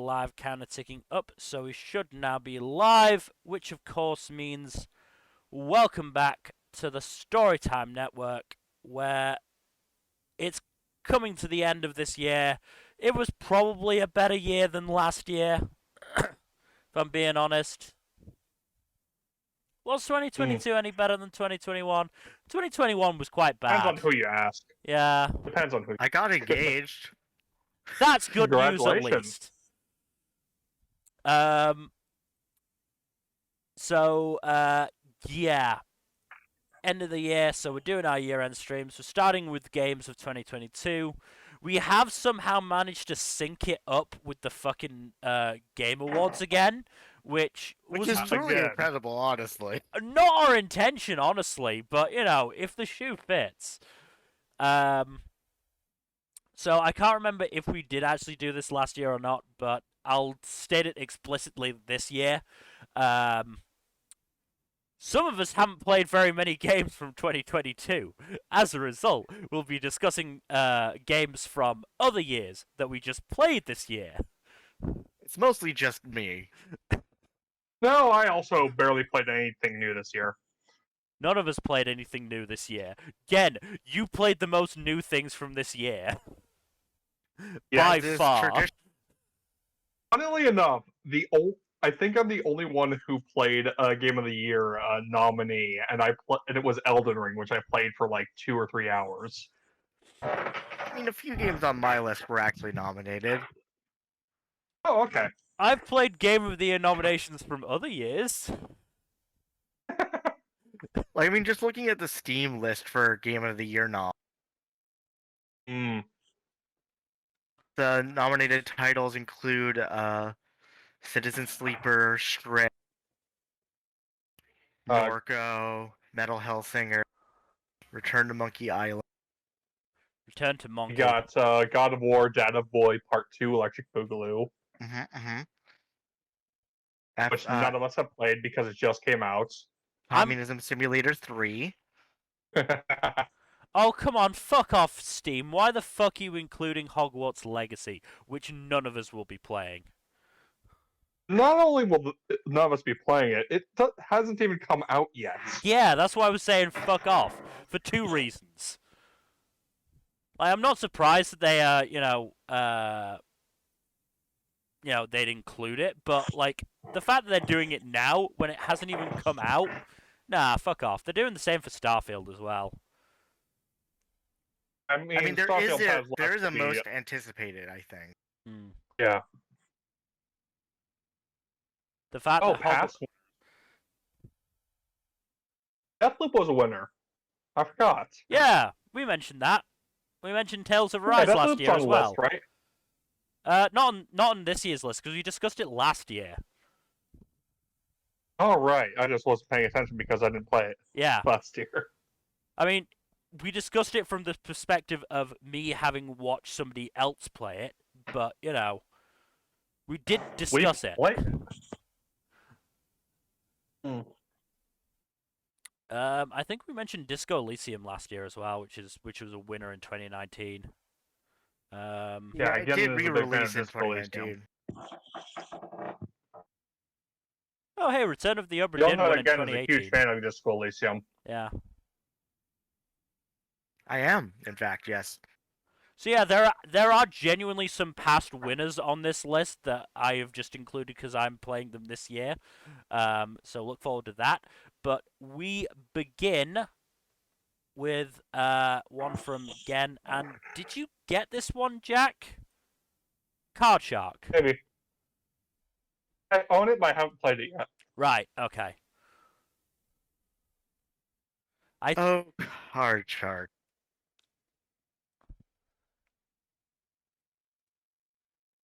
live counter ticking up, so we should now be live, which of course means welcome back to the Storytime Network, where it's coming to the end of this year. It was probably a better year than last year, if I'm being honest. Was 2022 any better than 2021? 2021 was quite bad. Depends on who you ask. Yeah. Depends on who. I got engaged. That's good news at Congratulations. least. So, yeah. End of the year, so we're doing our year-end streams. We're starting with games of 2022. We have somehow managed to sync it up with the fucking Game Awards again, which Which was is truly good. incredible, honestly. not our intention, honestly, but, you know, if the shoe fits. So I can't remember if we did actually do this last year or not, but I'll state it explicitly this year. Some of us haven't played very many games from 2022. As a result, we'll be discussing games from other years that we just played this year. It's mostly just me. No, I also barely played anything new this year. None of us played anything new this year. Gen, you played the most new things from this year. By This is far. Funnily enough, I think I'm the only one who played a Game of the Year nominee, and and it was Elden Ring, which I played for like 2 or 3 hours. I mean, a few games on my list were actually nominated. Oh, okay. I've played Game of the Year nominations from other years. Like, I mean, just looking at the Steam list for Game of the Year the nominated titles include Citizen Sleeper, Stray, Norco, Metal Hellsinger, Return to Monkey Island. Return to Monkey. You got God of War, Data Boy Part 2, Electric Boogaloo, which none of us have played because it just came out. Communism Simulator 3. Oh, come on, fuck off, Steam. Why the fuck are you including Hogwarts Legacy, which none of us will be playing? Not only will none of us be playing it, it hasn't even come out yet. Yeah, that's why I was saying fuck off, for 2 reasons. Like, I'm not surprised that they, they'd include it, but, like, the fact that they're doing it now, when it hasn't even come out, nah, fuck off. They're doing the same for Starfield as well. I mean there Starfield is a most anticipated, I think. Yeah. The fact that past Deathloop was a winner. I forgot. Yeah, we mentioned that. We mentioned Tales of Arise last year as well. List, right? Not on this year's list, because we discussed it last year. Oh, right. I just wasn't paying attention because I didn't play it last year. I mean, we discussed it from the perspective of me having watched somebody else play it, but, you know, we did discuss it. I think we mentioned Disco Elysium last year as well, which was a winner in 2019. Yeah, it did re-release in 2019. Oh, hey, Return of the Obra Dinn won in 2018. Is a huge fan of Disco Elysium. Yeah. I am, in fact, yes. So yeah, there are genuinely some past winners on this list that I have just included because I'm playing them this year. So look forward to that. But we begin with one from Gen. And did you get this one, Jack? Card Shark. Maybe. I own it, but I haven't played it yet. Right. Okay. Card Shark.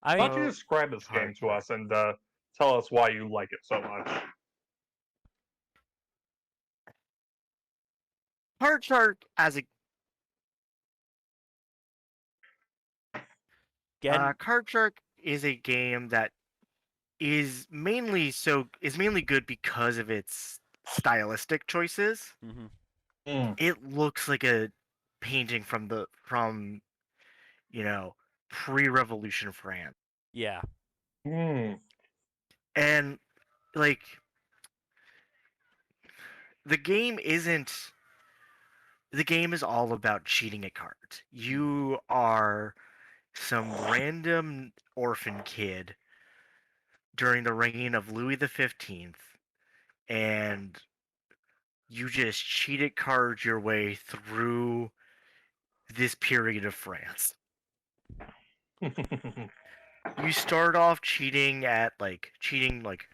Why don't you describe this game to us and tell us why you like it so much? Card Shark Card Shark is a game that is mainly good because of its stylistic choices. It looks like a painting from pre-revolution France. Yeah. Hmm. And like the game isn't the game is all about cheating at cards. You are some random orphan kid during the reign of Louis the 15th, and you just cheat at cards your way through this period of France. You start off cheating like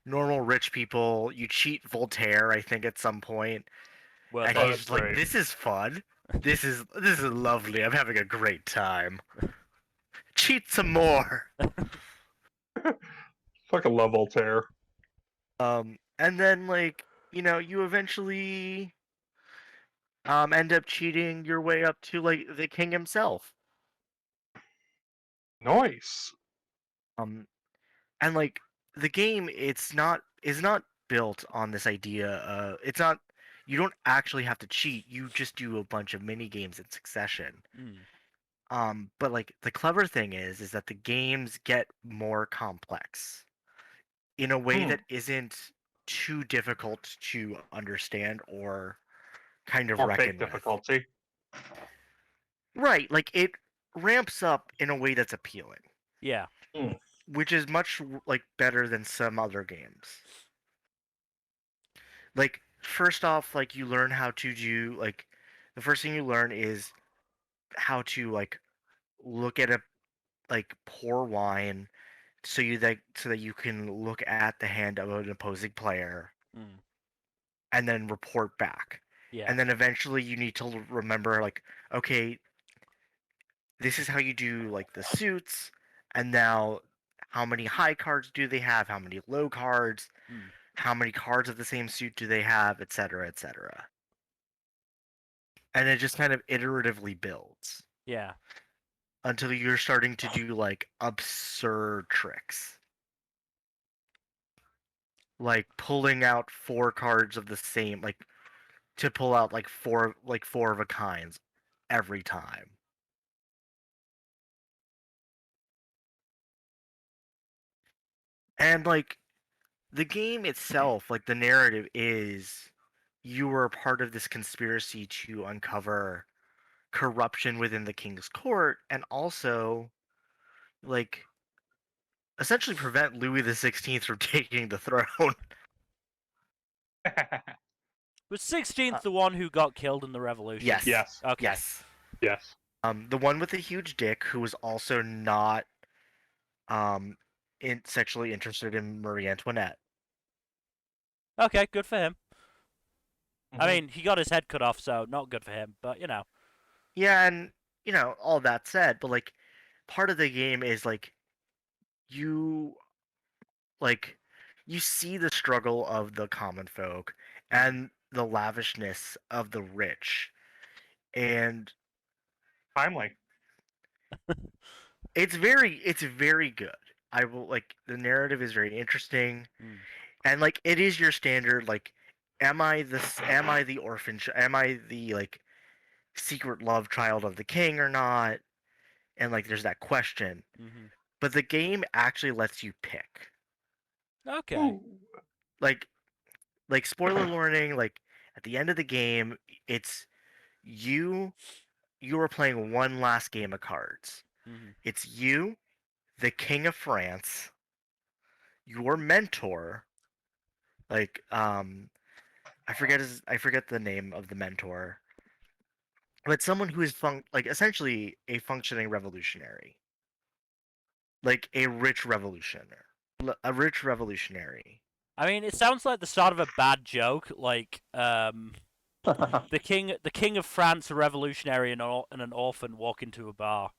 normal rich people. You cheat Voltaire, I think, at some point, Worth and it. he's just like, Right. "This is fun. This is lovely. I'm having a great time. Cheat some more." Fucking love Voltaire. And then you eventually end up cheating your way up to like the king himself. Nice. Um, and like the game, it's not built on this idea. It's not. You don't actually have to cheat. You just do a bunch of mini games in succession. Mm. But like the clever thing is that the games get more complex in a way Hmm. that isn't too difficult to understand or kind of More fake reckon with. difficulty. Right, like it ramps up in a way that's appealing, Yeah. Hmm. which is much like better than some other games. Like first off, like you learn how to do like the first thing you learn is how to like look at a like pour wine so that you can look at the hand of an opposing player Mm. and then report back. Yeah. And then eventually you need to remember like, okay, this is how you do like the suits, and now how many high cards do they have, how many low cards, Mm. how many cards of the same suit do they have, etc., etc. And it just kind of iteratively builds Yeah. until you're starting to do like absurd tricks. Like pulling out four cards of the same like to pull out like four of a kinds every time. And like the game itself, like the narrative is you were a part of this conspiracy to uncover corruption within the king's court and also like essentially prevent Louis the 16th from taking the throne. Was Uh, 16th the one who got killed in the revolution? yes. Yes. Okay. Yes. Yes. The one with the huge dick who was also not um sexually interested in Marie Antoinette. Okay, good for him. I Mhm. mean, he got his head cut off, so not good for him, but you know. Yeah, and all that said, but like part of the game is you like you see the struggle of the common folk and the lavishness of the rich. And Timely. it's very good. I will like the narrative is very interesting Mm. and like it is your standard like am I the orphan am I the like secret love child of the king or not? And like there's that question. Mm-hmm. But the game actually lets you pick. Okay. Ooh. Like spoiler warning, like at the end of the game, it's you you are playing one last game of cards. Mm-hmm. It's you, the King of France, your mentor, like I forget the name of the mentor, but someone who is like essentially a functioning revolutionary, like a rich revolutionary. I mean, it sounds like the start of a bad joke. Like, the king of France, a revolutionary, and an orphan walk into a bar.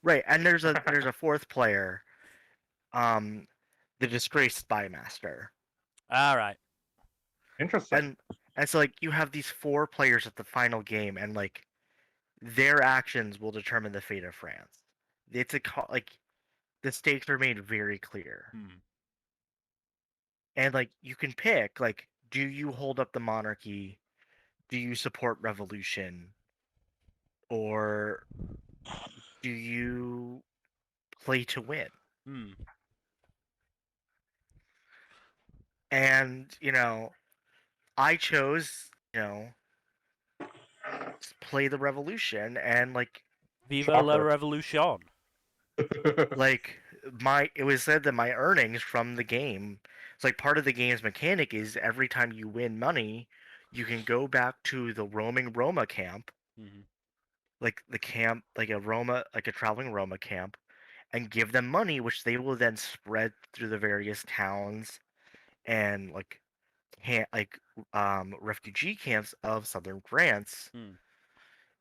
Right, and there's a fourth player, um, the disgraced spy master. All right. Interesting. And so like you have these four players at the final game, and like their actions will determine the fate of France. Like the stakes are made very clear, Hmm. and like you can pick like, do you hold up the monarchy? Do you support revolution? Or do you play to win? Hmm. And I chose play the revolution, and Viva la Shocker. Revolution. like it was said that my earnings from the game, it's like part of the game's mechanic is every time you win money, you can go back to the roaming Roma camp, Mm-hmm. like the camp, like a traveling Roma camp, and give them money, which they will then spread through the various towns and refugee camps of southern France. Mm.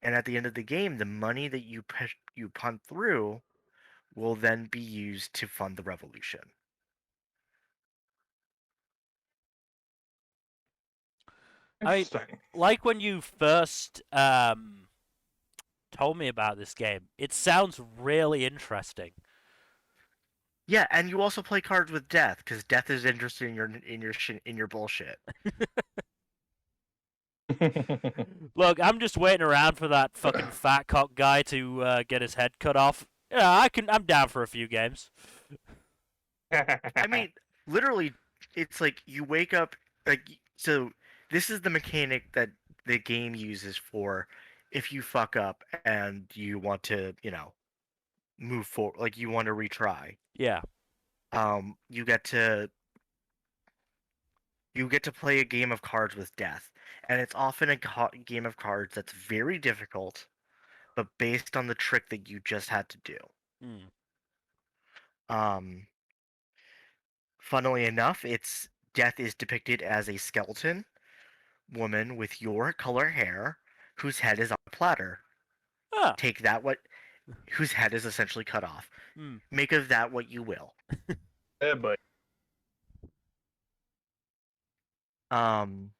And at the end of the game, the money that you punt through will then be used to fund the revolution. Interesting. Like when you first told me about this game, it sounds really interesting. Yeah, and you also play cards with death because death is interested in your bullshit. Look, I'm just waiting around for that fucking fat cock guy to get his head cut off. Yeah, I'm down for a few games. I mean, literally, it's like you wake up like so. This is the mechanic that the game uses for if you fuck up and you want to, move forward, like you want to retry. Yeah. Um, you get to you get to play a game of cards with death, and it's often a game of cards that's very difficult, but based on the trick that you just had to do. Mm. Um, Funnily enough, its death is depicted as a skeleton woman with your color hair whose head is on a platter. Ah. Take that what whose head is essentially cut off. Mm. Make of that what you will. Yeah, but Um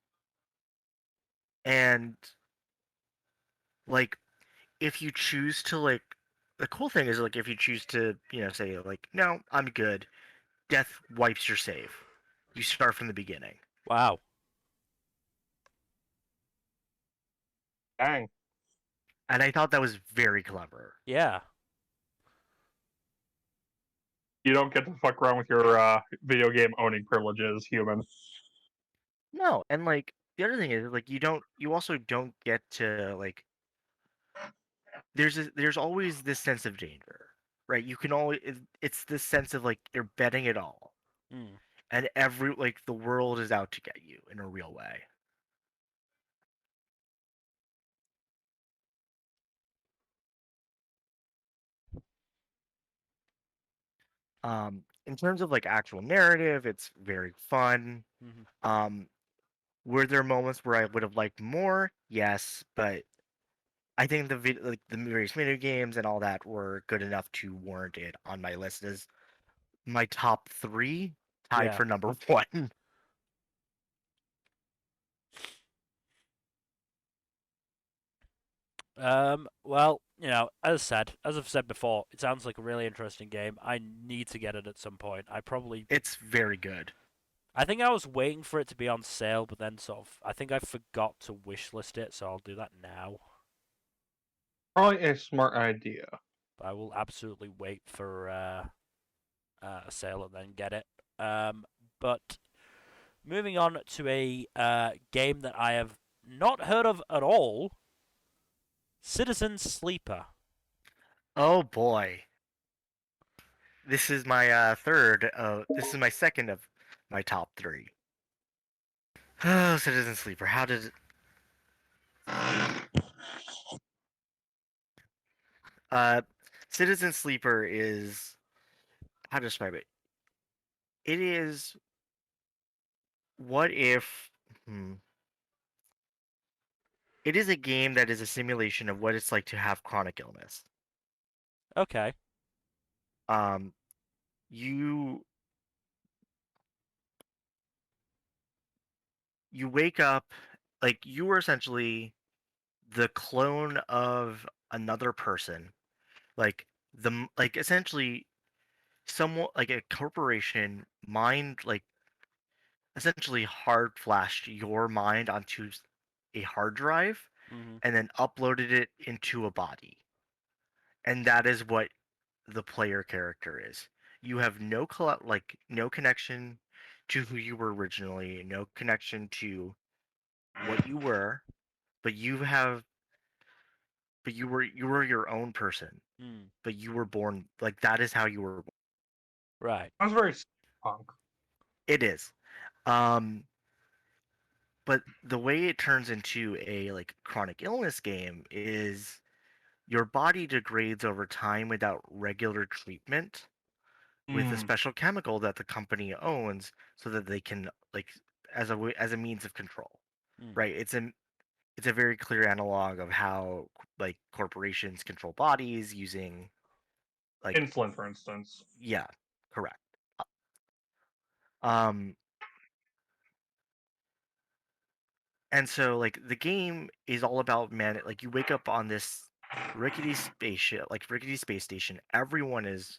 and like if you choose to the cool thing is if you choose to, say no, I'm good. Death wipes your save. You start from the beginning. Wow. dang. And I thought that was very clever. Yeah. You don't get to fuck around with your video game owning privileges, human. No, and the other thing is you also don't get to there's always this sense of danger, right? You can always it's this sense of you're betting it all, Mm. and the world is out to get you in a real way. In terms of actual narrative, it's very fun. Mm-hmm. Um, were there moments where I would have liked more? Yes, but I think the various mini games and all that were good enough to warrant it on my list as my top three, tied Yeah. for number one. Well, as I've said before, it sounds like a really interesting game. I need to get it at some point. It's very good. I think I was waiting for it to be on sale, but then I think I forgot to wishlist it, so I'll do that now. Probably a smart idea. But I will absolutely wait for a sale and then get it. But moving on to a game that I have not heard of at all, Citizen Sleeper. Oh boy. This is my third. This is my second of my top three. Oh, Citizen Sleeper. How did uh, Citizen Sleeper is how to describe it? It is what if hmm, it is a game that is a simulation of what it's like to have chronic illness. Okay. Um, you you wake up you are essentially the clone of another person, essentially somewhat like a corporation mind essentially hard flashed your mind onto a hard drive Mm-hmm. and then uploaded it into a body, and that is what the player character is. You have no connection to who you were originally, no connection to what you were, but you were your own person, Mm. but you were born like that is how you were born. Right. Sounds very punk. It is. Um but the way it turns into a like chronic illness game is your body degrades over time without regular treatment with a Mm. special chemical that the company owns so that they can like as a means of control. Mm. Right? It's a very clear analog of how like corporations control bodies using like Insulin, for instance. yeah, correct. Um and so like the game is all about man like you wake up on this rickety spaceship, like rickety space station. Everyone is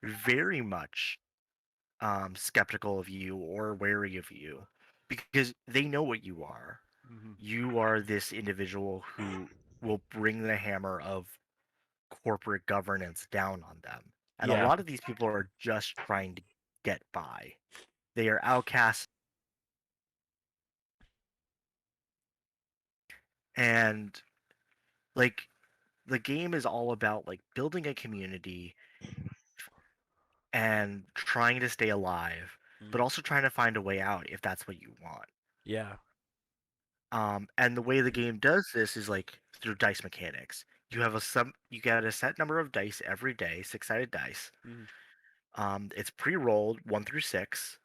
very much skeptical of you or wary of you because they know what you are. Mm-hmm. You are this individual who will bring the hammer of corporate governance down on them. And a Yeah. lot of these people are just trying to get by. They are outcasts. And like the game is all about like building a community and trying to stay alive, but Mm. also trying to find a way out if that's what you want. Yeah. And the way the game does this is like through dice mechanics. You get a set number of dice every day, six-sided dice. Mm. It's pre-rolled 1 through 6,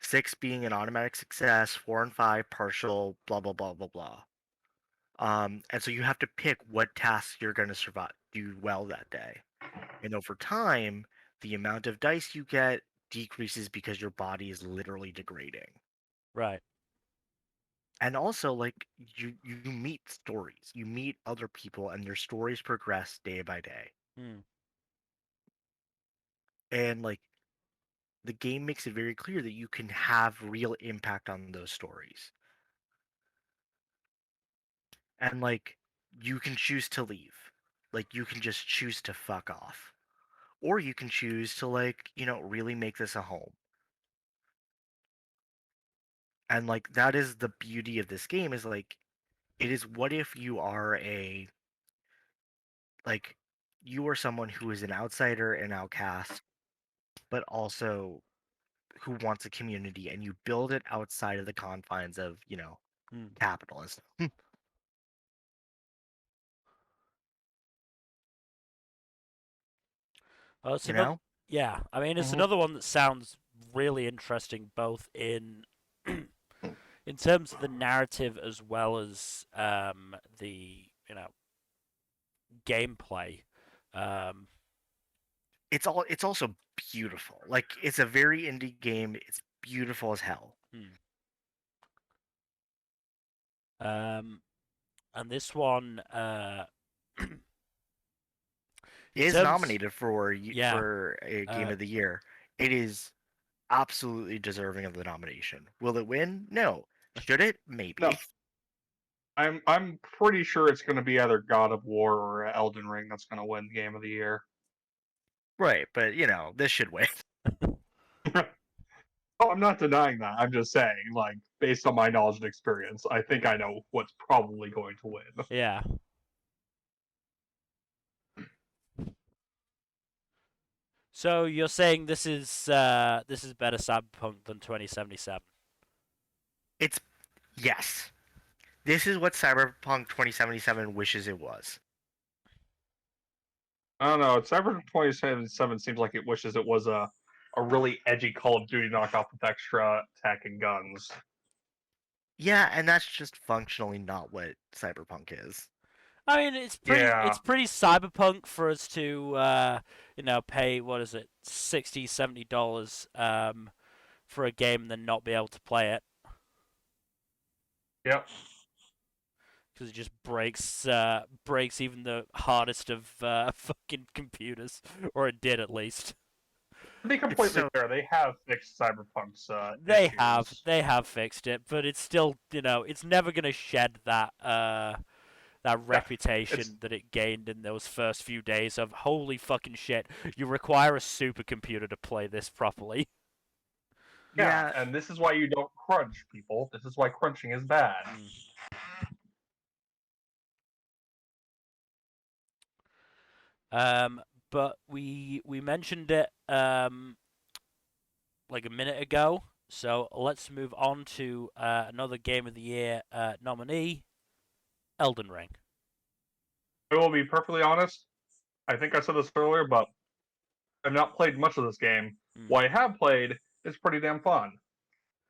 6 being an automatic success, 4 and 5 partial, blah blah blah blah blah. And so you have to pick what tasks you're going to survive do well that day. And over time, the amount of dice you get decreases because your body is literally degrading. Right. And also like you meet stories. You meet other people and their stories progress day by day. Mm. And like the game makes it very clear that you can have real impact on those stories. And like you can choose to leave. Like you can just choose to fuck off. Or you can choose to like, really make this a home. And like that is the beauty of this game is like it is what if you are a like you are someone who is an outsider and outcast, but also who wants a community and you build it outside of the confines of, Mm. capitalism. Oh, it's You another. know? Yeah. I mean, it's Hmm. another one that sounds really interesting, both in in terms of the narrative as well as the gameplay. Um, It's also beautiful. Like it's a very indie game. It's beautiful as hell. hmm. um, and this one, in It is terms, nominated yeah, for a game uh, of the year. It is absolutely deserving of the nomination. Will it win? No. Should it? No, Maybe. I'm pretty sure it's going to be either God of War or Elden Ring that's going to win Game of the Year. Right, but this should win. Oh, I'm not denying that. I'm just saying, like, based on my knowledge and experience, I think I know what's probably going to win. yeah. So you're saying this is better Cyberpunk than 2077? It's yes. This is what Cyberpunk 2077 wishes it was. I don't know. Cyberpunk 2077 seems like it wishes it was a really edgy Call of Duty knockoff with extra tech and guns. Yeah, and that's just functionally not what Cyberpunk is. I mean, Yeah. it's pretty cyberpunk for us to pay what is it, 60 $70 for a game and then not be able to play it Yep. because it just breaks even the hardest of fucking computers, or it did at least. To be It's completely so fair, they have fixed Cyberpunk's issues. They have fixed it, but it's still, it's never gonna shed that Yeah. It's reputation that it gained in those first few days of holy fucking shit, you require a supercomputer to play this properly. Yeah, and this is why you don't crunch, people. This is why crunching is bad. But we mentioned it like a minute ago, so let's move on to another Game of the Year nominee, Elden Ring. I will be perfectly honest. I think I said this earlier, but I've not played much of this game. What I have played is pretty damn fun.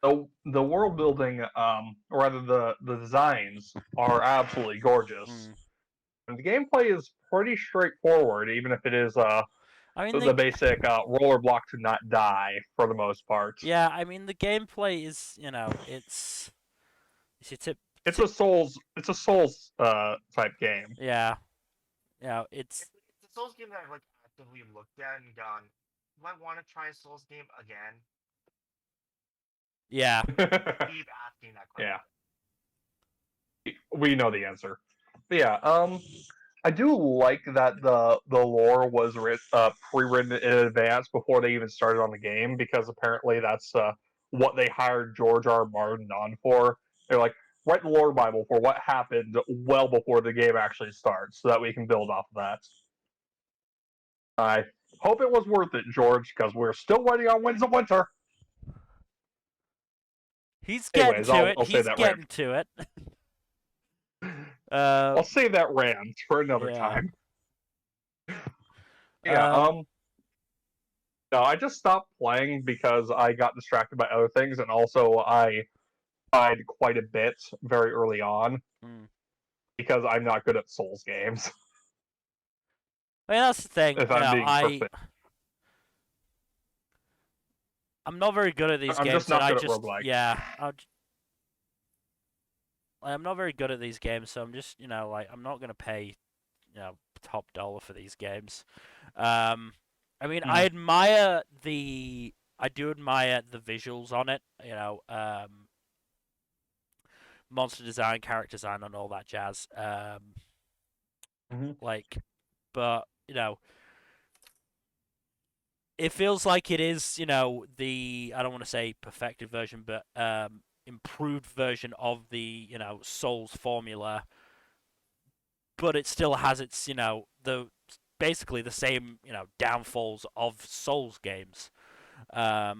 The world building, or rather the designs, are absolutely gorgeous. And the gameplay is pretty straightforward, even if it is I mean, the basic roller block to not die for the most part. Yeah, I mean the gameplay is, it's It's a Souls type game. Yeah, It's a Souls game that I've like actively looked at and gone, do I want to try a Souls game again? Yeah. Keep asking that question. Yeah. We know the answer. But yeah, I do like that the lore was pre-written in advance before they even started on the game, because apparently that's what they hired George R. R. Martin on for. They're like, write the lore Bible for what happened well before the game actually starts, so that we can build off of that. I hope it was worth it, George, because we're still waiting on Winds of Winter. He's getting Anyways, to it. I'll say He's that getting to it. I'll save that rant for another time. Yeah. No, I just stopped playing because I got distracted by other things, and also I died quite a bit very early on because I'm not good at Souls games. I mean, that's the thing. If I'm being perfect. I'm not very good at these games. I'm just not good at roguelike. Yeah. I'm not very good at these games, so I'm just, like, I'm not gonna pay, top dollar for these games. I mean, I do admire the visuals on it. Monster design, character design, and all that jazz. Like, but it feels like it is, I don't want to say perfected version, but improved version of the, Souls formula. But it still has its, basically the same, downfalls of Souls games. The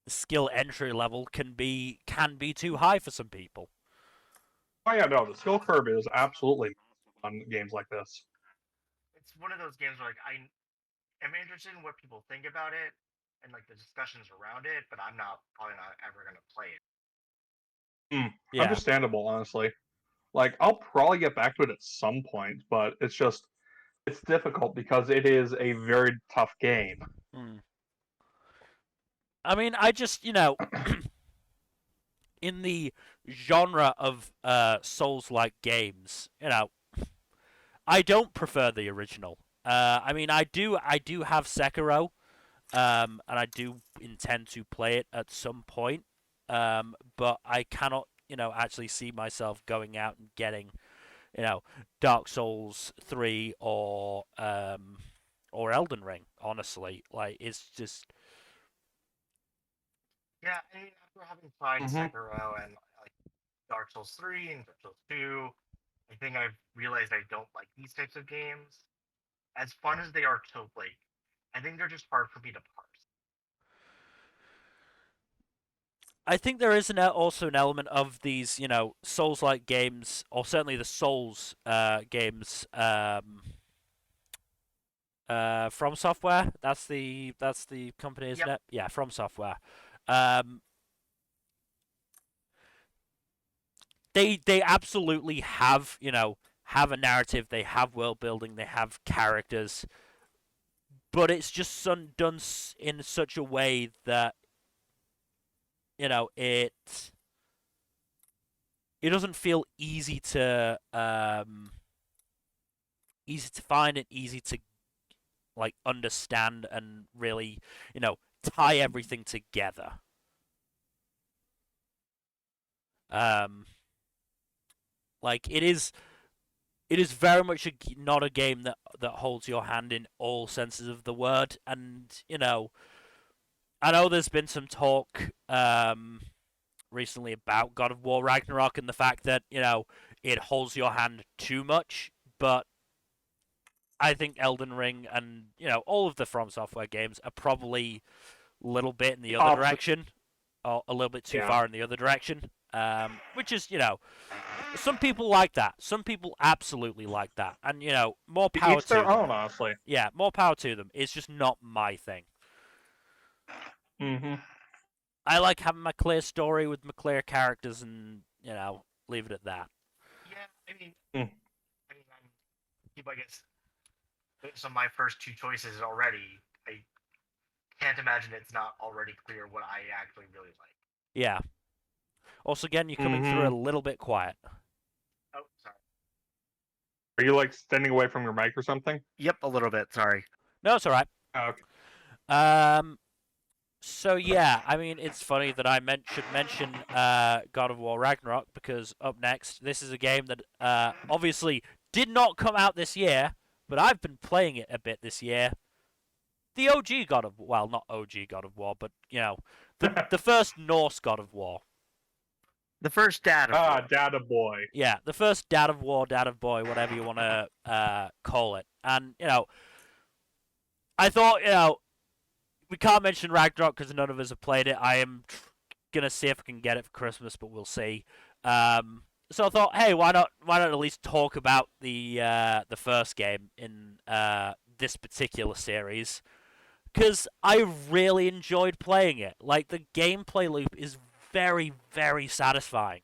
skill entry level can be too high for some people. Oh yeah, no, the skill curve is absolutely on games like this. It's one of those games where like I am interested in what people think about it and like the discussions around it, but I'm probably not ever gonna play it. Yeah. Understandable, honestly. Like, I'll probably get back to it at some point, but it's difficult because it is a very tough game. I mean, I just, in the genre of Souls-like games, I don't prefer the original. I mean, I do have Sekiro, and I do intend to play it at some point, but I cannot, actually see myself going out and getting, Dark Souls 3 or Elden Ring. Honestly, like, it's just. Yeah, I mean, after having tried Sekiro and like Dark Souls 3 and Dark Souls 2, I think I've realized I don't like these types of games. As fun as they are to play, I think they're just hard for me to parse. I think there is also an element of these, Souls-like games, or certainly the Souls games, From Software. That's the company, isn't it? Yeah, From Software. They absolutely have, have a narrative. They have world building. They have characters, but it's just done in such a way that it doesn't feel easy to find and easy to like understand and really tie everything together. Like, it is very much not a game that that holds your hand in all senses of the word. And I know there's been some talk recently about God of War Ragnarok and the fact that it holds your hand too much, but I think Elden Ring and all of the From Software games are probably a little bit in the other direction, or a little bit too far in the other direction. Which is some people like that. Some people absolutely like that, and more power Each to their them. own, honestly. Yeah, more power to them. It's just not my thing. Mm-hmm. I like having my clear story with my clear characters, and leave it at that. Yeah, I mean, I guess based on my first two choices already, I can't imagine it's not already clear what I actually really like. Yeah. Also, again, you're coming through a little bit quiet. Oh, sorry. Are you like standing away from your mic or something? Yep, a little bit. Sorry. No, it's all right. Oh, okay. So yeah, I mean, it's funny that I should mention God of War Ragnarok, because up next, this is a game that obviously did not come out this year, but I've been playing it a bit this year. The OG God of War, well, not OG God of War, but the first Norse God of War. The first Dad of War. Data Boy. Yeah, the first Dad of War, Dad of Boy, whatever you want to call it. And I thought we can't mention Ragnarok because none of us have played it. I am gonna see if I can get it for Christmas, but we'll see. So I thought, hey, why not at least talk about the first game in this particular series? Because I really enjoyed playing it. Like, the gameplay loop is very, very satisfying.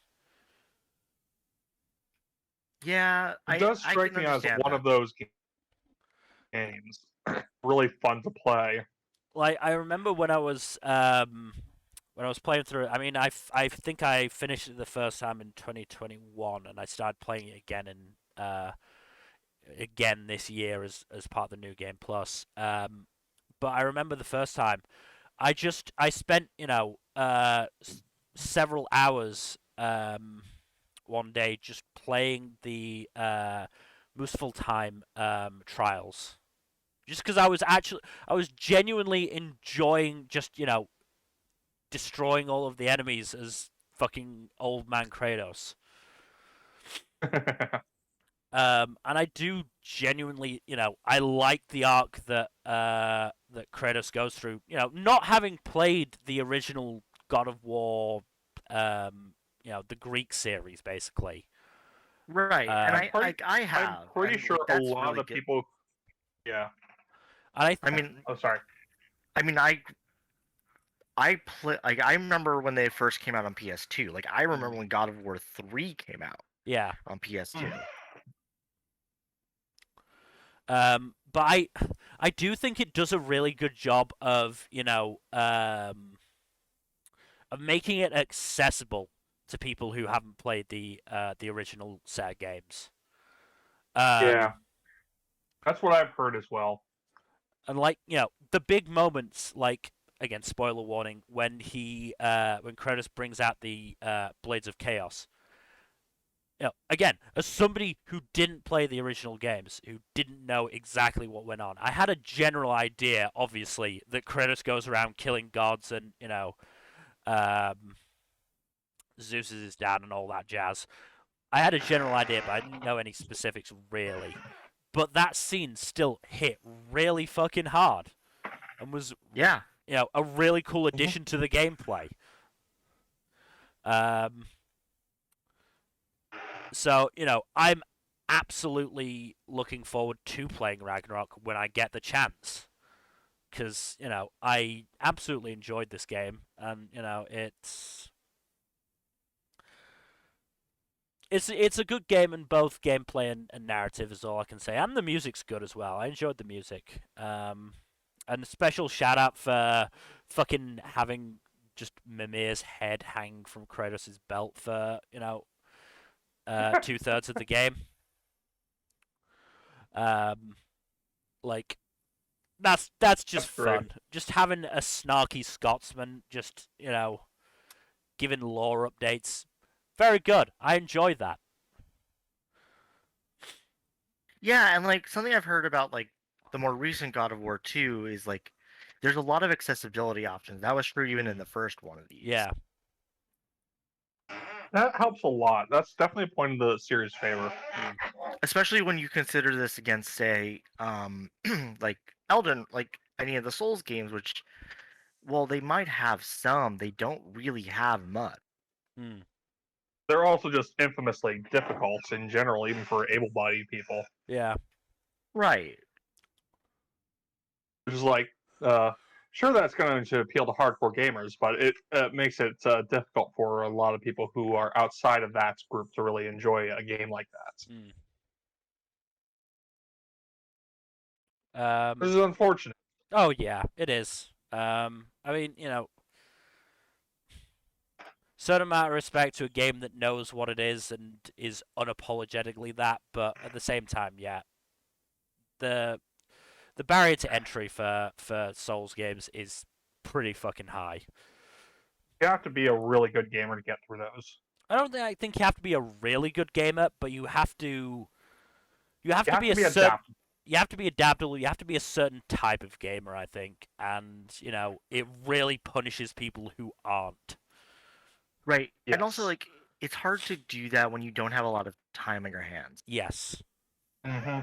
Yeah, It does strike me as one of those games. Really fun to play. Like, I remember when I was playing through it. I mean, I think I finished it the first time in 2021, and I started playing it again again this year as part of the New Game Plus. But I remember the first time, I spent several hours one day just playing the Muspelheim trials, just because I was genuinely enjoying just destroying all of the enemies as fucking old man Kratos. And I do genuinely, I like the arc that that Kratos goes through. Not having played the original God of War, the Greek series, basically. Right, and I have. I'm pretty sure a lot of people. Yeah. And I mean. Oh, sorry. I mean, I remember when they first came out on PS2. Like, I remember when God of War 3 came out. Yeah. On PS2. But I do think it does a really good job of of making it accessible to people who haven't played the original set of games. Yeah, that's what I've heard as well. And the big moments, like, again, spoiler warning, when when Kratos brings out the Blades of Chaos. Again, as somebody who didn't play the original games, who didn't know exactly what went on, I had a general idea, obviously, that Kratos goes around killing gods and, Zeus is his dad and all that jazz. I had a general idea, but I didn't know any specifics, really. But that scene still hit really fucking hard, and was a really cool addition to the gameplay. So, I'm absolutely looking forward to playing Ragnarok when I get the chance. Because, I absolutely enjoyed this game, and, it's a good game in both gameplay and narrative is all I can say. And the music's good as well. I enjoyed the music. And a special shout out for fucking having just Mimir's head hang from Kratos' belt for, 2/3 of the game. Like, that's just fun. Great. Just having a snarky Scotsman just, giving lore updates. Very good. I enjoyed that. Yeah, and like something I've heard about like the more recent God of War 2 is like there's a lot of accessibility options. That was true even in the first one of these. Yeah. That helps a lot. That's definitely a point of the series' favor. Especially when you consider this against, say, like like any of the Souls games, which, well, they might have some, they don't really have much. Mm. They're also just infamously difficult in general, even for able-bodied people. Yeah. Right. Which is like, sure, that's going to appeal to hardcore gamers, but it makes it difficult for a lot of people who are outside of that group to really enjoy a game like that. This is unfortunate. Oh yeah, it is. I mean, certain amount of respect to a game that knows what it is and is unapologetically that, but at the same time, yeah, the barrier to entry for Souls games is pretty fucking high. You have to be a really good gamer to get through those. I think you have to be a really good gamer, but you have to You have be to a be certain adaptable. you have to be adaptable. You have to be a certain type of gamer, I think, and it really punishes people who aren't. Right. Yes. And also, like, it's hard to do that when you don't have a lot of time on your hands. Yes. Mm-hmm.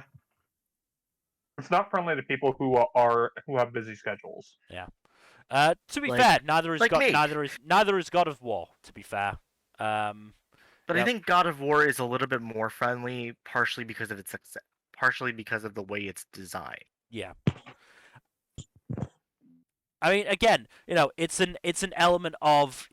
It's not friendly to people who have busy schedules. Yeah. To be Like- fair, neither is like me. neither is God of War. To be fair, But Yep. I think God of War is a little bit more friendly, partially because of its success, partially because of the way it's designed. yeah. I mean, again, it's an element of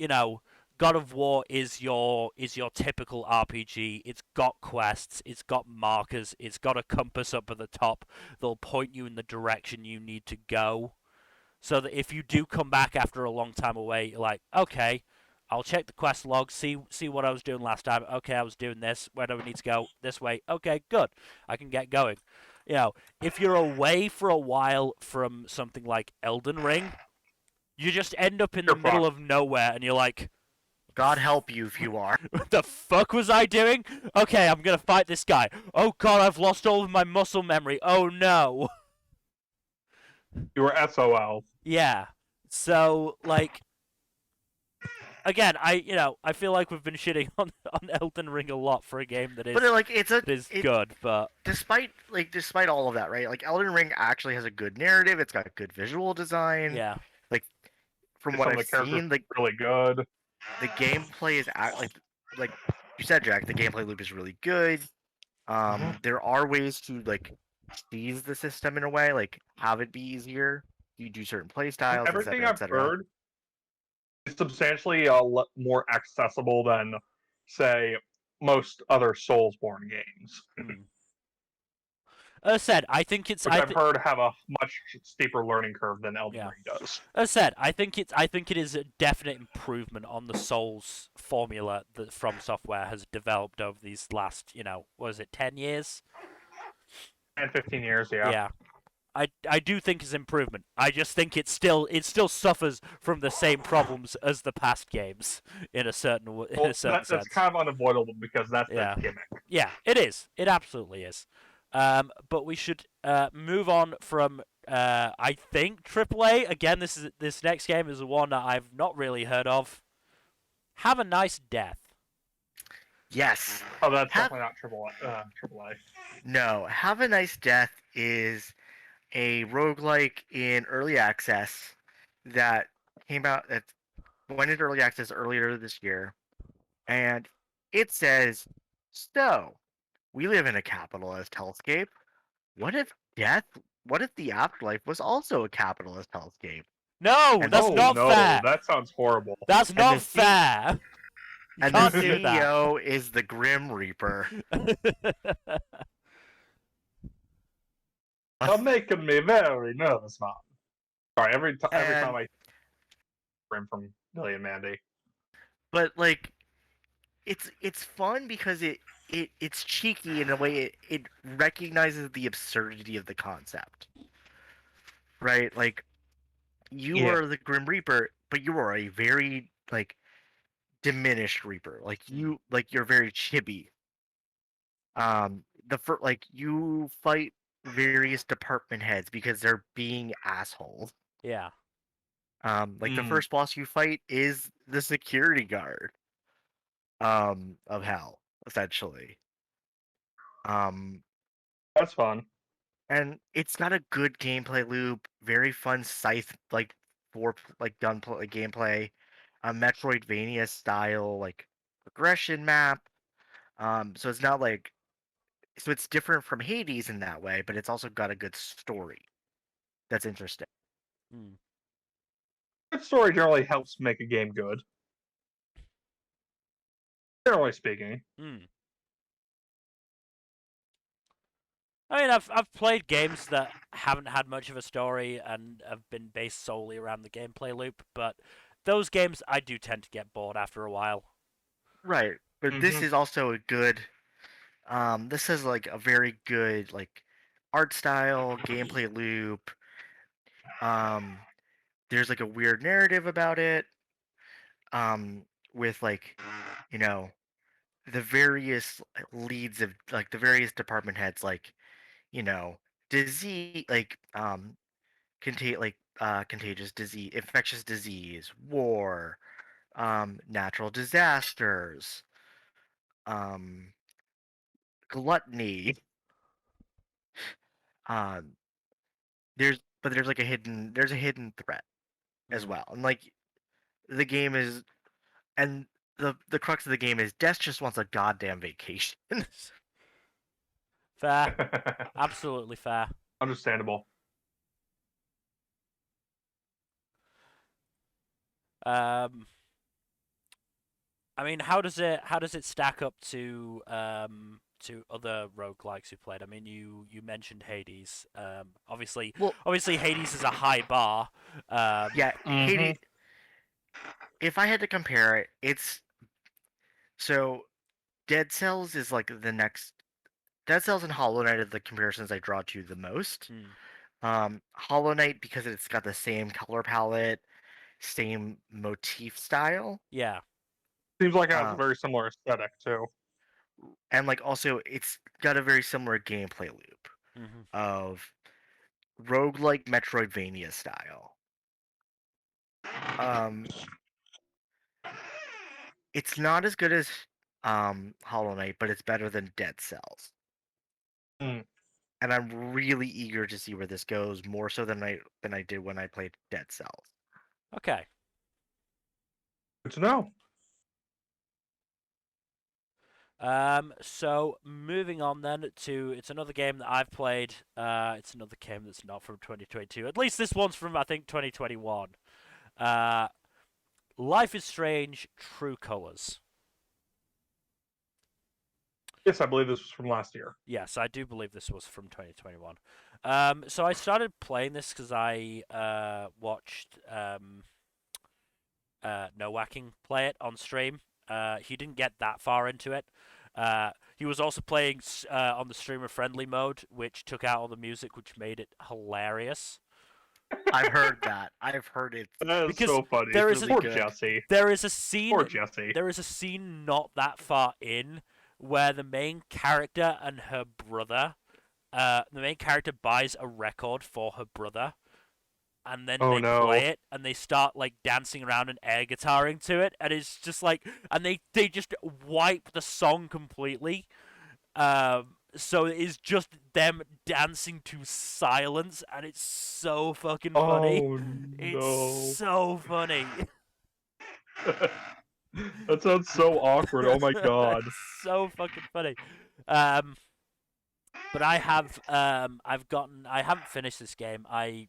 God of War is your typical RPG. It's got quests, it's got markers, it's got a compass up at the top that'll point you in the direction you need to go. So that if you do come back after a long time away, you're like, okay, I'll check the quest log, see what I was doing last time. Okay, I was doing this. Where do we need to go? This way. Okay, good. I can get going. If you're away for a while from something like Elden Ring, you just end up in the middle of nowhere, and you're like, God help you if you are. what the fuck was I doing? Okay, I'm gonna fight this guy. Oh god, I've lost all of my muscle memory. Oh no. You were SOL. Yeah. So, like, again, I feel like we've been shitting on Elden Ring a lot for a game that is But like good, but despite all of that, right? Like Elden Ring actually has a good narrative. It's got good visual design. yeah, Like from Some what of the I've characters seen, like really good. the gameplay is like you said, Jack. The gameplay loop is really good. There are ways to like tease the system in a way, like have it be easier. You do certain play styles, Everything etc., I've etc. heard is substantially more accessible than, say, most other Soulsborne games, as I said, I think it's which I've heard have a much steeper learning curve than Elden Yeah. Ring does. as I said, I think it is a definite improvement on the Souls formula that From Software has developed over these last, what is it, 10 years? And 15 years, yeah. Yeah. I do think it's improvement. I just think it still suffers from the same problems as the past games in a certain sense. That's kind of unavoidable because that's Yeah. the gimmick. Yeah, it is. It absolutely is. But we should move on from I think AAA. Again, this next game is the one that I've not really heard of. Have a Nice Death. Yes. Oh, that's definitely not AAA. No, Have a Nice Death is a roguelike in early access that went into early access earlier this year, and it says, "So, we live in a capitalist hellscape. What if the afterlife was also a capitalist hellscape?" No, And that's not fair. That sounds horrible. That's not fair. You And can't the do that. CEO is the Grim Reaper. You're making me very nervous, man. Sorry, every time I Grim from Billy and Mandy. But like, it's fun because it's cheeky in a way it recognizes the absurdity of the concept, right? Like, you are the Grim Reaper, but you are a very like diminished Reaper. Like you're very chibi. like you fight various department heads because they're being assholes. Yeah. Like the first boss you fight is the security guard of hell, essentially. Um, That's fun. and it's got a good gameplay loop, very fun scythe like gunplay gameplay, a Metroidvania style like progression map. So it's not like so it's different from Hades in that way, but it's also got a good story that's interesting. Hmm. Good story generally helps make a game good. Generally speaking. Hmm. I mean, I've played games that haven't had much of a story and have been based solely around the gameplay loop, but those games I do tend to get bored after a while. Right, but this Mm-hmm. is also a good. This is like a very good like art style, gameplay loop. Um, there's like a weird narrative about it. With like, you know, the various leads of like the various department heads, like you know, disease, like contagious disease, infectious disease, war, natural disasters, um, gluttony. Um, there's like there's a hidden threat as Hmm. well, and like the game is and the crux of the game is Death just wants a goddamn vacation. Fair. Absolutely fair. Understandable. Um, I mean, how does it stack up to other roguelikes you played? I mean, you mentioned Hades. Well, Obviously Hades is a high bar. Um, yeah, Mm-hmm. Hades. If I had to compare it, it's so Dead Cells is like the next. Dead Cells and Hollow Knight are the comparisons I draw to the most. hmm, Hollow Knight because it's got the same color palette, same motif style, Seems yeah. like it has a um, very similar aesthetic too. and like also it's got a very similar gameplay loop Hmm. of roguelike Metroidvania style. Um, it's not as good as Hollow Knight, but it's better than Dead Cells. Mm. And I'm really eager to see where this goes, more so than I did when I played Dead Cells. Okay. Good to know. So moving on then to it's another game that I've played. It's another game that's not from 2022. At least this one's from I think 2021. Uh, Life is Strange: True Colors. Yes, I believe this was from last year. Yes, I do believe this was from 2021. So I started playing this because I watched No Whacking play it on stream. He didn't get that far into it. He was also playing on the streamer friendly mode, which took out all the music, which made it hilarious. I've heard that. I've heard it. That is Because so funny. there is a Really Poor good. Jesse. there is a scene Poor Jesse. there is a scene not that far in where the main character and her brother, the main character buys a record for her brother, and then Oh they play no. it and they start like dancing around and air guitaring to it, and it's just like, and they just wipe the song completely. So it is just them dancing to silence, and it's so fucking funny. Oh It's no. so funny. That sounds so awkward. Oh my god. It's so fucking funny. Um, but I haven't finished this game. I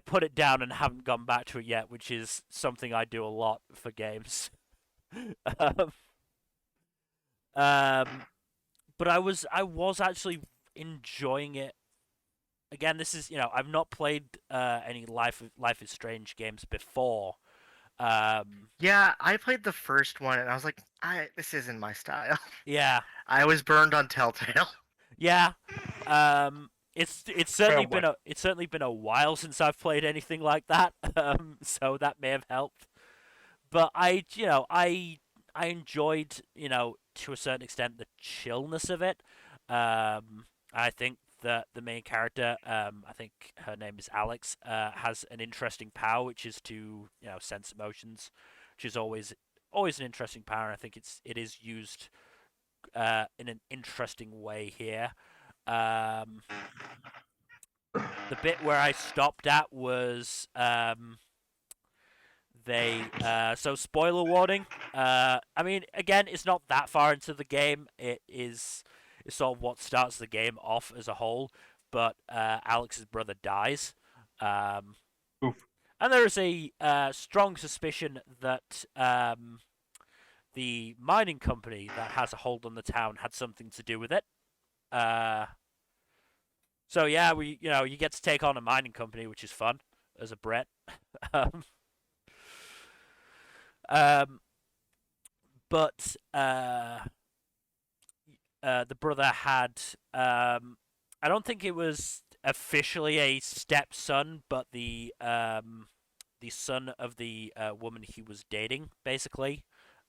put it down and haven't gone back to it yet, which is something I do a lot for games. um, um, but I was actually enjoying it. Again, this is I've not played any Life is Strange games before. Um, Yeah, I played the first one and I was like, this isn't my style. yeah, I was burned on Telltale. yeah. It's certainly Family. been a while since I've played anything like that. So that may have helped. But I enjoyed, to a certain extent, the chillness of it. I think that the main character, I think her name is Alex, has an interesting power, which is to, sense emotions, which is always an interesting power. And I think it is used in an interesting way here. The bit where I stopped at was so spoiler warning. I mean, again, it's not that far into the game. It's sort of what starts the game off as a whole. But Alex's brother dies, Oof. and there is a strong suspicion that the mining company that has a hold on the town had something to do with it. So yeah, you get to take on a mining company, which is fun as a Bret. um, um, but the brother had I don't think it was officially a stepson, but the son of the woman he was dating, basically.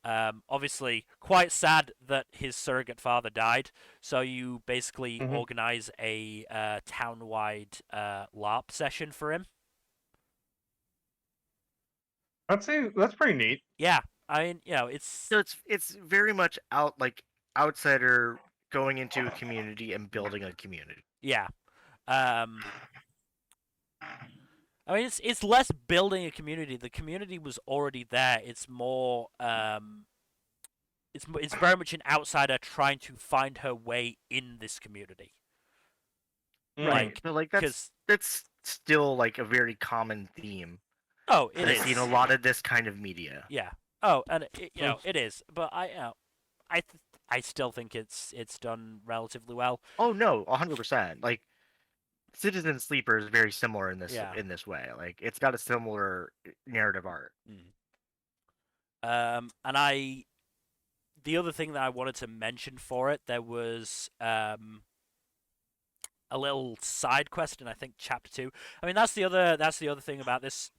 Obviously, quite sad that his surrogate father died. So you basically Mhm. organize a town-wide LARP session for him. That's pretty neat. Yeah, I mean, it's So it's very much outsider going into a community and building a community. yeah. Um, I mean, it's less building a community. The community was already there. It's more it's very much an outsider trying to find her way in this community. Right. Like, But because that's still like a very common theme oh, it that I see in a is. lot of this kind of media. Yeah. Oh, and it is. But I still think it's done relatively well. Oh no, 100%. Like Citizen Sleeper is very similar Yeah. in this way. Like it's got a similar narrative art. And the other thing that I wanted to mention for it, there was a little side quest in I think chapter 2. I mean that's the other thing about this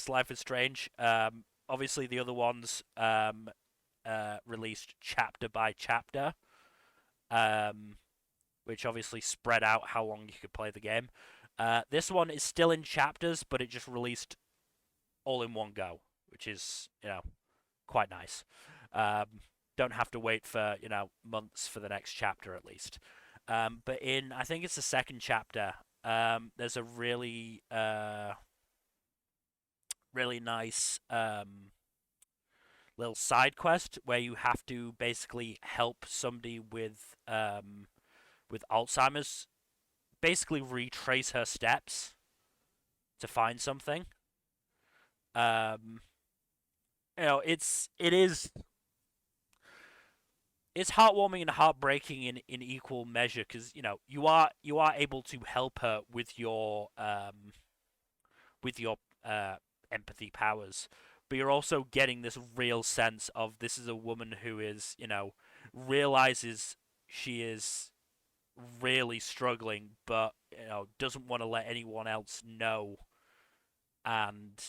Life is Strange. Obviously the other ones released chapter by chapter, which obviously spread out how long you could play the game. This one is still in chapters, but it just released all in one go, which is quite nice. Don't have to wait for months for the next chapter at least. But in I think it's the second chapter, there's a really nice little side quest where you have to basically help somebody with Alzheimer's, basically retrace her steps to find something. Um, it's heartwarming and heartbreaking in equal measure because you are able to help her with your empathy powers, but you're also getting this real sense of this is a woman who is realizes she is really struggling, but doesn't want to let anyone else know, and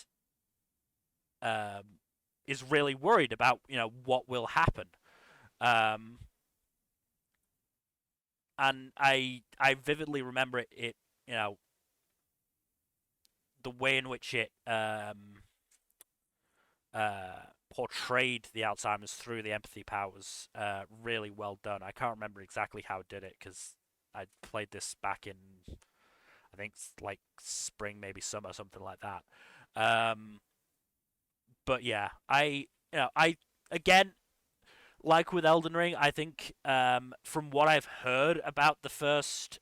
is really worried about what will happen. Um, and I vividly remember it you know the way in which it portrayed the Alzheimer's through the empathy powers really well done. I can't remember exactly how it did it because I played this back in I think like spring, maybe summer, something like that. But yeah, I again, like with Elden Ring, I think from what I've heard about the first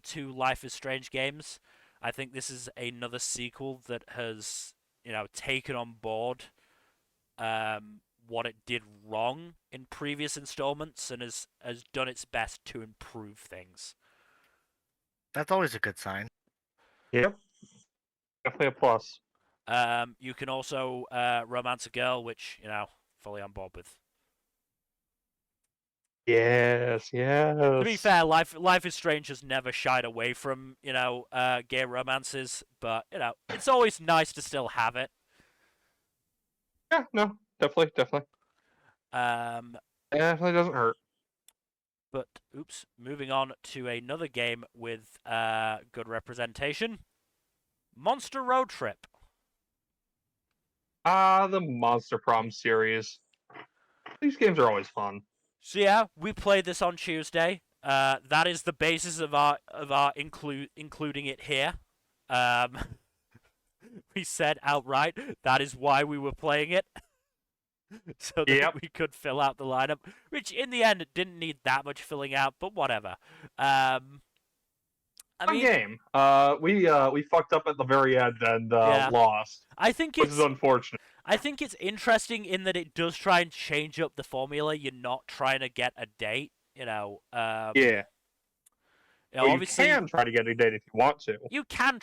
two Life is Strange games, I think this is another sequel that has taken on board what it did wrong in previous installments and has done its best to improve things. That's always a good sign. Yep, definitely a plus. You can also romance a girl, which fully on board with. Yes, To be yes. fair, Life is Strange has never shied away from gay romances, but it's always nice to still have it. Yeah, no, definitely, definitely. It doesn't hurt. But oops, moving on to another game with good representation, Monster Roadtrip. The Monster Prom series. These games are always fun. So yeah, we played this on Tuesday. That is the basis of our including it here. We said outright that is why we were playing it, so that we could fill out the lineup. Which in the end it didn't need that much filling out, but whatever. I mean, game. We fucked up at the very end and lost. I think which is unfortunate. I think it's interesting in that it does try and change up the formula. You're not trying to get a date, You know, obviously, you can try to get a date if you want to. You can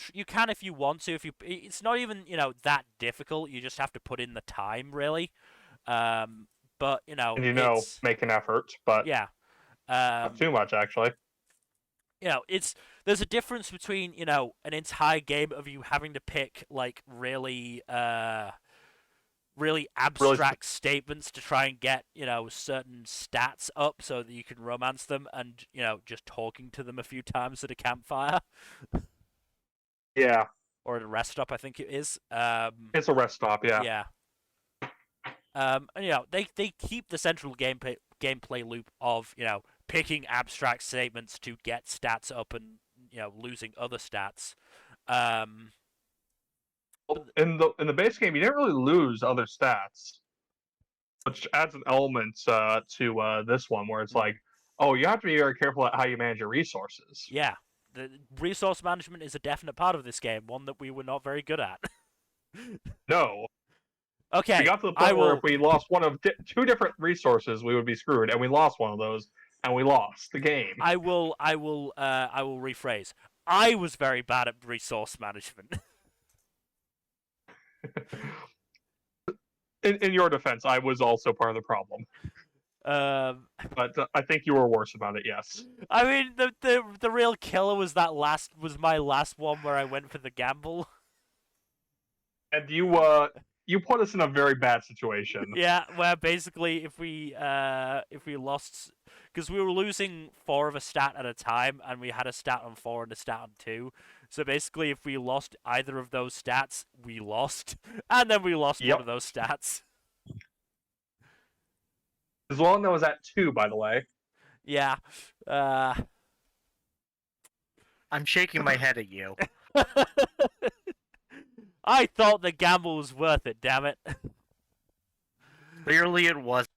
if you want to. It's not even that difficult. You just have to put in the time, really. But and make an effort, but yeah, not too much actually. There's a difference between an entire game of you having to pick like really abstract statements to try and get certain stats up so that you can romance them, and just talking to them a few times at a campfire. Yeah. Or at a rest stop, I think it is. It's a rest stop, yeah. Yeah. And they keep the central gameplay loop of picking abstract statements to get stats up and losing other stats. In the base game, you didn't really lose other stats, which adds an element to this one where it's like, oh, you have to be very careful at how you manage your resources. Yeah, the resource management is a definite part of this game, one that we were not very good at. No. Okay, we got to the point where if we lost one of two different resources, we would be screwed, and we lost one of those, and we lost the game. I will rephrase. I was very bad at resource management. In your defense, I was also part of the problem. But I think you were worse about it. Yes. I mean, the real killer was my last one where I went for the gamble. And you put us in a very bad situation. Yeah, where basically if we lost, because we were losing 4 of a stat at a time, and we had a stat on 4 and a stat on 2. So basically, if we lost either of those stats, we lost, and then we lost one of those stats. As long as that was at 2, by the way. Yeah. I'm shaking my head at you. I thought the gamble was worth it, damn it. Clearly it was.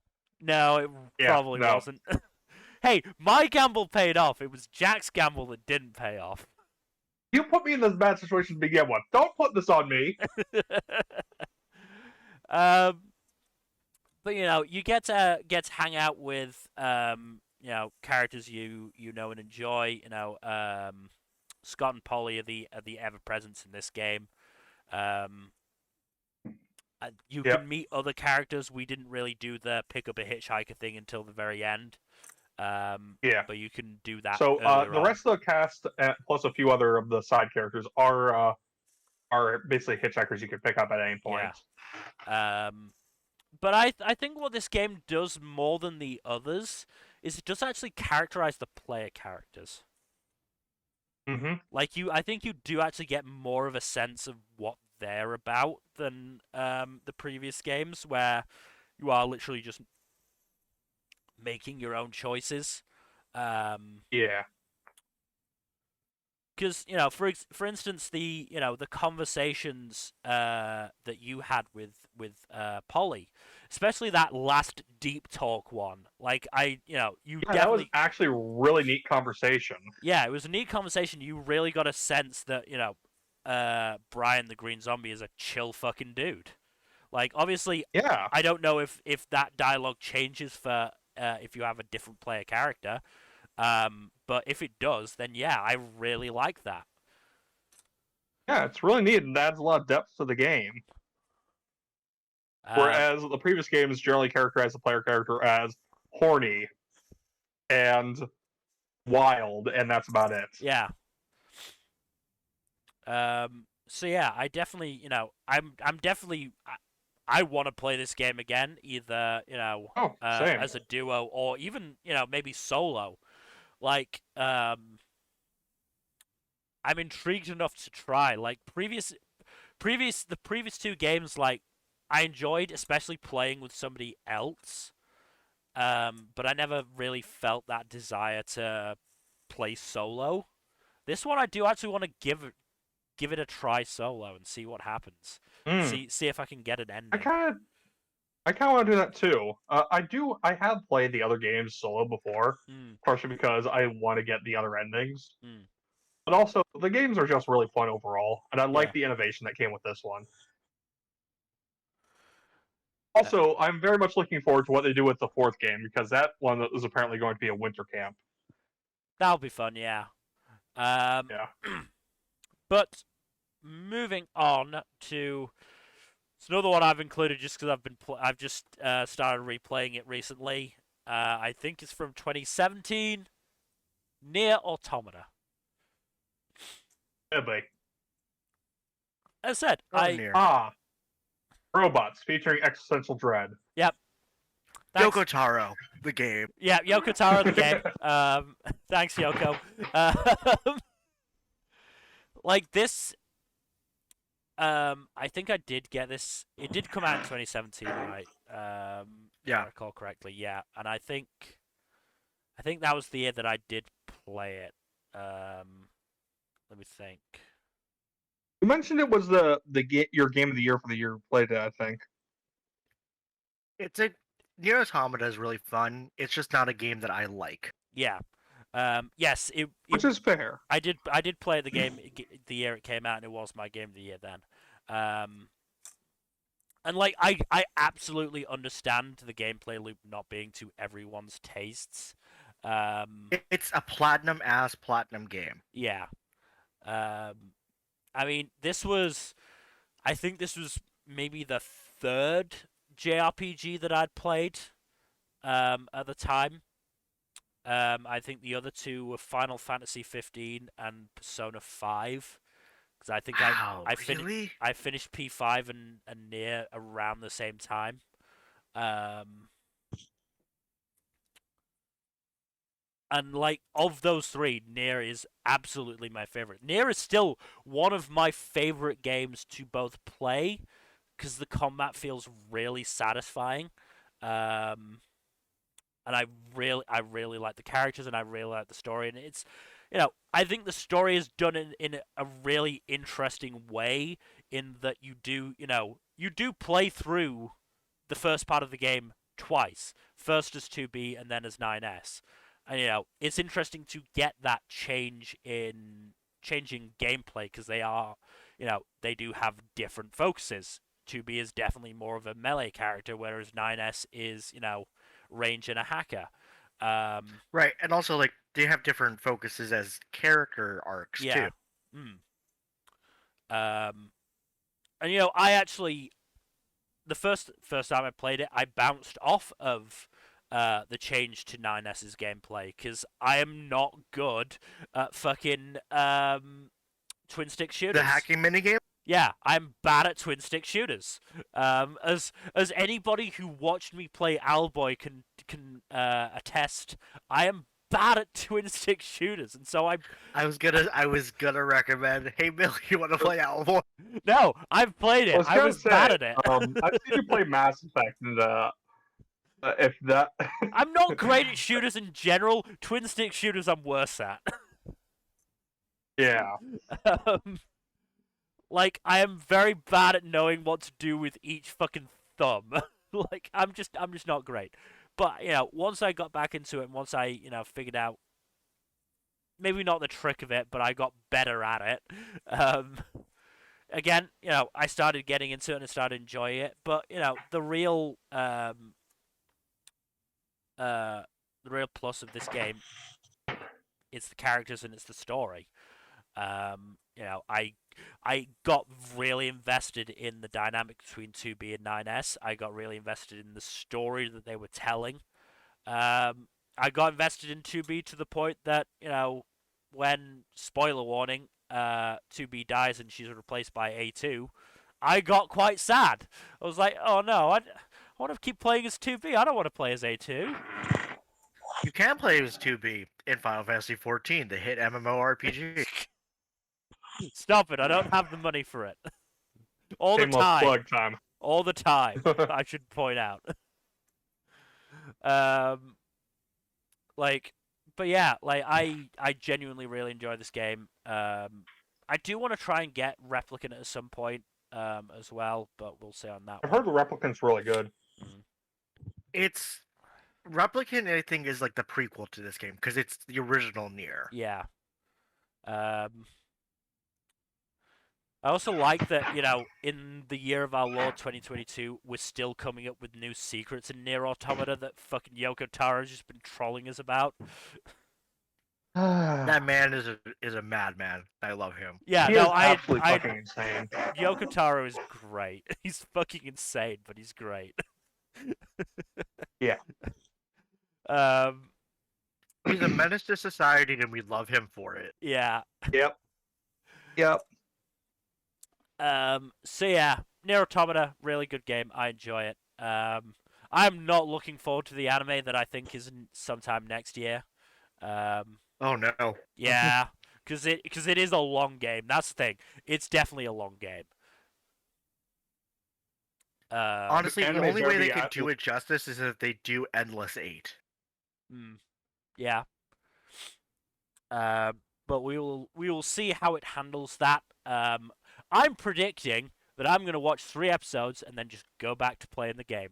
No, it probably wasn't. Hey, my gamble paid off. It was Jack's gamble that didn't pay off. You put me in this bad situation to begin with. Don't put this on me. But you get to hang out with characters you know and enjoy. Scott and Polly are the ever presents in this game. You can meet other characters. We didn't really do the pick up a hitchhiker thing until the very end. But you can do that. So the rest of the cast, plus a few other of the side characters, are basically hitchhikers you can pick up at any point. Yeah. But I think what this game does more than the others is it does actually characterize the player characters. Mm-hmm. I think you do actually get more of a sense of what they're about than the previous games, where you are literally just making your own choices. Yeah. Because for instance, the conversations that you had with Polly, especially that last deep talk one, that was actually a really neat conversation. Yeah, it was a neat conversation. You really got a sense that Brian the Green Zombie is a chill fucking dude. Obviously, I don't know if that dialogue changes for if you have a different player character. But if it does, then yeah, I really like that. Yeah, it's really neat and adds a lot of depth to the game. Whereas the previous games generally characterize the player character as horny and wild, and that's about it. Yeah. So yeah, I definitely, I'm definitely, I want to play this game again, either Oh, same. as a duo or even maybe solo. Like I'm intrigued enough to try. Like the previous two games, like I enjoyed, especially playing with somebody else. But I never really felt that desire to play solo. This one I do actually want to give it a try solo and see what happens. Mm. See if I can get an I ending. kind of I kind of want to do that too. I have played the other games solo before, Mm, partially because I want to get the other endings, mm, but also the games are just really fun overall, and I like yeah. the innovation that came with this one. Uh, Also, I'm very much looking forward to what they do with the fourth game because that one is apparently going to be a winter camp. that'll be fun, yeah. Um, Yeah. but moving on to it's another one I've included just because I've just started replaying it recently. I think it's from 2017. Nier Automata. Yeah, boy. As I said, Oh, Nier. Robots featuring existential dread. Yep. Thanks. Yoko Taro, the game. Yeah, Yoko Taro the game. Thanks Yoko. Like this. I think I did get this. It did come out in 2017, right? If I Yeah. recall correctly. Yeah, and I think that was the year that I did play it. Let me think. You mentioned it was your game of the year for the year you played it. I think. It's a Nier Automata is really fun. It's just not a game that I like. Yeah. Yes. Which is fair. I did play the game the year it came out, and it was my game of the year then. And like I absolutely understand the gameplay loop not being to everyone's tastes. It's a platinum game. Yeah. I mean, I think this was maybe the third JRPG that I'd played at the time. I think the other two were Final Fantasy 15 and Persona 5. Because I think Wow, I really? I finished P5 and Nier around the same time. Um, and like of those three, Nier is absolutely my favorite. Nier is still one of my favorite games to both play because the combat feels really satisfying. Um, and I really like the characters and I really like the story, and it's I think the story is done in a really interesting way in that you do play through the first part of the game twice, first as 2B and then as 9S. And it's interesting to get that changing gameplay because they are, they do have different focuses. 2B is definitely more of a melee character, whereas 9S is, range and a hacker. Right, and also like they have different focuses as character arcs Yeah. too. Mm. And I actually the first time I played it, I bounced off of the change to 9S's gameplay because I am not good at fucking twin stick shooters. The hacking minigame? Yeah, I'm bad at twin stick shooters. As anybody who watched me play Owlboy can attest, I am bad at twin stick shooters, and so I was gonna recommend. Hey, Bill, you want to play Owlboy? no, I've played it. I was bad at it. I've seen you play Mass Effect, and if that, I'm not great at shooters in general. Twin stick shooters, I'm worse at. yeah, um, like I am very bad at knowing what to do with each fucking thumb. Like I'm just not great. But once I got back into it, and once I figured out maybe not the trick of it, but I got better at it. Again, I started getting into it and I started enjoying it. But the real plus of this game, it's the characters and it's the story. I got really invested in the dynamic between 2B and 9S. I got really invested in the story that they were telling. I got invested in 2B to the point that when spoiler warning, 2B dies and she's replaced by A2. I got quite sad. I was like, oh no, I want to keep playing as 2B. I don't want to play as A2. You can play as 2B in Final Fantasy XIV, the hit MMORPG. Stop it! I don't have the money for it. All the Shameless time. plug time. All the time. I should point out. Like, but yeah, like I genuinely really enjoy this game. I do want to try and get Replicant at some point, as well, but we'll see on that I've one. heard the Replicant's really good. It's Replicant, I think, is like the prequel to this game because it's the original Nier. Yeah. I also like that, in the year of our Lord 2022, we're still coming up with new secrets in Nier Automata that fucking Yoko Taro's just been trolling us about. That man is a madman. I love him. Yeah, He no, is absolutely fucking insane. Yoko Taro is great. He's fucking insane, but he's great. Yeah. He's a menace to society, and we love him for it. Yeah. Yep. So yeah, Nier Automata, really good game. I enjoy it. I'm not looking forward to the anime that I think is sometime next year. Oh no. Yeah, because it is a long game. That's the thing. It's definitely a long game. Honestly, the anime's only way they already could do it justice is if they do Endless 8. Yeah. But we will see how it handles that. I'm predicting that I'm gonna watch 3 episodes and then just go back to playing the game.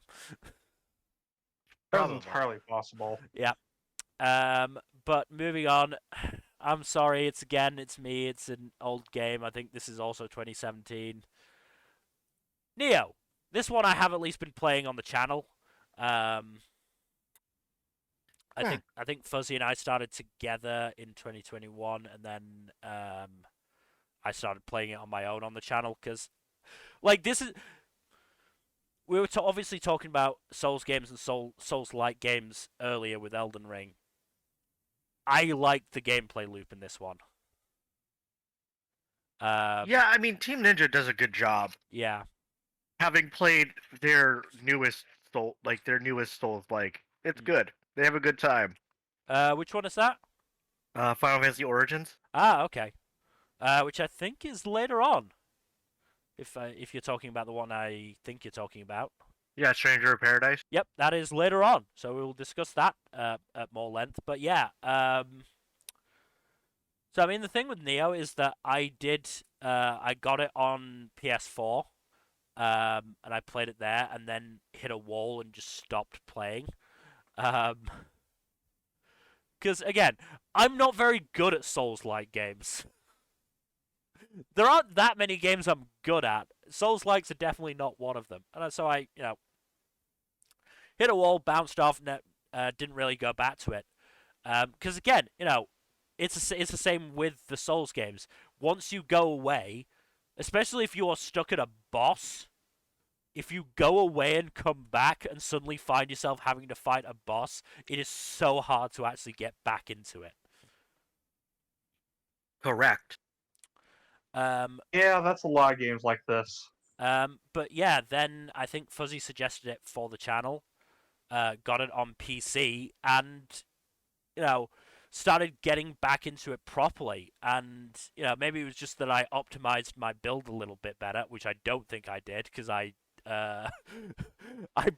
That's entirely possible. Yeah. But moving on, I'm sorry. It's me. It's an old game. I think this is also 2017. Nioh. This one I have at least been playing on the channel. I think Fuzzy and I started together in 2021, and then I started playing it on my own on the channel because, like, we were obviously talking about Souls games and Souls-like games earlier with Elden Ring. I liked the gameplay loop in this one. Yeah, I mean, Team Ninja does a good job. Yeah. Having played their newest Souls, it's good. They have a good time. Which one is that? Final Fantasy Origins. Ah, okay. Which I think is later on. If you're talking about the one I think you're talking about. Yeah, Stranger of Paradise. Yep, that is later on. So we will discuss that at more length. But yeah, so I mean the thing with Nioh is that I got it on PS4, and I played it there, and then hit a wall and just stopped playing. Because again, I'm not very good at Souls-like games. There aren't that many games I'm good at. Souls-likes are definitely not one of them. And so I, hit a wall, bounced off, and didn't really go back to it. Because again, it's the same with the Souls games. Once you go away, especially if you are stuck at a boss, if you go away and come back and suddenly find yourself having to fight a boss, it is so hard to actually get back into it. Correct. Yeah, that's a lot of games like this. But yeah, then I think Fuzzy suggested it for the channel, got it on PC, and started getting back into it properly. And maybe it was just that I optimized my build a little bit better, which I don't think I did because I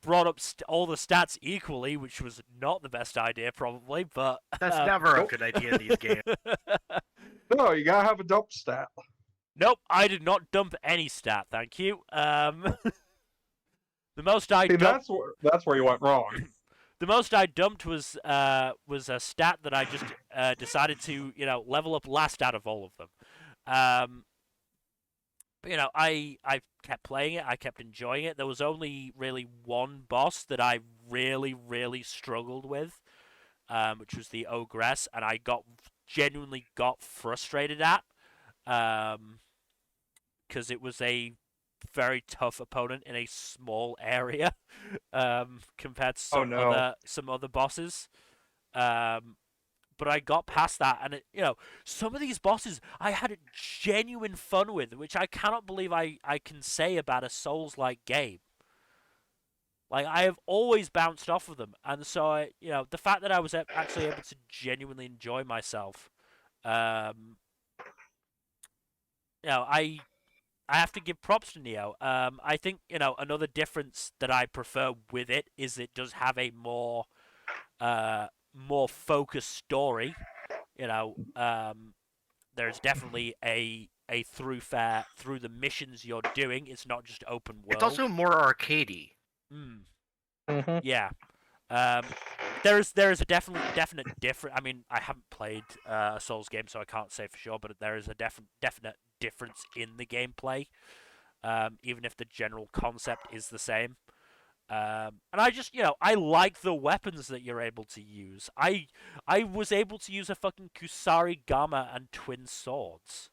brought up all the stats equally, which was not the best idea probably. But that's never a good idea in these games. No, you gotta have a dump stat. Nope, I did not dump any stat. Thank you. The most I dumped. That's where you went wrong. The most I dumped was a stat that I just decided to level up last out of all of them. But I kept playing it. I kept enjoying it. There was only really one boss that I really struggled with, which was the Ogress, and I genuinely got frustrated at. Because it was a very tough opponent in a small area, compared to some other bosses. but I got past that, and some of these bosses I had genuine fun with, which I cannot believe I can say about a Souls-like game. Like, I have always bounced off of them, and so the fact that I was actually able to genuinely enjoy myself, um, I have to give props to Nioh. I think another difference that I prefer with it is it does have a more focused story. There's definitely a through the missions you're doing. It's not just open It's world. also more arcadey. Mm-hmm. Yeah. Um, there is a definite difference. I mean, I haven't played a Souls game, so I can't say for sure, but there is a definite difference in the gameplay, even if the general concept is the same. And I just, I like the weapons that you're able to use. I was able to use a fucking Kusari Gama and twin swords.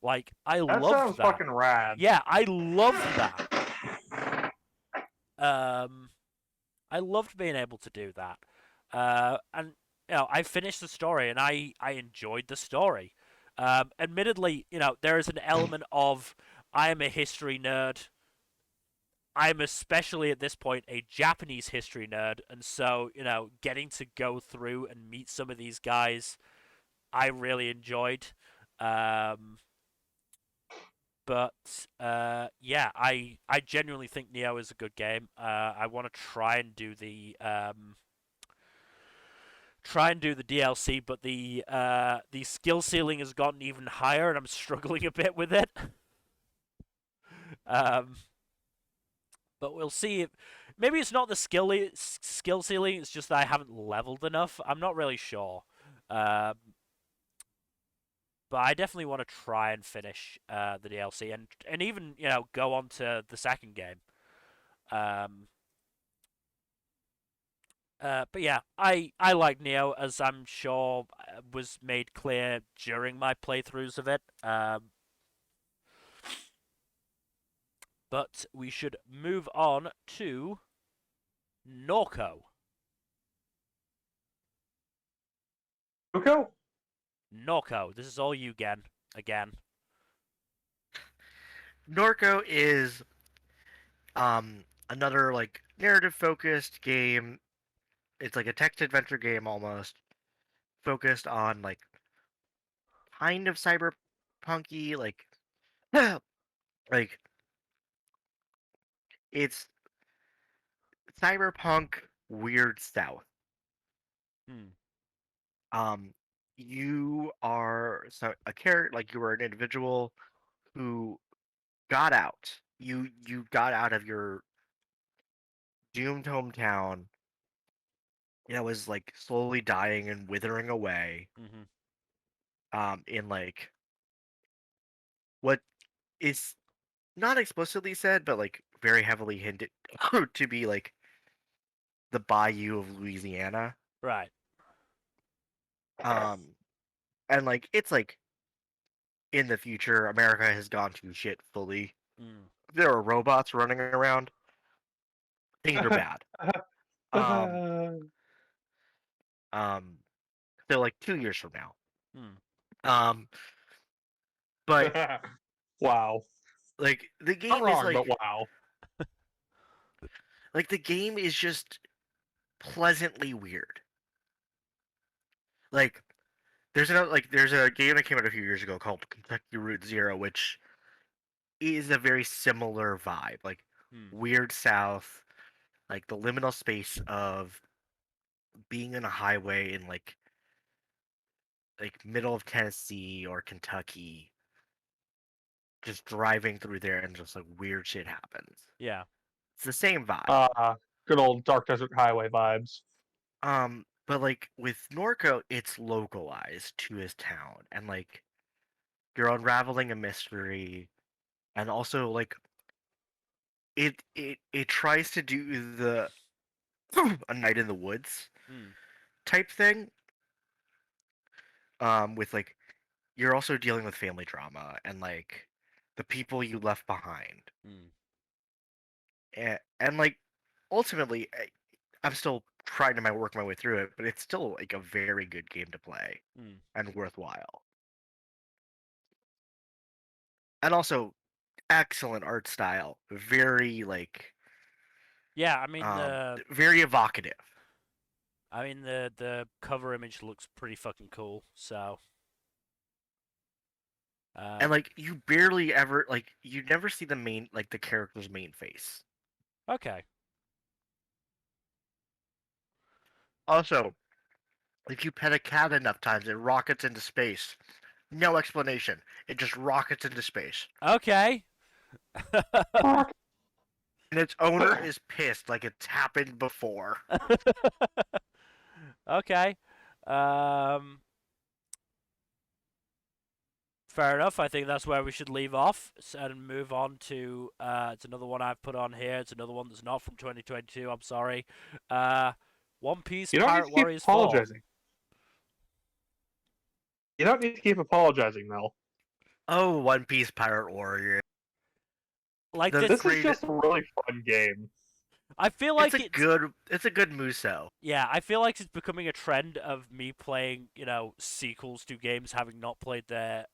Like, I That loved sounds that. fucking rad. Yeah, I loved that. Um, I loved being able to do that. And I finished the story and I enjoyed the story. Admittedly, there is an element of I am a history nerd. I'm especially at this point a Japanese history nerd, and so getting to go through and meet some of these guys, I really enjoyed. Um, yeah, I genuinely think Nioh is a good game. I want to try and do the DLC, but the skill ceiling has gotten even higher, and I'm struggling a bit with it. Um, but we'll see if maybe it's not the skill ceiling. It's just that I haven't leveled enough. I'm not really sure. Um, but I definitely want to try and finish the DLC and even go on to the second game. Um, but yeah, I like Nioh, as I'm sure was made clear during my playthroughs of it. But we should move on to Norco. Ruko? Norco, this is all you again. Norco is another like narrative focused game. It's like a text adventure game almost, focused on like kind of cyberpunky, like like it's cyberpunk weird south. Hmm. Um, you are a character, like you were an individual who got out. You got out of your doomed hometown. Was like slowly dying and withering away. Mm-hmm. In like what is not explicitly said, but like very heavily hinted to be like the Bayou of Louisiana. Right. Um, and like it's like in the future, America has gone to shit fully. Mm. There are robots running around. Things are bad. Um, um, so like 2 years from now. Mm. Um, but Wow. like the Not game is wrong, but like wow. the game is just pleasantly weird. Like there's a game that came out a few years ago called Kentucky Route Zero, which is a very similar vibe, like Mm. weird South, like the liminal space of being in a highway in like middle of Tennessee or Kentucky, just driving through there and just like weird shit happens. Yeah. It's the same vibe. Good old Dark Desert Highway vibes. But like with Norco, it's localized to his town, and like you're unraveling a mystery, and also like it tries to do the a night in the woods Mm. type thing. With like you're also dealing with family drama and like the people you left behind, Mm. and like ultimately, I'm still trying to work my way through it, but it's still like a very good game to play and worthwhile. And also excellent art style, very Yeah, I mean very evocative. the cover image looks pretty fucking cool. So, And like you barely ever you never see the character's main face. okay. Also, if you pet a cat enough times, it rockets into space. No explanation. It just rockets into space. Okay. And its owner is pissed like it's happened before. Okay. Um, Fair enough. I think that's where we should leave off and move on to it's another one I've put on here. It's another one that's not from 2022. I'm sorry. One Piece You don't need Pirate to keep Warriors 4. apologizing. You don't need to keep apologizing, Mel. Oh, One Piece Pirate Warrior. Like This is just a really fun game. I feel like it's a good Muso. Yeah, I feel like it's becoming a trend of me playing, sequels to games having not played their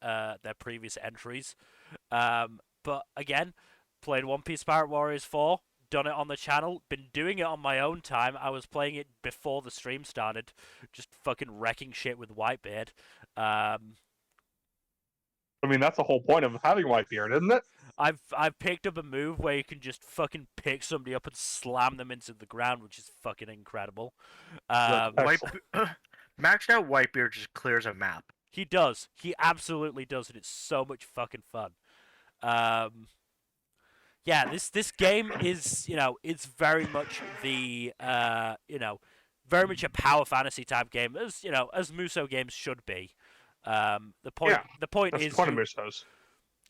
previous entries. But again, played One Piece Pirate Warriors 4, done it on the channel, been doing it on my own time. I was playing it before the stream started, just fucking wrecking shit with Whitebeard. I mean, that's the whole point of having Whitebeard, isn't it? I've picked up a move where you can just fucking pick somebody up and slam them into the ground, which is fucking incredible. Maxed out Whitebeard just clears a map. He does. He absolutely does, and it's so much fucking fun. Yeah, this game is, it's very much the very much a power fantasy type game, as Muso games should be. The point that's is the point of Musos.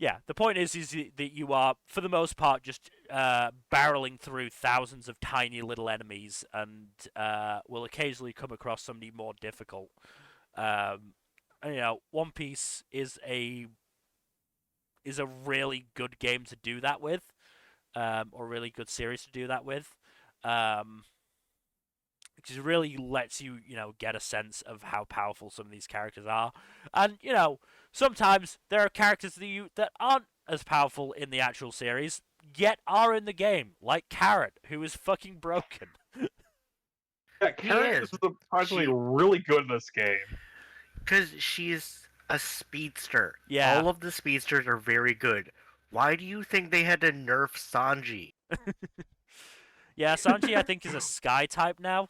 Yeah, the point is that you are, for the most part, just barreling through thousands of tiny little enemies, and will occasionally come across somebody more difficult. One Piece is a really good game to do that with, or really good series to do that with, because it really lets you, get a sense of how powerful some of these characters are, and sometimes there are characters that aren't as powerful in the actual series, yet are in the game, like Carrot, who is fucking broken. Yeah, Carrot is surprisingly really good in this game. Because she's a speedster. Yeah. All of the speedsters are very good. Why do you think they had to nerf Sanji? Yeah, Sanji I think is a Sky type now.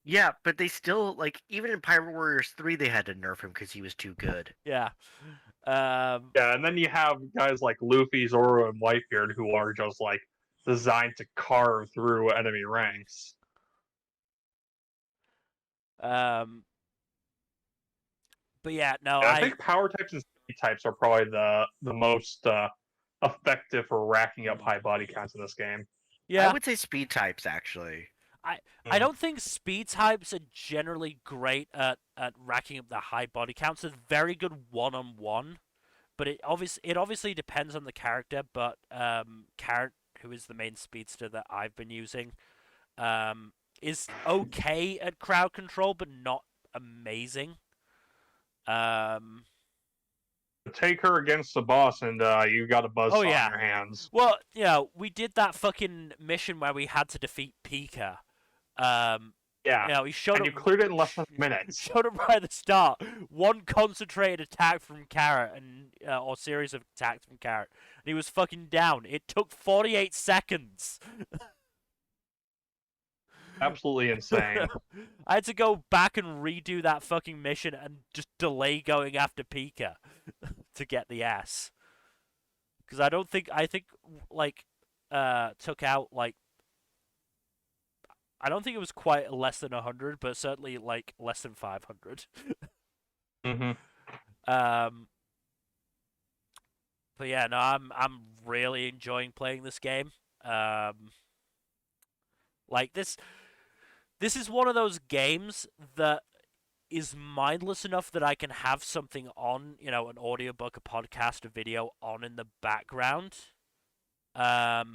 Yeah, but they still, even in Pirate Warriors 3, they had to nerf him because he was too good. Yeah. Yeah, and then you have guys like Luffy, Zoro, and Whitebeard who are just, designed to carve through enemy ranks. But yeah, no, I think power types and speed types are probably the most effective for racking up high body counts in this game. Yeah, I would say speed types actually. I don't think speed types are generally great at racking up the high body counts. It's very good one-on-one, but it obviously depends on the character. But Carrot, who is the main speedster that I've been using, is okay at crowd control, but not amazing. Take her against the boss, and you got a buzzsaw in your hands. Well, we did that fucking mission where we had to defeat Pika. Yeah. He showed and up, you cleared it in less than minutes. Showed up right at the start. One concentrated attack from Carrot, or series of attacks from Carrot, and he was fucking down. It took 48 seconds. Absolutely insane. I had to go back and redo that fucking mission and just delay going after Pika to get the S. Because I think took out I don't think it was quite less than 100, but certainly less than 500. But yeah, no, I'm really enjoying playing this game. This is one of those games that is mindless enough that I can have something on, an audiobook, a podcast, a video on in the background. But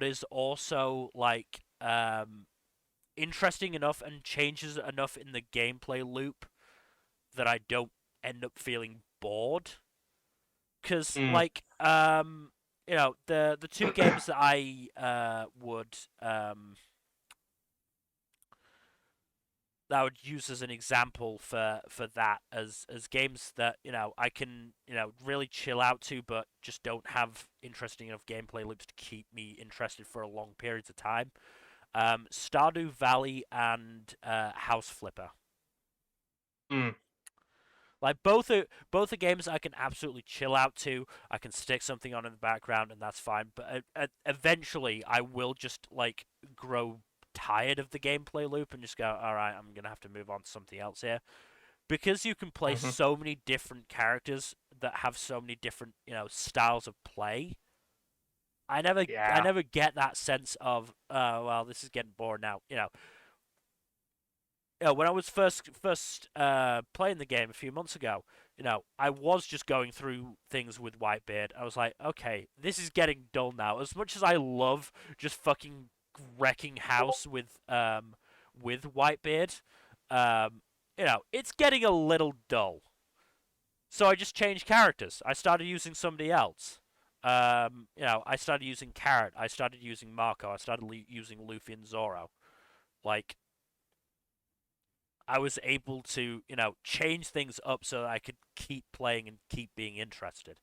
is also interesting enough and changes enough in the gameplay loop that I don't end up feeling bored. Because Mm. like the two games that I would that I would use as an example for that as games that I can really chill out to, but just don't have interesting enough gameplay loops to keep me interested for a long periods of time. Stardew Valley and House Flipper. Mm. Like both are games I can absolutely chill out to. I can stick something on in the background and that's fine. But eventually, I will just like grow tired of the gameplay loop and just go, all right, I'm gonna have to move on to something else here. Because you can play Mhm. so many different characters that have so many different styles of play. I Yeah. never get that sense of well, this is getting boring now. When I was first playing the game a few months ago, I was just going through things with Whitebeard. I was like, okay, this is getting dull now. As much as I love just fucking wrecking house with Whitebeard, it's getting a little dull. So I just changed characters. I started using somebody else. I started using Carrot. I started using Marco. I started using Luffy and Zoro. Like, I was able to, change things up so that I could keep playing and keep being interested.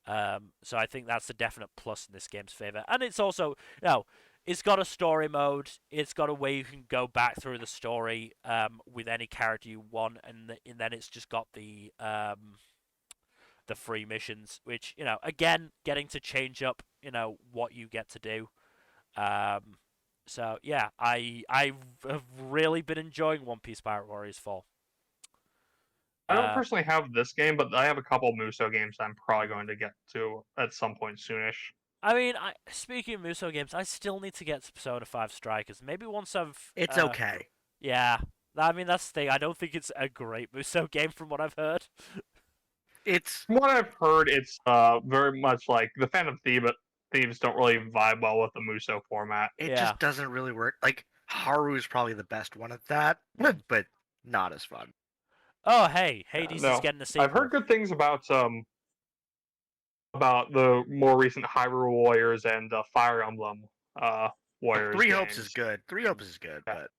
So I think that's a definite plus in this game's favor. And it's also, it's got a story mode. It's got a way you can go back through the story with any character you want, and then it's just got the free missions, which again, getting to change up, what you get to do. Um, so yeah, I have really been enjoying One Piece Pirate Warriors 4. I don't Uh, personally have this game, but I have a couple Muso games I'm probably going to get to at some point soonish. I mean, speaking of Muso games, I still need to get to Persona 5 Strikers. Maybe once I've It's okay. yeah. I mean, that's the thing. I don't think it's a great Muso game from what I've heard. It's From what I've heard, it's very much like the Phantom Thieves don't really vibe well with the Muso format. it Yeah. just doesn't really work. Like Haru is probably the best one at that, but not as fun. Oh, hey, Hades is No, getting a I've sequel. heard good things about the more recent Hyrule Warriors and Fire Emblem Warriors Three Hopes is games. good. Three Hopes is good, Yeah. but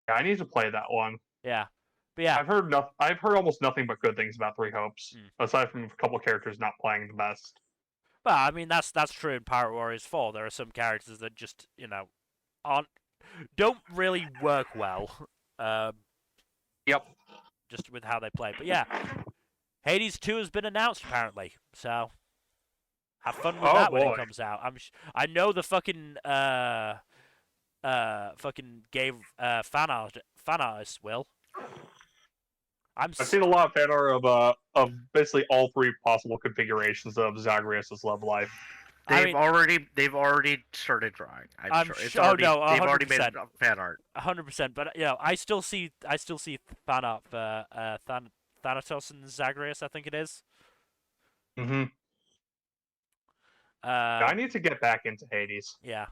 Yeah, I need to play that one. Yeah. But yeah. I've heard almost nothing but good things about Three Hopes, Mm. aside from a couple characters not playing the best. Well, I mean that's true in Pirate Warriors 4. There are some characters that just, aren't don't really work well. Yep. Just with how they play. But yeah, Hades 2 has been announced apparently. So have fun with Oh that when it boy. comes out. I know the fucking fucking gave fan artists will. I've seen a lot of fan art of basically all three possible configurations of Zagreus' love life. I mean, they've already started drawing. I'm sure it's oh already no, they've already made 100%. fan art. 100%. But I still see fan art for Thanatos and Zagreus. I think it is. Mm-hmm. I need to get back into Hades. Yeah,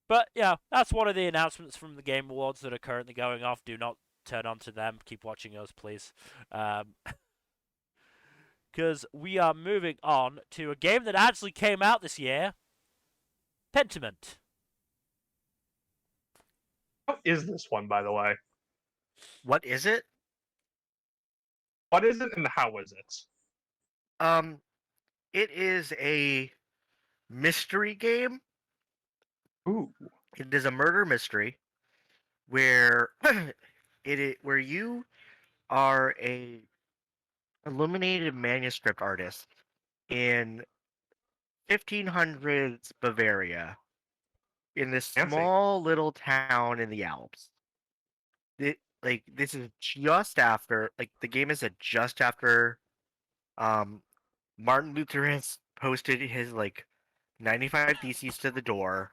but yeah, that's one of the announcements from the Game Awards that are currently going off. Do not turn on to them. Keep watching us, please. Because we are moving on to a game that actually came out this year, Pentiment. What is this one, by the way? What is it? What is it and how is it? It is a mystery game. Ooh. It is a murder mystery where where you are a illuminated manuscript artist in 1500s Bavaria in this Fancy. small little town in the Alps. This is just after the game is just after um Martin Luther has posted his 95 theses to the door.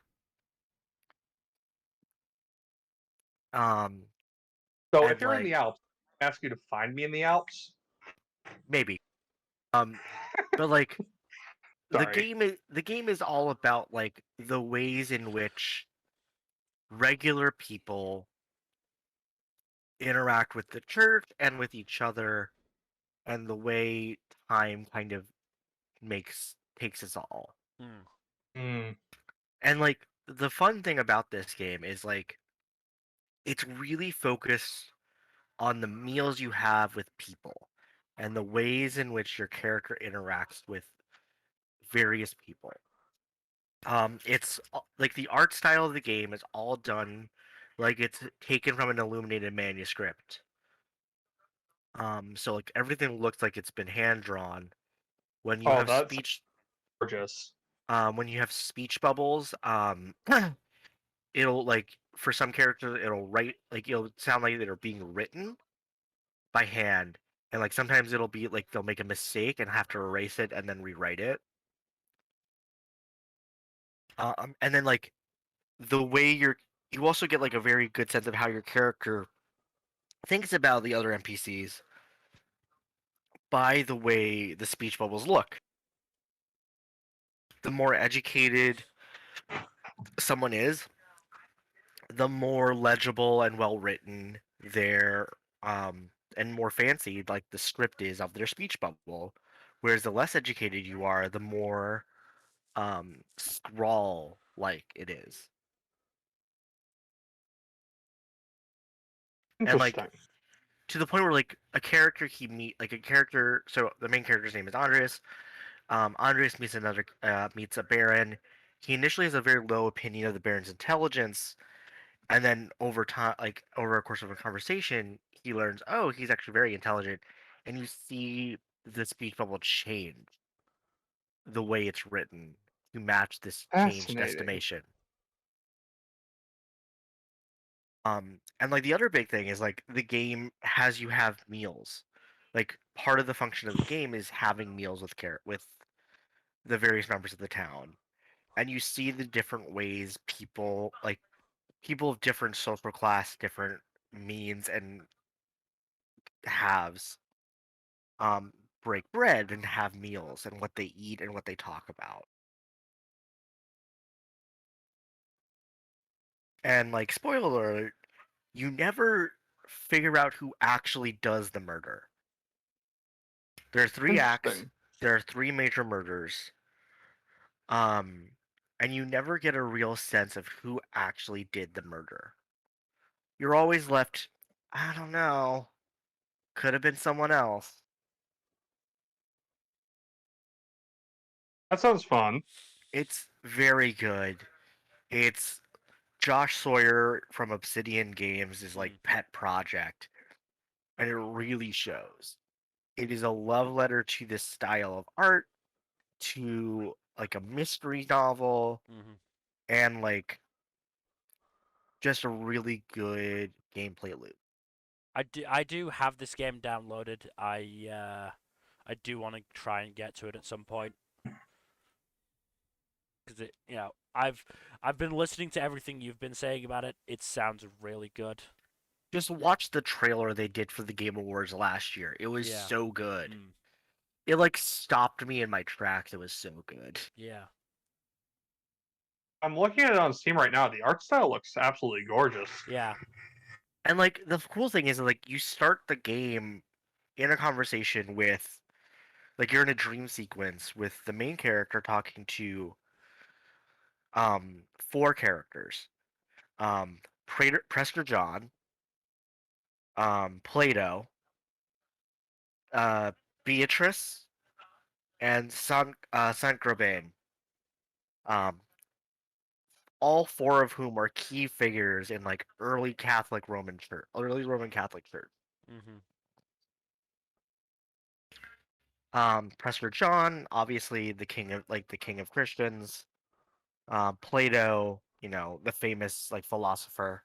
Um So if and you're in the Alps, I ask you to find me in the Alps. maybe but Sorry. the game is all about the ways in which regular people interact with the church and with each other, and the way time kind of takes us all. Mm. And like the fun thing about this game is like it's really focused on the meals you have with people and the ways in which your character interacts with various people. It's like the art style of the game is all done like it's taken from an illuminated manuscript. So like everything looks like it's been hand drawn. When you Oh, have that's speech, gorgeous. when you have speech bubbles, it'll like for some characters it'll write like it'll sound like they're being written by hand, and like sometimes it'll be like they'll make a mistake and have to erase it and then rewrite it. And then like the way you also get like a very good sense of how your character thinks about the other NPCs by the way the speech bubbles look. The more educated someone is, the more legible and well written their and more fancy like the script is of their speech bubble. Whereas the less educated you are, the more scrawl like it is. And like Interesting. to the point where like a character he meet like a character so the main character's name is Andres. Andres meets a baron. He initially has a very low opinion of the baron's intelligence, and then over time like over a course of a conversation he learns, oh, he's actually very intelligent, and you see the speech bubble change the way it's written to match this changed Fascinating. estimation. And like the other big thing is like the game has you have meals. Like part of the function of the game is having meals with the various members of the town, and you see the different ways people of different social class, different means and halves, um, break bread and have meals and what they eat and what they talk about. And like spoiler alert, you never figure out who actually does the murder. There are three acts. Interesting. There are three major murders. Um, and you never get a real sense of who actually did the murder. You're always left, I don't know, could have been someone else. That sounds fun. It's very good. It's Josh Sawyer from Obsidian Games is like Mm. pet project, and it really shows. It is a love letter to this style of art, to like a mystery novel, Hmm. and like just a really good gameplay loop. I do have this game downloaded. I do want to try and get to it at some point because I've been listening to everything you've been saying about it. It sounds really good. Just watch the trailer they did for the Game Awards last year. It was Yeah. so good. Mm. It like stopped me in my tracks. It was so good. Yeah. I'm looking at it on Steam right now. The art style looks absolutely gorgeous. Yeah. And like the cool thing is like you start the game in a conversation with like you're in a dream sequence with the main character talking to four characters. Prester John, Plato, uh Beatrice, and Saint Gobain. Um all four of whom are key figures in like early Roman Catholic Church. Hmm. Prester John, obviously the king of Christians. Plato, the famous like philosopher.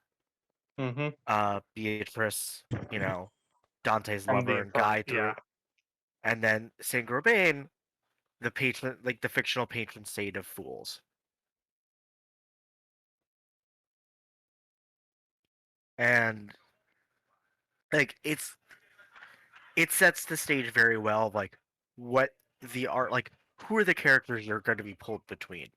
Mm-hmm. Beatrice, you know, Dante's And the lover and Inferno. guide Yeah. through, and then Saint Gobain, the fictional patron saint of fools. And like it sets the stage very well of like what the art like who are the characters you're going to be pulled between.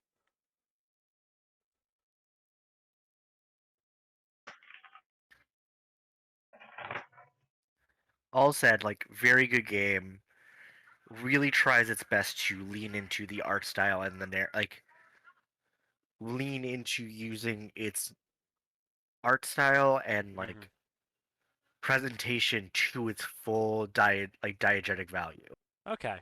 all said, like, very good game. Really tries its best to lean into the art style and lean into using its art style and presentation to its full diegetic value. Okay.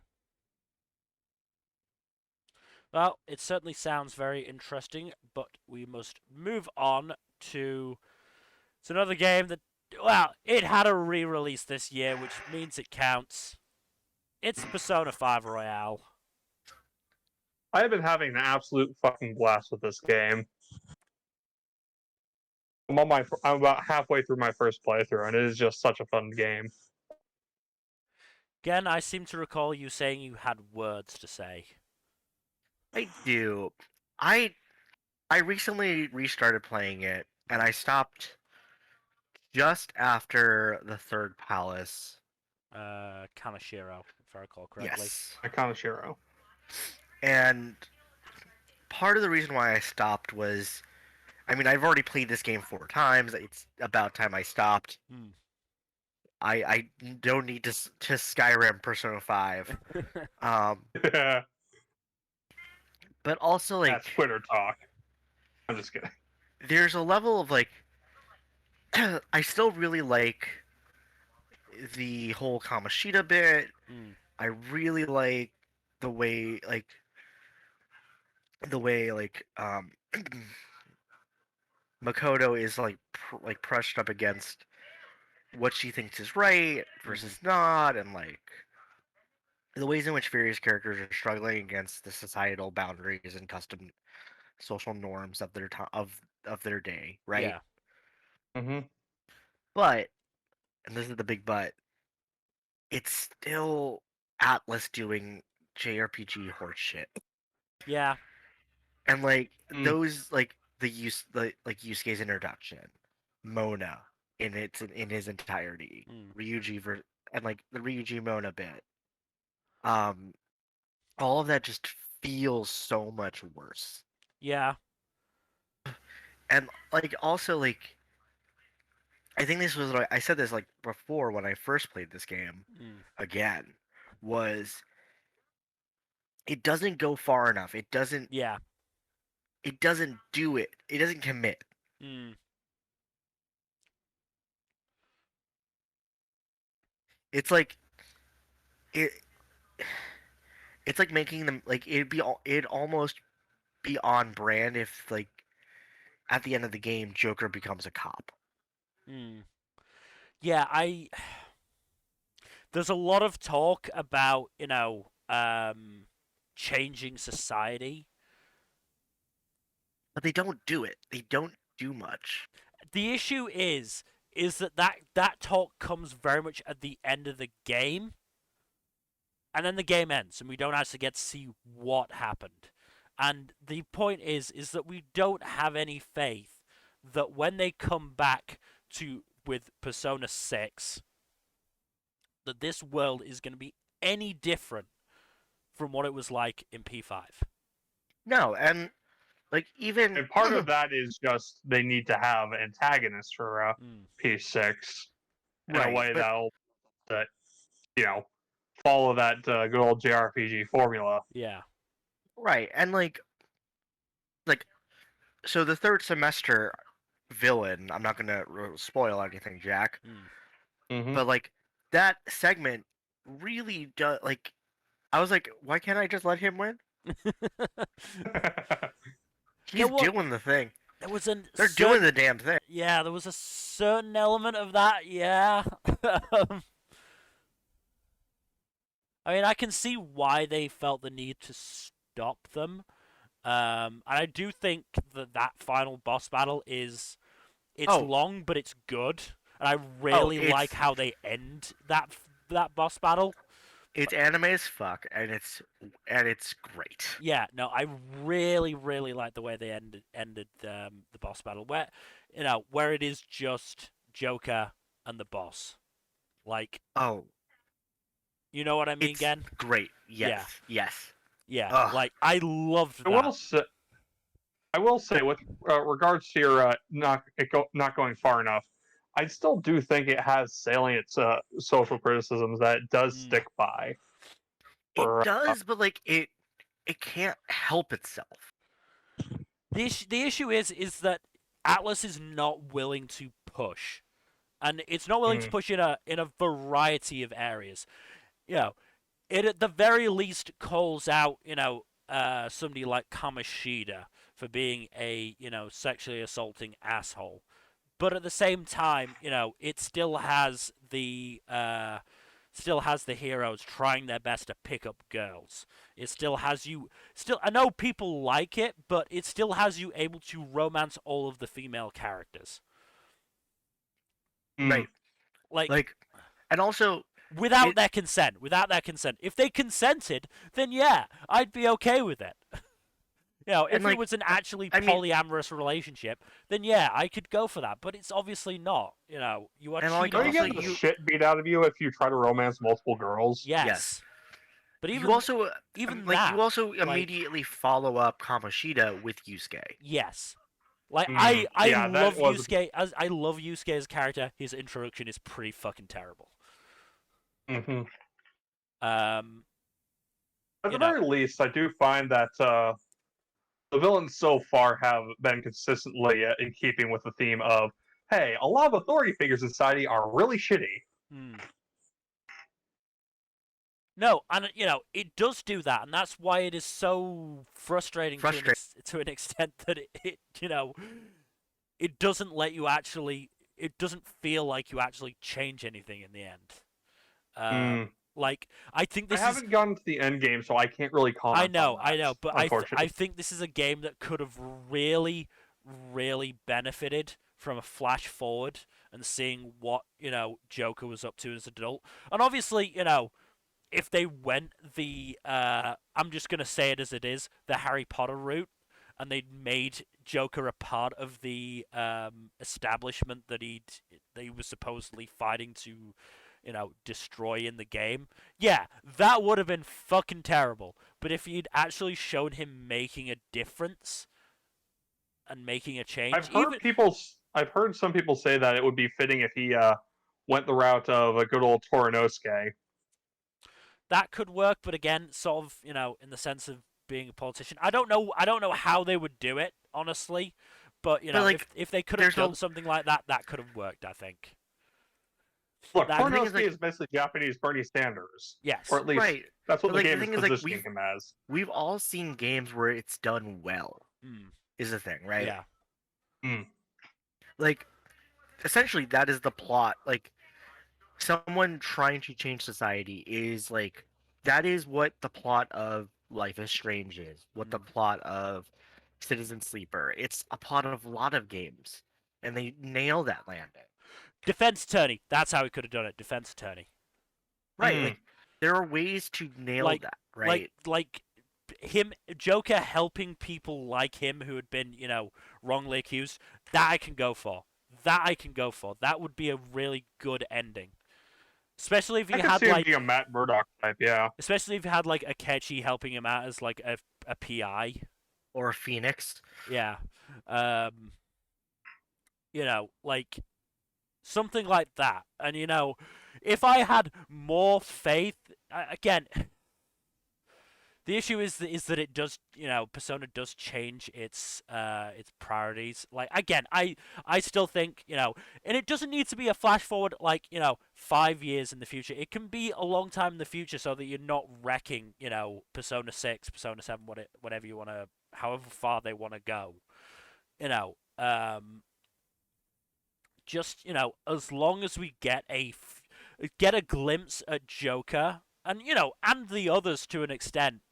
Well, it certainly sounds very interesting, but we must move on to... It's another game that, well, it had a re-release this year, which means it counts. It's Persona 5 Royale. I have been having an absolute fucking blast with this game. I'm about halfway through my first playthrough, and it is just such a fun game. Again, I seem to recall you saying you had words to say. I do. I I recently restarted playing it, and I stopped just after the third palace. Kanashiro, if I recall correctly. Yes. Ikonashiro. And part of the reason why I stopped was, I mean, I've already played this game 4 times. It's about time I stopped. Hmm. I don't need to Skyrim Persona 5. But also, like, That's Twitter talk. I'm just kidding. there's a level of, like, I still really like the whole Kamoshida bit. Hmm. I really like the way, like, Makoto is like pressed up against what she thinks is right versus not, and like the ways in which various characters are struggling against the societal boundaries and custom social norms of their of their day, right? Yeah. Mm-hmm. But, and this is the big but, it's still Atlas doing JRPG horse shit. Yeah. And like Mm. those, like like Yusuke's introduction, Mona in his entirety, Mm. and like the Ryuji Mona bit, um, all of that just feels so much worse. Yeah. And like also like I think this was, like, I said this like before when I first played this game Mm. again, was it doesn't go far enough. Yeah. It doesn't do it. It doesn't commit. Mm. It's like it it's like making them like it'd almost be on brand if, like, at the end of the game Joker becomes a cop. Mm. Yeah, there's a lot of talk about, changing society. But they don't do it. They don't do much. The issue is that talk comes very much at the end of the game, and then the game ends, and we don't actually get to see what happened. And the point is that we don't have any faith that when they come back to with Persona 6, that this world is going to be any different from what it was like in P5. No, and like even And part of that is just they need to have antagonists for Mm. P6 in a right, way but that you know follow that good old JRPG formula. Yeah. right, and like so the third semester villain. I'm not gonna spoil anything, Jack. Mm. Mm-hmm. But like that segment really does. Like I was like, why can't I just let him win? Yeah, He's well, doing the thing. there was a They're doing the damn thing. yeah, there was a certain element of that. Yeah. I mean, I can see why they felt the need to stop them. And I do think that final boss battle it's Oh, long, but it's good, and I oh, really like how they end that boss battle. it's anime as fuck, and it's great. Yeah, no, I really, really like the way they ended the boss battle, where where it is just Joker and the boss. Like, Oh, you know what I mean, it's again? great. Yeah, Yes, yes. yeah. Ugh. Like, I loved I that. will say, I will say, with regards to your not going far enough, I still do think it has salient social criticisms that it does stick by. It For, does, but like it can't help itself. The issue is that Atlas is not willing to push, and it's not willing to push in a variety of areas. You know, it at the very least calls out somebody like Kamoshida for being a sexually assaulting asshole, but at the same time, it still has the heroes trying their best to pick up girls. It still has you. Still, I know people like it, but it still has you able to romance all of the female characters. Right. Like, and also without their consent. Without their consent. If they consented, then yeah, I'd be okay with it. If it was an actually polyamorous relationship, then yeah, I could go for that. But it's obviously not. You are cheating. Don't you get the shit beat out of you if you try to romance multiple girls? Yes. But even you also you also like, immediately follow up Kamoshida with Yusuke. Yes. Like I love Yusuke I love Yusuke as a character. His introduction is pretty fucking terrible. Mm-hmm. At the very least, I do find that the villains so far have been consistently in keeping with the theme of, hey, a lot of authority figures in society are really shitty. No, and it does do that, and that's why it is so frustrating. To an extent that it doesn't let you actually. It doesn't feel like you actually change anything in the end. Like, I think this I haven't gotten to the end game, so I can't really comment. I know, but I think this is a game that could have really, really benefited from a flash forward and seeing what Joker was up to as an adult. And obviously, if they went the I'm just gonna say it as it is, the Harry Potter route, and they'd made Joker a part of the establishment that he was supposedly fighting to destroy in the game, yeah, that would have been fucking terrible. But if you'd actually shown him making a difference and making a change, I've heard some people say that it would be fitting if he went the route of a good old Torinosuke. That could work, but again, sort of, in the sense of being a politician, I don't know how they would do it, honestly. But if they could have done something like that, that could have worked, I think. Look, Torinosuke is basically Japanese Bernie Sanders. Yes. Or at least that's what the game is positioning him as. We've all seen games where it's done well, is the thing, right? Yeah. Like, essentially, that is the plot. Like, someone trying to change society is, like, that is what the plot of Life is Strange is, what the plot of Citizen Sleeper. It's a plot of a lot of games, and they nail that landing. Defense attorney. That's how he could have done it. Defense attorney. Right. Like, there are ways to nail that, right? Like him, Joker helping people like him who had been, wrongly accused. That I can go for. That would be a really good ending. Especially if you had like a Matt Murdock type, yeah. Especially if you had like Akechi helping him out as like a PI or a Phoenix. Yeah. Like something like that. And if I had more faith, again, the issue is that it does, Persona does change its priorities. Like, again, I still think, and it doesn't need to be a flash forward like 5 years in the future. It can be a long time in the future, so that you're not wrecking Persona 6, Persona 7, whatever you want to, however far they want to go. Just as long as we get a glimpse at Joker. And and the others to an extent,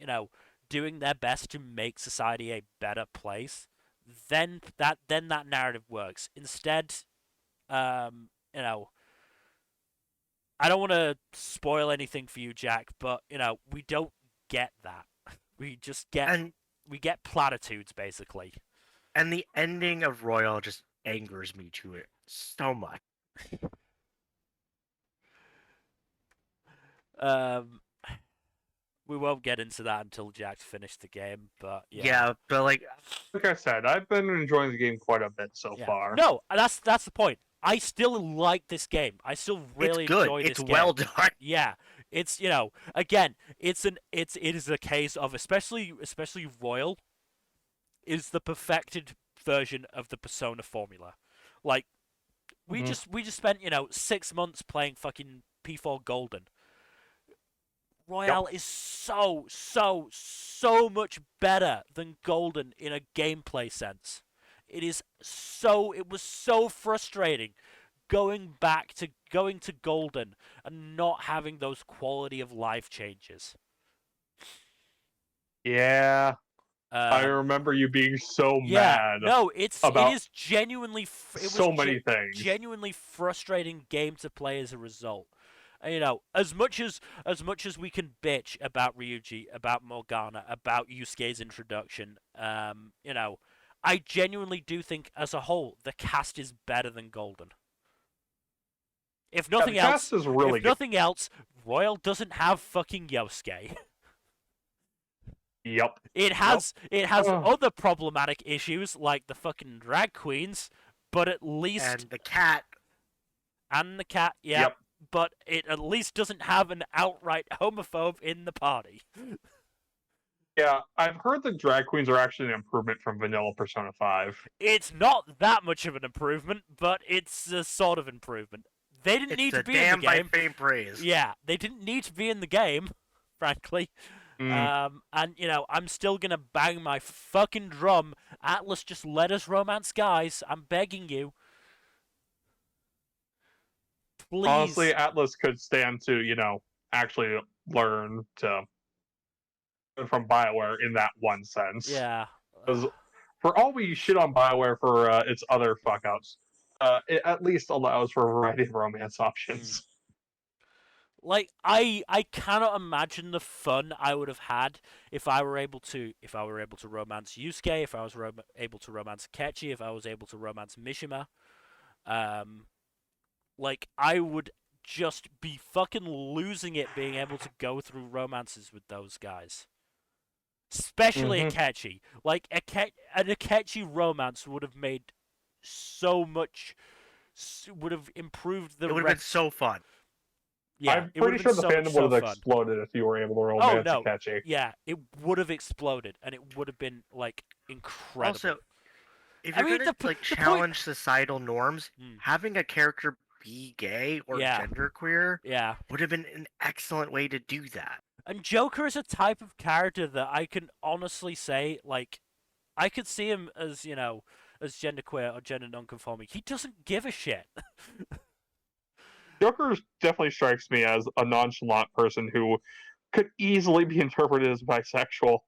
doing their best to make society a better place, then that narrative works. Instead, I don't want to spoil anything for you, Jack, but we don't get that. We just get we get platitudes basically. And the ending of Royal just angers me to it so much. We won't get into that until Jack's finished the game, but yeah. Yeah, but like I said, I've been enjoying the game quite a bit so far. No, that's the point. I still like this game. I still really it's good. enjoy this It's game. well done. Yeah, it's again, it is a case of especially Royal is the perfected version of the Persona formula. Like we Mhm. just spent 6 months playing fucking P4 Golden. Yep. Royale is so much better than Golden in a gameplay sense. It was so frustrating going to Golden and not having those quality of life changes. Yeah, I Um, remember you being so yeah, mad no, it about is genuinely so many things. genuinely frustrating game to play as a result. And, as much as we can bitch about Ryuji, about Morgana, about Yusuke's introduction, I genuinely do think as a whole the cast is better than Golden. If Yeah, the nothing else, cast is really good. Royal doesn't have fucking Yosuke. Yep. It Yep. has Ugh. other problematic issues like the fucking drag queens, but at least And the cat. and the cat, yeah. Yep. But it at least doesn't have an outright homophobe in the party. Yeah, I've heard the drag queens are actually an improvement from vanilla Persona 5. It's not that much of an improvement, but it's a sort of improvement. They didn't It's need to the be in the damn by game. faint praise. Yeah, they didn't need to be in the game, frankly. Mm. And I'm still gonna bang my fucking drum. Atlas, just let us romance guys. I'm begging you. Please. Honestly, Atlas could stand to, actually learn to from BioWare in that one sense. Yeah. Because for all we shit on BioWare for its other fuck ups, it at least allows for a variety of romance options. Like I cannot imagine the fun I would have had if I were able to romance Yusuke, if I was able to romance Akechi, if I was able to romance Mishima. Um, like I would just be fucking losing it being able to go through romances with those guys. Especially Mhm. Akechi. Like an Akechi romance would have made so much would have improved the It would have been rest. so fun. Yeah, I'm it would pretty have been sure the so much fandom would have fun. exploded if you were able to Oh romance no, Akechi. yeah, it would have exploded, and it would have been like incredible. Also, if I you're mean, gonna the challenge point... societal norms, having a character be gay or Yeah. genderqueer Yeah, would have been an excellent way to do that. and Joker is a type of character that I can honestly say, like, I could see him as as genderqueer or gender nonconforming. He doesn't give a shit. Joker definitely strikes me as a nonchalant person who could easily be interpreted as bisexual.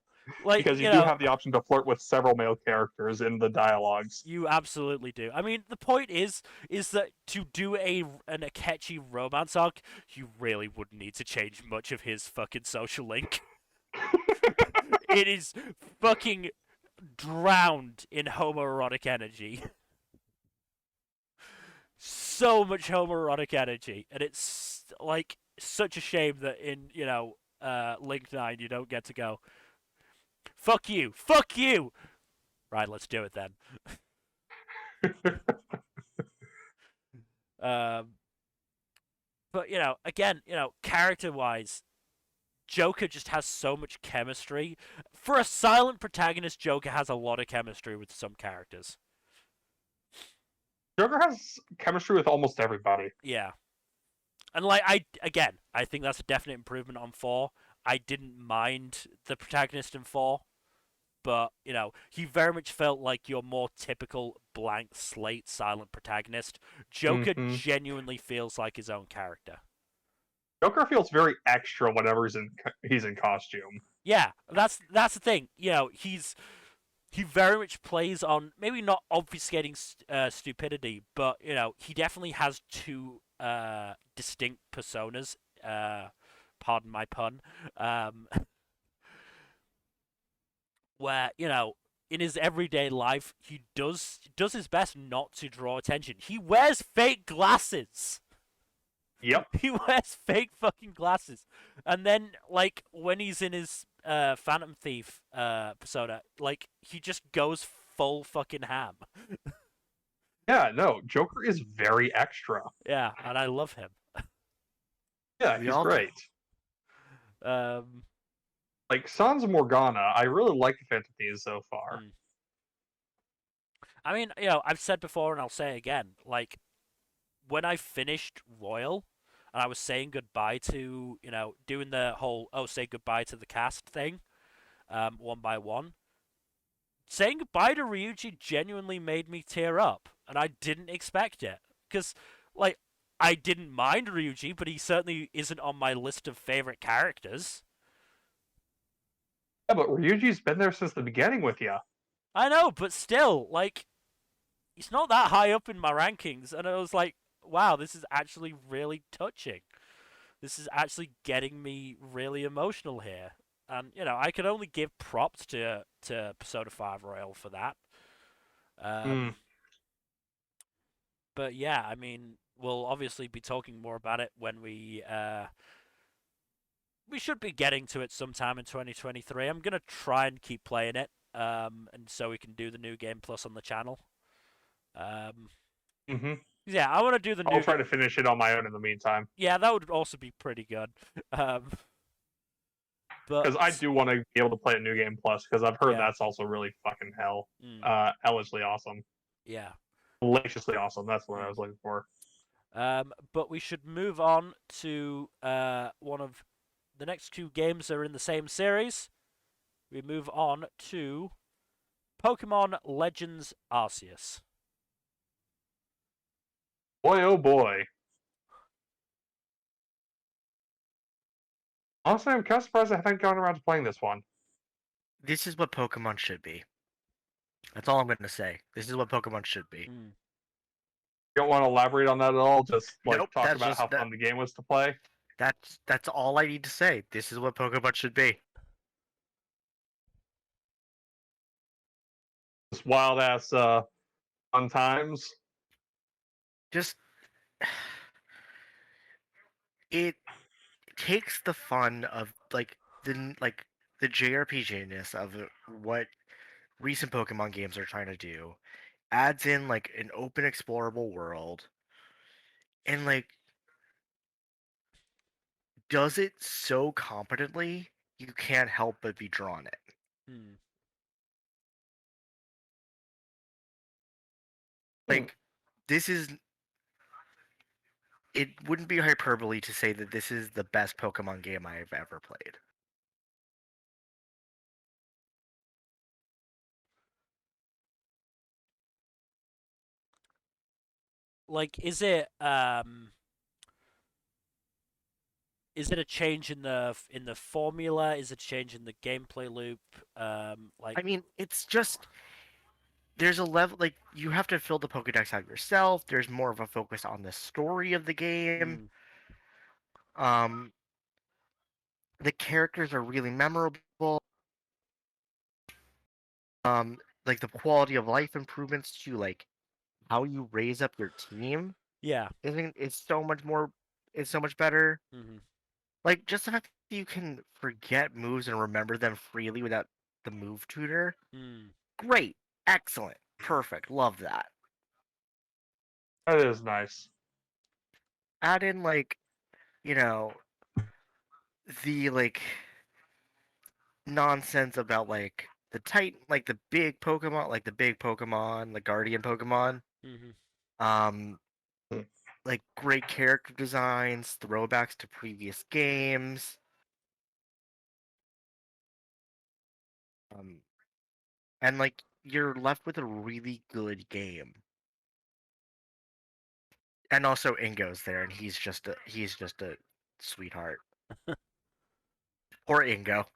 Like, Because you do have the option to flirt with several male characters in the dialogues. you absolutely do. I mean, the point is that to do an Akechi romance arc, you really wouldn't need to change much of his fucking social link. It is fucking drowned in homoerotic energy. So much homoerotic energy, and it's like such a shame that in Link 9 you don't get to go fuck you, fuck you. Right, let's do it then. But again, character wise, Joker just has so much chemistry. For a silent protagonist, Joker has a lot of chemistry with some characters. Joker has chemistry with almost everybody. Yeah. And like I think that's a definite improvement on 4. I didn't mind the protagonist in 4, but he very much felt like your more typical blank slate silent protagonist. Joker genuinely feels like his own character. Joker feels very extra whenever he's in costume. Yeah, that's the thing. He very much plays on maybe not obfuscating stupidity, but he definitely has two distinct personas. Pardon my pun. Where in his everyday life he does his best not to draw attention. He wears fake glasses. Yep. He wears fake fucking glasses, and then like when he's in his Phantom Thief persona, like he just goes full fucking ham. Yeah, no, Joker is very extra. Yeah, and I love him. Yeah, We he's all do. great. Um, Like Sans Morgana, I really like the Phantom Thieves so far. mm. I mean, I've said before and I'll say again, like when I finished Royal and I was saying goodbye to, doing the whole say goodbye to the cast thing, one by one. Saying goodbye to Ryuji genuinely made me tear up, and I didn't expect it. Because, like, I didn't mind Ryuji, but he certainly isn't on my list of favorite characters. Yeah, but Ryuji's been there since the beginning with you. I know, but still, like, he's not that high up in my rankings, and I was like, wow, this is actually really touching. This is actually getting me really emotional here. And, I can only give props to Persona 5 Royal for that. Mm. But yeah, I mean, we'll obviously be talking more about it when we should be getting to it sometime in 2023. I'm gonna try and keep playing it, and so we can do the new game plus on the channel. Um, hmm yeah, I want to do the I'll new. try to finish it on my own in the meantime. Yeah, that would also be pretty good. Um, but Because I do want to be able to play a new game plus, because I've heard yeah, that's also really fucking mm, hellishly awesome. yeah. Hellaciously awesome, that's what I Mm. was looking for. But we should move on to one of the next two games that are in the same series. We move on to Pokemon Legends Arceus. Boy, oh boy. Honestly, I'm kind of surprised I haven't gotten around to playing this one. This is what Pokemon should be. That's all I'm going to say. This is what Pokemon should be. Mm. You don't want to elaborate on that at all? Just like Nope, talk that's about just how fun the game was to play? that's all I need to say. This is what Pokemon should be. Just wild ass fun times. Just it takes the fun of the JRPG-ness of what recent Pokemon games are trying to do, adds in like an open explorable world, and like does it so competently you can't help but be drawn in. Mm. Hmm. Like this is it wouldn't be hyperbole to say that this is the best Pokemon game I have ever played. Like, is it a change in the formula? Is it a change in the gameplay loop? I mean, it's just there's a level like you have to fill the Pokedex out yourself. There's more of a focus on the story of the game. mm, Um, the characters are really memorable. Like the quality of life improvements to like how you raise up your team yeah. isn't it's so much more it's so much better. Mm-hmm. Like just the fact that you can forget moves and remember them freely without the move tutor. Mm. Great, excellent, perfect, love that. That is nice. Add in like you know the like nonsense about like the titan like the big Pokemon, the Guardian Pokemon. Mm-hmm. Um Hmm. like great character designs, throwbacks to previous games. Um and like you're left with a really good game. And also Ingo's there and he's just a sweetheart. Poor Ingo.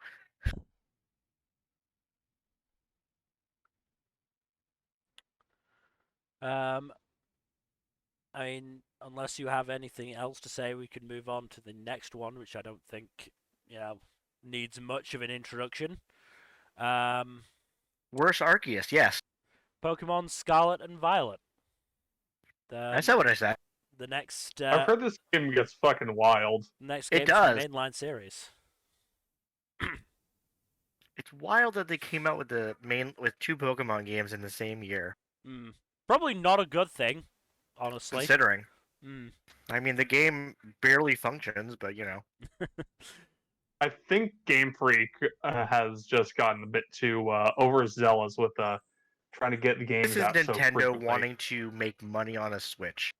Um, I mean, unless you have anything else to say, we can move on to the next one, which I don't think, needs much of an introduction. Um, Worse Arceus, yes. Pokemon Scarlet and Violet. I The said what I said. the next I've heard this game gets fucking wild. next It games from the does. mainline series. It's wild that they came out with with two Pokemon games in the same year. Mm. Probably not a good thing, honestly. considering. Mm. I mean, the game barely functions, but you know. I think Game Freak has just gotten a bit too overzealous with trying to get the This games is out so Nintendo frequently. wanting to make money on a Switch.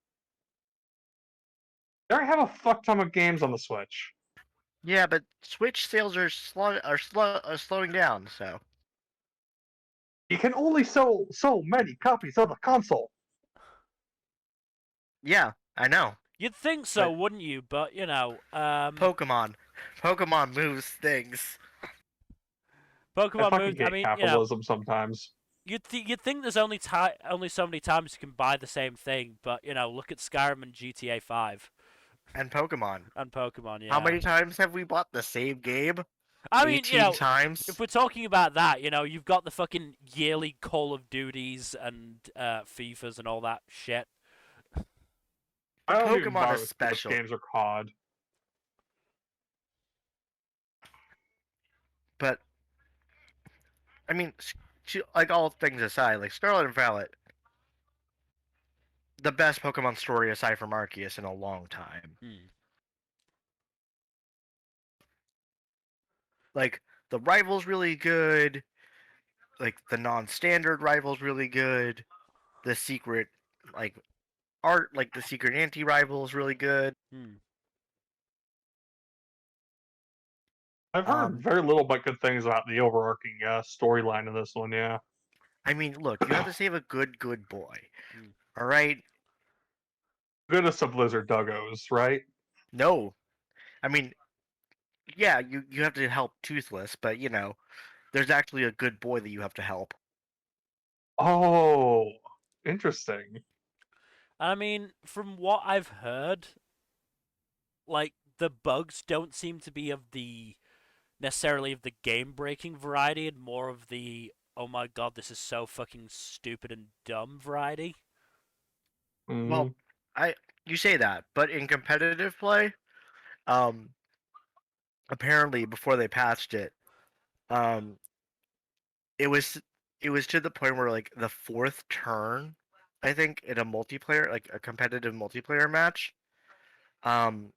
They already have a fuck ton of games on the Switch. Yeah, but Switch sales are slowing down. So You can only sell so many copies of the console. yeah, I know. You'd think so, But wouldn't you? But you know, Pokemon moves things. I Pokemon fucking moves. I hate mean, you know, capitalism sometimes. you'd think there's only so many times you can buy the same thing, but you know, look at Skyrim and GTA 5 And Pokemon. and Pokemon. How Yeah. many times have we bought the same game? I mean, you 18 know, times. if we're talking about that, you know, you've got the fucking yearly Call of Duties and FIFAs and all that shit. I don't even Pokemon bother with those especially. games are COD. But I mean, like all things aside, like Scarlet and Violet, the best Pokemon story aside from Arceus in a long time. Hmm. Like the rival's really good. Like the non-standard rival's really good. The secret, like like the secret anti-rival is really good. Hmm. I've heard Um, very little but good things about the overarching storyline of this one. Yeah, I mean, look, you have to save a good boy. Hmm. All right. goodness of Blizzard Duggos, right? No, I mean, yeah, you have to help Toothless, but you know, there's actually a good boy that you have to help. Oh, interesting. I mean, from what I've heard, like the bugs don't seem to be of the necessarily of the game breaking variety and more of the oh my god, this is so fucking stupid and dumb variety. Mm. Well, I you say that, but in competitive play, um, apparently before they patched it, um, it was it was to the point where like the fourth turn, I think in a multiplayer, like a competitive multiplayer match, um,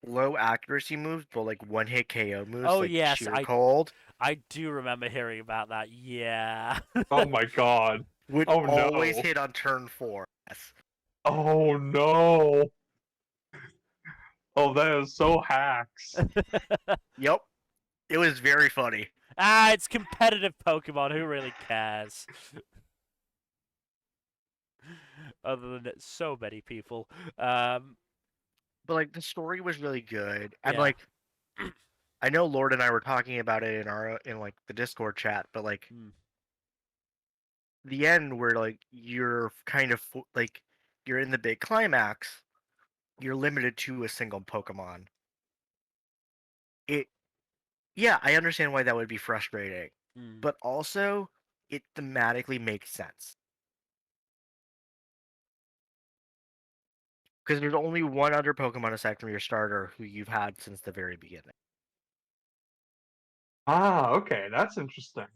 low accuracy moves, but like one hit KO moves, Oh like yes, sheer cold, I do remember hearing about that. Yeah. Oh my god. would Oh always no. hit on turn four. Yes. Oh no. Oh, that is so hacks. Yep. It was very funny. It's competitive Pokemon. Who really cares? Other than so many people. Um, But like the story was really good, and yeah. like I know Lord and I were talking about it in like the Discord chat, but like Hmm. the end where like you're kind of like you're in the big climax, you're limited to a single Pokemon. It Yeah, I understand why that would be frustrating, Hmm. but also it thematically makes sense because there's only one other Pokemon aside from your starter who you've had since the very beginning. Ah, okay, that's interesting.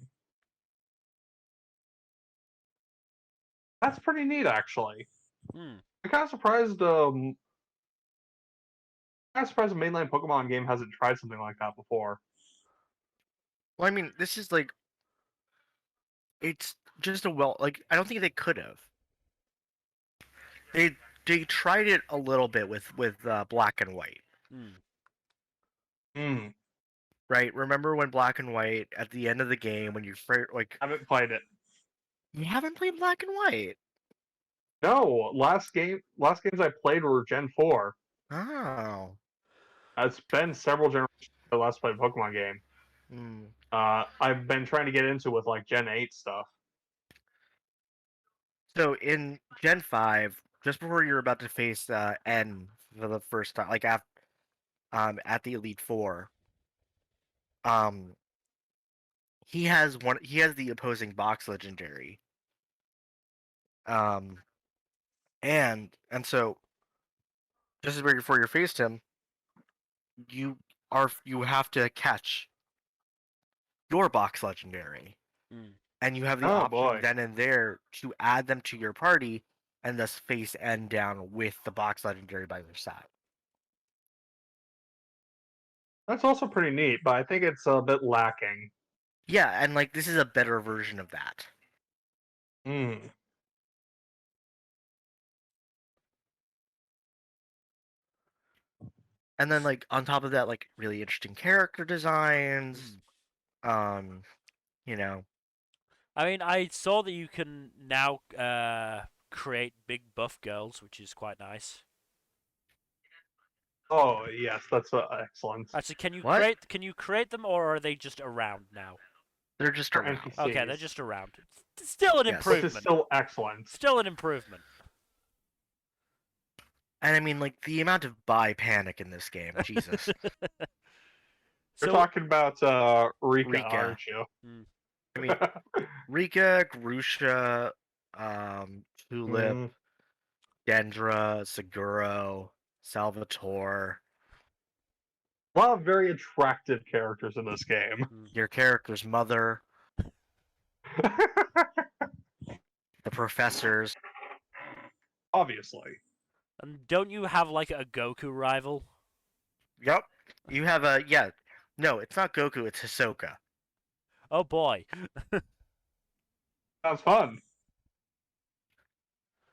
That's pretty neat, actually. Hmm. I'm kind of surprised. Kind of surprised a mainline Pokemon game hasn't tried something like that before. Well, I mean, this is like it's just a like I don't think they could have. They they tried it a little bit with Black and White, Hmm. Hmm. right? Remember when Black and White at the end of the game when you like Haven't played it. you haven't played Black and White? No, last games I played were Gen 4. Oh. It's been several generations since I last played a Pokemon game. Hmm. I've been trying to get into with like Gen 8 stuff. So in Gen 5, just before you're about to face N for the first time, like at the Elite Four, um, he has the opposing box legendary. Um, and so just as before you faced him, you have to catch your box legendary. Hmm. and you have the Oh, option boy. then and there to add them to your party, and thus face end down with the box legendary by their side. That's also pretty neat, but I think it's a bit lacking. Yeah, and like this is a better version of that. Hmm. And then like on top of that, like really interesting character designs. Um, you know, I mean, I saw that you can now create big buff girls, which is quite nice. Oh, yes, that's excellent. Actually, what? can you create them, or are they just around now? They're just For around. NPCs. Okay, they're just around. It's still an Yes. Which is improvement. still excellent. Still an improvement. And I mean, like the amount of buy panic in this game, Jesus. You're So, talking about Rika, Rika. aren't you? I mean, Rika, Grusha, Tulip, Mm. Dendra, Seguro, Salvatore. A lot of very attractive characters in this game. Your character's mother, the professors. Obviously. and don't you have like a Goku rival? Yep. You have a No, it's not Goku. It's Hisoka. Oh boy. Sounds fun.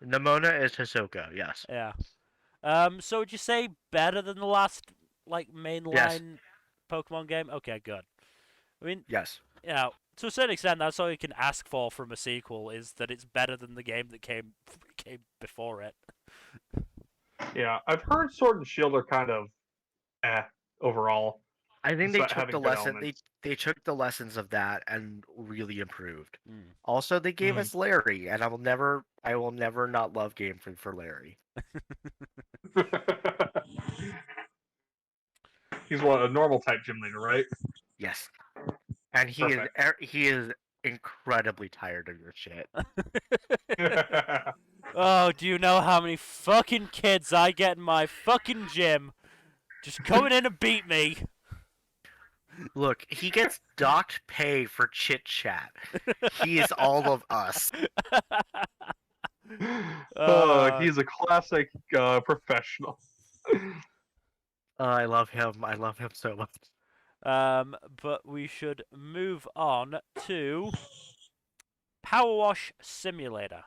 Nimona is Hisoka. Yes. Yeah. So would you say better than the last like Yes. mainline Pokemon game? Okay, good. I mean, Yes. you know, to a certain extent, that's all you can ask for from a sequel is that it's better than the game that came before it. Yeah, I've heard Sword and Shield are kind of overall. I think they Despite took having the good lesson. elements. They took the lessons of that and really improved. Mm. Also, they gave Mm. us Larry, and I will never not love Game for Larry. He's a normal type gym leader, right? Yes, and Perfect. he is incredibly tired of your shit. Oh, do you know how many fucking kids I get in my fucking gym? Just coming in to beat me. Look, he gets docked pay for chit chat. He is all of us. He's a classic professional. I love him. I love him so much. But we should move on to Power Wash Simulator.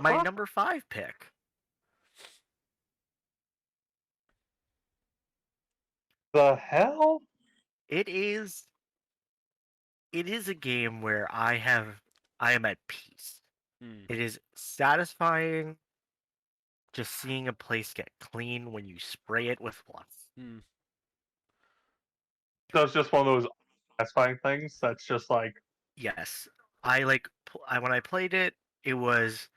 My number 5 pick. The hell? It is. It is a game where I am at peace. Mm. It is satisfying just seeing a place get clean when you spray it with fluff. Mm. So it's just one of those satisfying things that's just like, Yes, when I played it, it was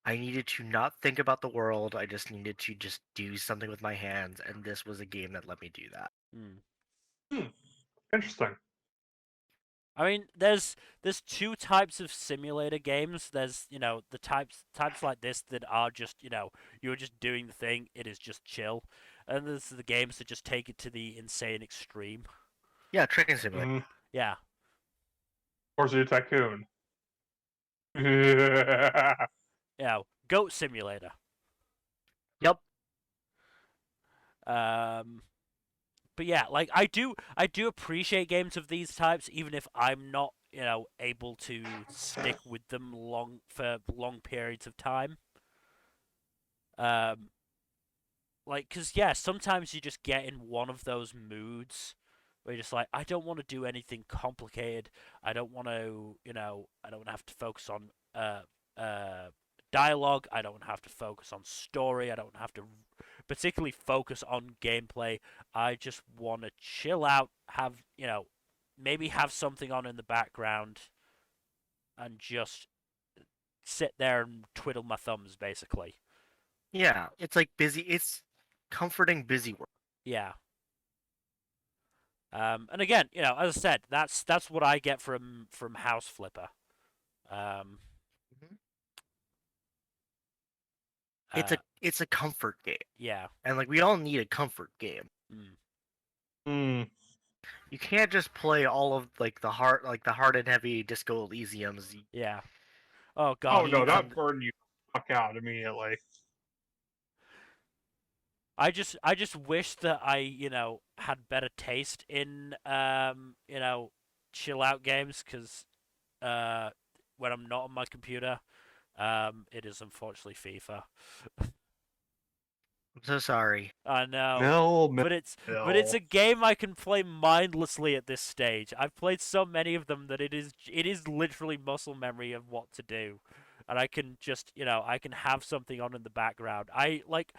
I needed to not think about the world. I just needed to just do something with my hands, and this was a game that let me do that. Mm. Interesting. I mean, there's two types of simulator games. There's the types like this that are just you're just doing the thing. It is just chill, and there's the games that just take it to the insane extreme. Yeah, Train Simulator. Mm. Yeah. Forza Tycoon. Yeah. Goat Simulator. Yep. But yeah, like I do appreciate games of these types, even if I'm not able to stick with them for long periods of time. Like, cause yeah, sometimes you just get in one of those moods where you're just like, I don't want to do anything complicated. I don't want to, I don't have to focus on dialogue. I don't have to focus on story. I don't have to particularly focus on gameplay. I just want to chill out, have, maybe have something on in the background and just sit there and twiddle my thumbs, basically. Yeah, it's like busy. It's comforting busy work. Yeah. And again, as I said, that's what I get from House Flipper. Mhm. It's a comfort game, Yeah. and like we all need a comfort game. Mm. Mm. you can't just play all of the hard and heavy Disco Elysiums. Yeah. Oh god, Oh You no, need that some. burned you the fuck out immediately. I just wish that I, had better taste in chill out games cuz when I'm not on my computer, it is unfortunately FIFA. I'm so sorry. I know. Mill, But it's a game I can play mindlessly at this stage. I've played so many of them that it is literally muscle memory of what to do. And I can just, I can have something on in the background. I like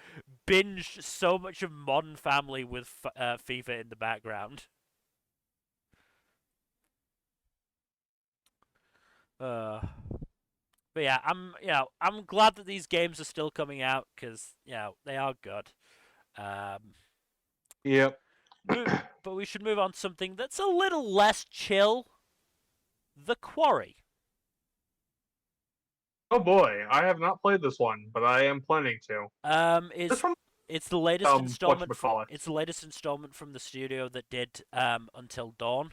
binge so much of Modern Family with FIFA in the background. Uh but yeah, I'm glad that these games are still coming out cuz, they are good. Um Yep. but we should move on to something that's a little less chill. The Quarry. Oh boy, I have not played this one, but I am planning to. This Is one, it's the latest installment from whatchamacallit. it's the latest installment from the studio that did Until Dawn.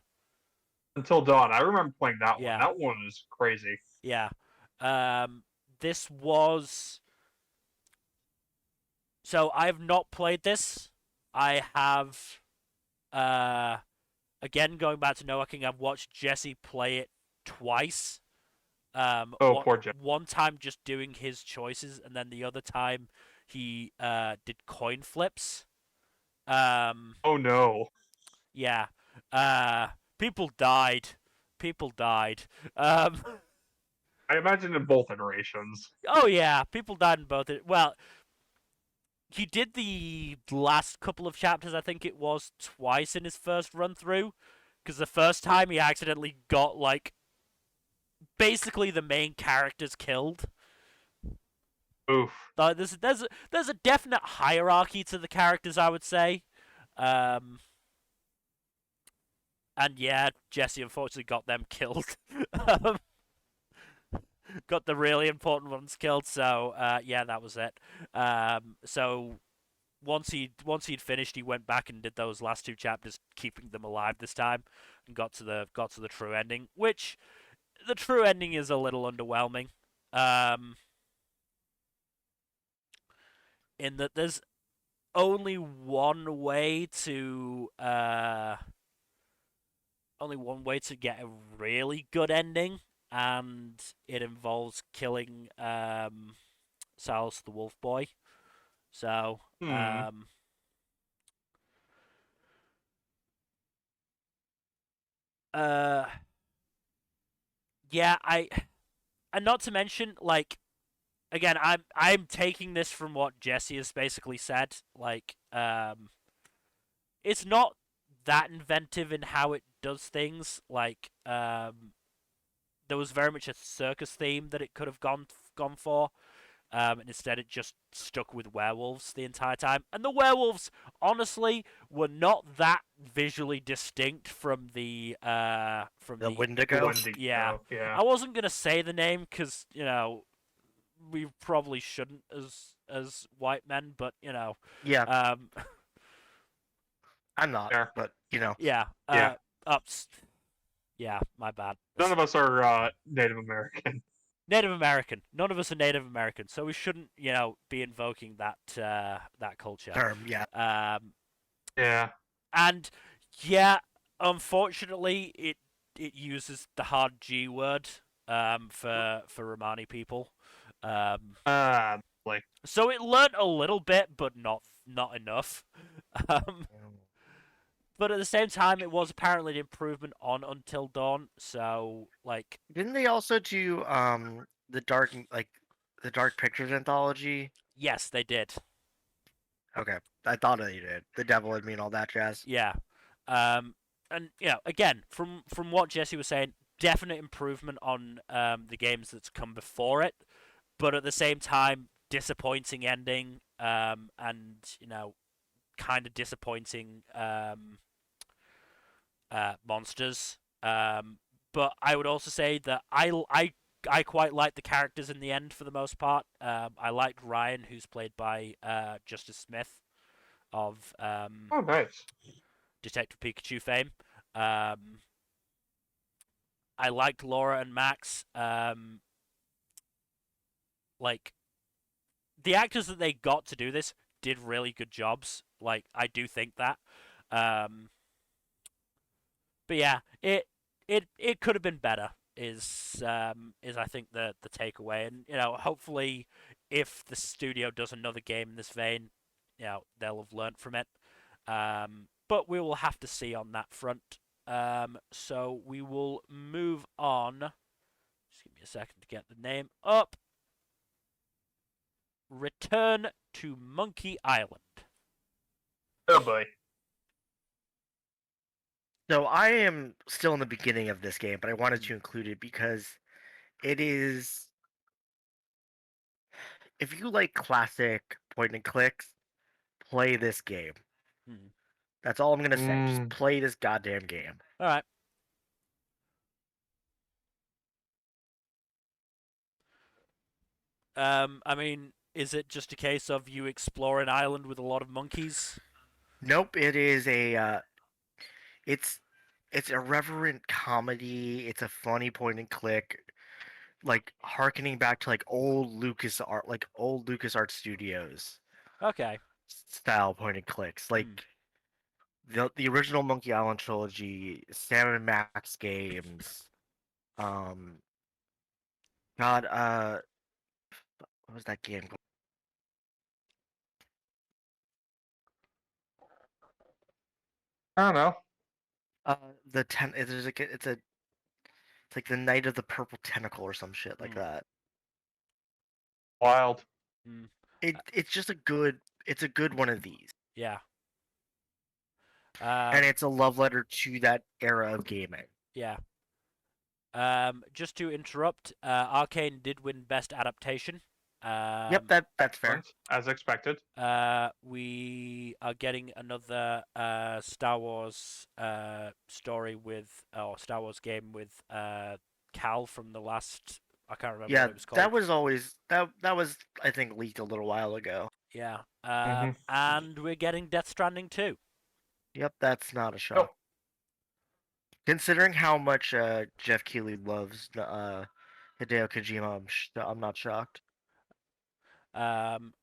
Until Dawn. I remember playing that one. Yeah, That one was crazy. yeah. This was so I've not played this. I have again going back to Noah King. I've watched Jesse play it twice. Oh, poor Jeff. One time just doing his choices, and then the other time he did coin flips. Oh no. Yeah. People died. People died. Um, I imagine in both iterations. oh yeah, people died in both. Well, he did the last couple of chapters. I think it was twice in his first run through, because the first time he accidentally got like basically the main characters killed. Oof. There's a definite hierarchy to the characters, I would say. Um, and yeah, Jesse unfortunately got them killed. um, got the really important ones killed. So yeah, that was it. So once he'd finished, he went back and did those last two chapters, keeping them alive this time, and got to the true ending. Which the true ending is a little underwhelming. In that there's only one way to get a really good ending, and it involves killing Silas the Wolf Boy. So, Hmm. uh, yeah, and not to mention, like, again, I'm taking this from what Jesse has basically said. Like, it's not that inventive in how it does things. Like, there was very much a circus theme that it could have gone for. And instead it just stuck with werewolves the entire time. And the werewolves, honestly, were not that visually distinct from The the Wendigo. Wendigo. yeah. Yeah. I wasn't gonna say the name because we probably shouldn't as white men, but Yeah, um, I'm not, Fair. but yeah, Yeah. ups, yeah, my bad. None of us are Native American. Native American. None of us are Native American, so we shouldn't, be invoking that culture. term. Yeah. Yeah. And yeah, unfortunately, it uses the hard G word for Romani people. Like So it learnt a little bit, but not enough. Um, but at the same time, it was apparently an improvement on Until Dawn. So like, Didn't they also do the Dark Pictures anthology? yes, they did. Okay, I thought they did. The Devil in Me and all that jazz. Yeah. And again, from what Jesse was saying, definite improvement on the games that's come before it, but at the same time, disappointing ending, and kind of disappointing monsters. But I would also say that I quite like the characters in the end for the most part. I liked Ryan, who's played by Justice Smith of oh nice. Detective Pikachu fame. I liked Laura and Max. Like the actors that they got to do this did really good jobs. Like I do think that. Um, but yeah, it could have been better. Is I think the takeaway, and hopefully, if the studio does another game in this vein, they'll have learned from it. But we will have to see on that front. So we will move on. Just give me a second to get the name up. Return to Monkey Island. Oh boy. So I am still in the beginning of this game, but I wanted to include it because it is. If you like classic point and clicks, play this game. Hmm. That's all I'm gonna say. Just play this goddamn game. All right. I mean, is it just a case of you explore an island with a lot of monkeys? Nope, it is a. It's it's irreverent comedy. It's a funny point and click, like harkening back to like old Lucas Art Studios Okay. style point and clicks, like the original Monkey Island trilogy, Sam and Max games. Um, God, what was that game called? I don't know. The ten. There's like it's like the Night of the Purple Tentacle or some shit like that. Wild. Mm. It's just it's a good one of these. Yeah. And it's a love letter to that era of gaming. Yeah. Just to interrupt, Arcane did win Best Adaptation. Yep, that's fair. As expected. We are getting another Star Wars story or Star Wars game with Cal from the last. I can't remember what it was called. That was always that was I think leaked a little while ago. Yeah. And we're getting Death Stranding too. Yep, that's not a shock. Oh. Considering how much Jeff Keighley loves Hideo Kojima, I'm not shocked. But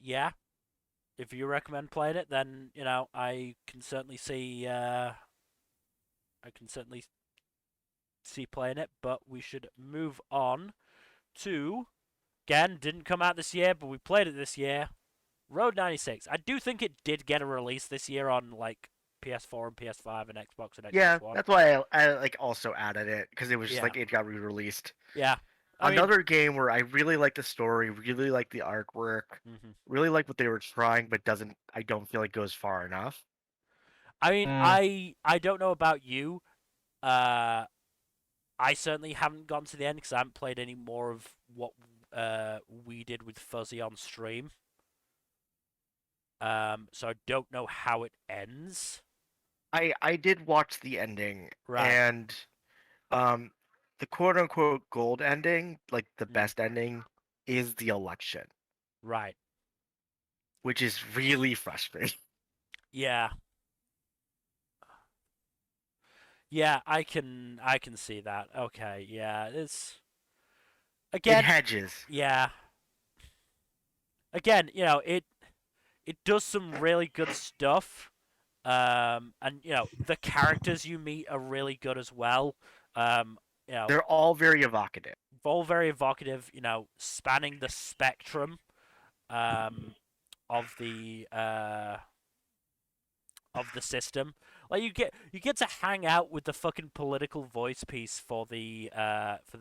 yeah, if you recommend playing it, then I can certainly see. Playing it, but we should move on to. Again, didn't come out this year, but we played it this year. Road 96. I do think it did get a release this year on like PS4 and PS5 and Xbox and Xbox One. That's why I like also added it because it was just like it got re-released. Yeah. Another game where I really like the story, really like the artwork, really like what they were trying, but I don't feel like goes far enough. I mean, I don't know about you. I certainly haven't gone to the end because I haven't played any more of what we did with Fuzzy on stream. So I don't know how it ends. I did watch the ending, right. And the quote unquote gold ending, like the best ending, is the election. Right. Which is really frustrating. Yeah. Yeah, I can see that. Okay, yeah, it's again it hedges. Yeah. Again, it does some really good stuff. And the characters you meet are really good as well. They're all very evocative. Spanning the spectrum of the system. Like you get to hang out with the fucking political voice piece for the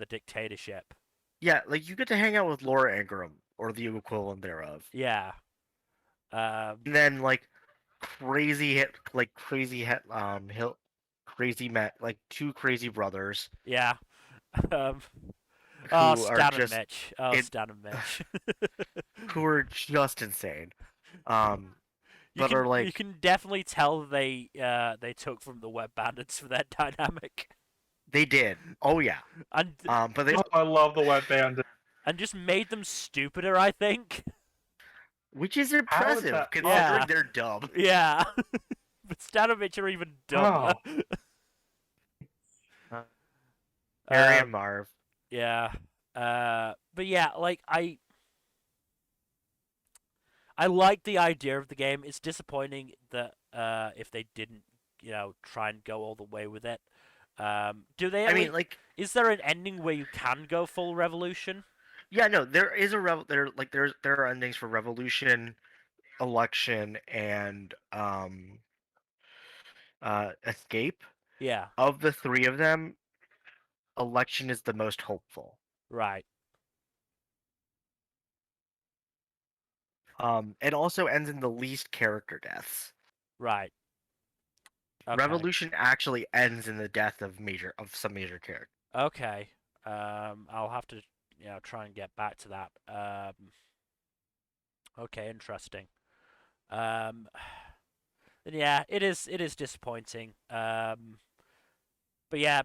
dictatorship. Yeah, like you get to hang out with Laura Ingram or the equivalent thereof. Yeah. And then like crazy two crazy brothers. Yeah. Stan and Mitch. Stan and Mitch. Who are just insane. You can definitely tell they took from the Web Bandits for that dynamic. They did. Oh yeah. And I love the Web Bandits. And just made them stupider, I think. Which is impressive considering they're dumb. Yeah. Stanovich are even dumber. Wow. Harry Um, and Marv. yeah. But yeah, like I like the idea of the game. It's disappointing that if they didn't, try and go all the way with it. Do they at I mean, least? like, Is there an ending where you can go full revolution? yeah, no, there is a there are endings for Revolution, Election, and Escape. Yeah. Of the three of them, Election is the most hopeful. Right. It also ends in the least character deaths. Right. Okay. Revolution actually ends in the death of some major character. Okay. I'll have to, try and get back to that. Okay, interesting. Um, then yeah, it is disappointing. But yeah,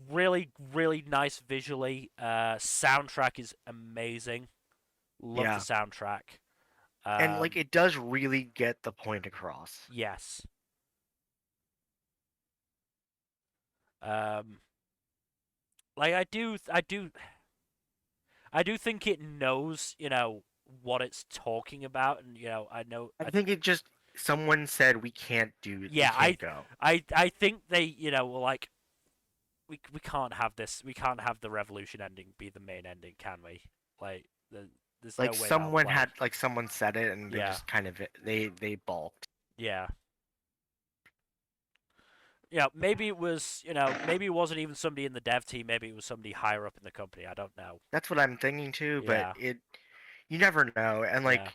really, really nice visually. Soundtrack is amazing. Love the Yeah, soundtrack. and like Um, it does really get the point across. yes. Um, like I do think it knows, what it's talking about, and I know, I think it just someone said we yeah, I, can't go. I, I think they, were like, we can't have this, we can't have the revolution ending be the main ending, can we? Like, there's no Like way that'll play. someone said it and they Yeah, just kind of they balked. yeah. Maybe it was, maybe it wasn't even somebody in the dev team. Maybe it was somebody higher up in the company. I don't know. That's what I'm thinking too, but Yeah, you never know. And yeah. like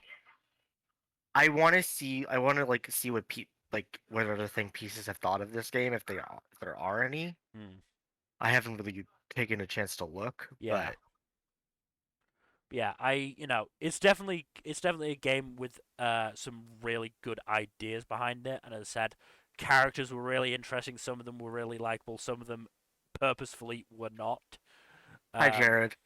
I want to like see what other thing pieces have thought of this game if there are any. Hmm. I haven't really taken a chance to look, Yeah, but yeah. It's definitely a game with some really good ideas behind it. And as I said, characters were really interesting. Some of them were really likable. Some of them purposefully were not. hi Um, Jared.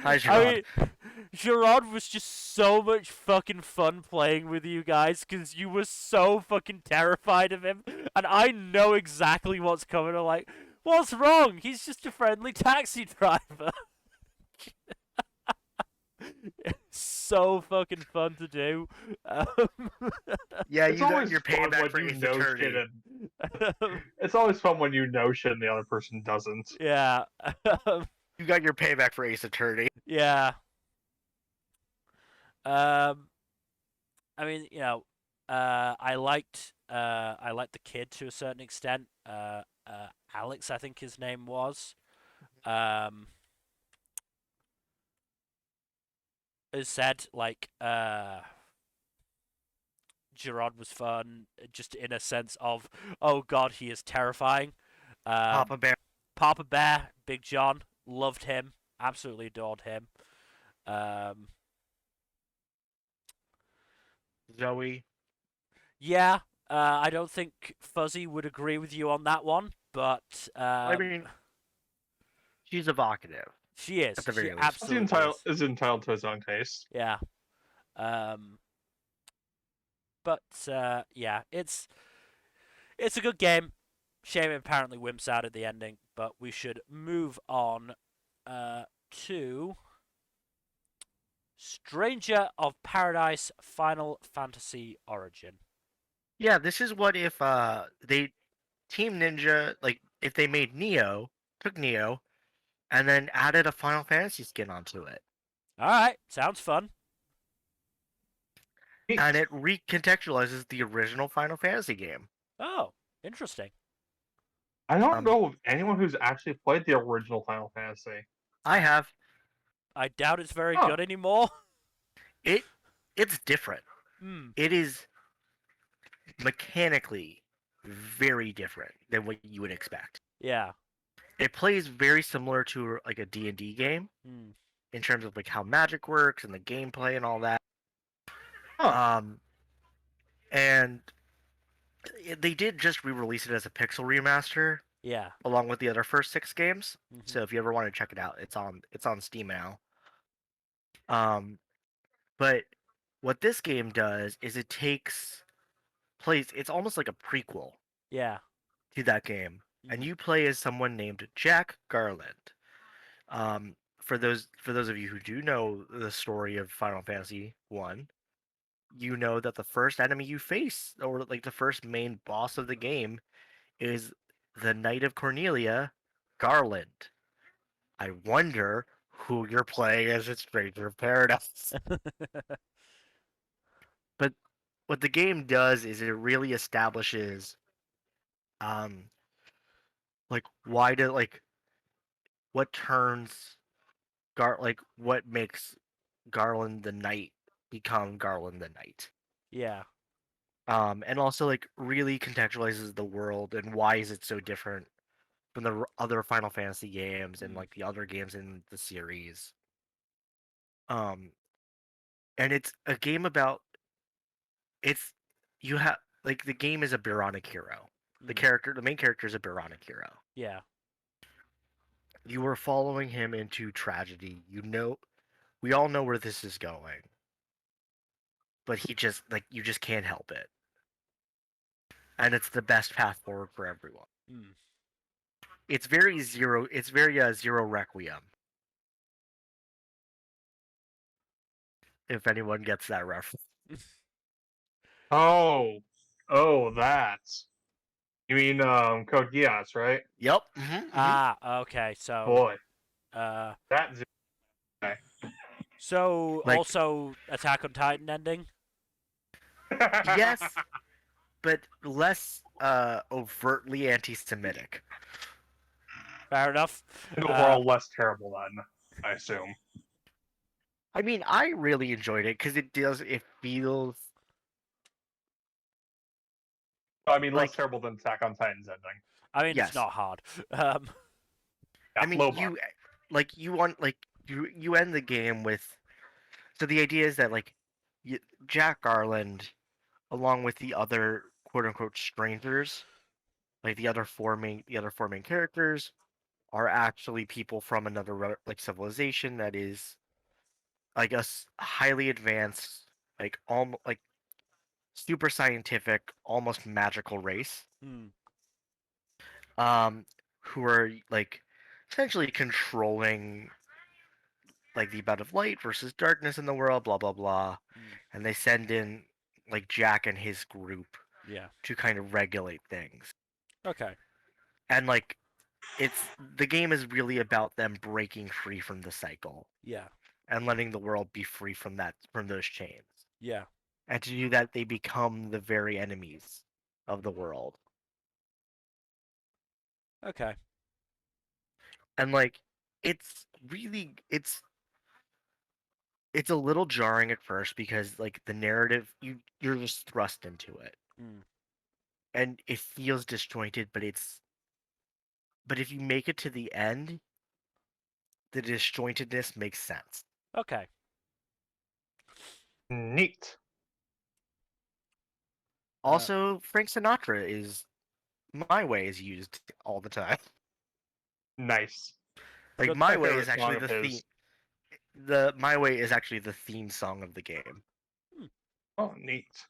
Hi I Gerard. mean, Gerard was just so much fucking fun playing with you guys because you were so fucking terrified of him, and I know exactly what's coming. I'm like, what's wrong? He's just a friendly taxi driver. So fucking fun to do. Yeah, It's you got always your fun payback when for you Ace know shit, Attorney. and it's always fun when you know shit and the other person doesn't. Yeah. You got your payback for Ace Attorney. Yeah. Um. I mean, I liked the kid to a certain extent. Alex, I think his name was. Um, as said, like, Gerard was fun, just in a sense of, oh god, he is terrifying. Papa Bear. Papa Bear, Big John, loved him, absolutely adored him. Um, Zoe. yeah, I don't think Fuzzy would agree with you on that one, but I mean, she's evocative she is. at the She very least. absolutely is. Is entitled to his own taste. Yeah. Um, but yeah, it's a good game. Shame it apparently wimps out at the ending, but we should move on to Stranger of Paradise Final Fantasy Origin. Yeah, this is what if they Team Ninja if they made took Nioh, and then added a Final Fantasy skin onto it. All right, sounds fun. And it recontextualizes the original Final Fantasy game. Oh, interesting. I don't know of anyone who's actually played the original Final Fantasy. I have. I doubt it's very good anymore. It's different. Hmm. It is mechanically very different than what you would expect. Yeah. It plays very similar to like a D&D game Hmm. in terms of like how magic works and the gameplay and all that. Huh. And they did just re-release it as a pixel remaster Yeah. along with the other first 6 games. Mhm. So if you ever want to check it out, it's on Steam now. But what this game does is it takes plays. It's almost like a prequel Yeah. to that game, and Mhm. you play as someone named Jack Garland. For those of you who do know the story of Final Fantasy One, you know that the first enemy you face, or like the first main boss of the game, is the Knight of Cornelia, Garland. I wonder who you're playing as a Stranger of Paradise. But what the game does is it really establishes, um, like what turns what makes Garland the Knight become Garland the Knight. Yeah. And also like really contextualizes the world and why is it so different from the other Final Fantasy games and Mm. like the other games in the series. Um, and it's a game about it's you have like the game is a Byronic hero. Mm. The main character is a Byronic hero. Yeah. You are following him into tragedy. You know, we all know where this is going, but you just can't help it, and it's the best path forward for everyone. Mm. It's very zero. It's very Zero Requiem. If anyone gets that reference. Oh, that. You mean Code Geass, right? Yep. Ah, okay. So, Boy, uh, that guy. so Like also Attack on Titan ending. yes, but less overtly anti-Semitic. Fair enough. And overall, less terrible then, I assume. I mean, I really enjoyed it because it feels I mean, less like terrible than Attack on Titan's ending. I mean, it's yes. not hard. Um, Yeah, I mean, low bar. you want you end the game with so the idea is that you, Jack Garland, along with the other quote unquote strangers, like the other four main characters, are actually people from another civilization that is like highly advanced, like super scientific, almost magical race. mm, Um, who are like essentially controlling like the amount of light versus darkness in the world, blah blah blah. mm, And they send in like Jack and his group yeah. to kind of regulate things. Okay. And it's the game is really about them breaking free from the cycle Yeah. and letting the world be free from those chains. Yeah. And to do that they become the very enemies of the world. Okay. And it's really it's a little jarring at first because like the narrative you're just thrust into it Mm, and it feels disjointed but if you make it to the end the disjointedness makes sense. okay. Neat. Uh, Also Frank Sinatra is My Way is used all the time. Nice. Like good. My My Way is favorite actually song of the theme his. the My Way is actually the theme song of the game. Hmm. Oh, neat.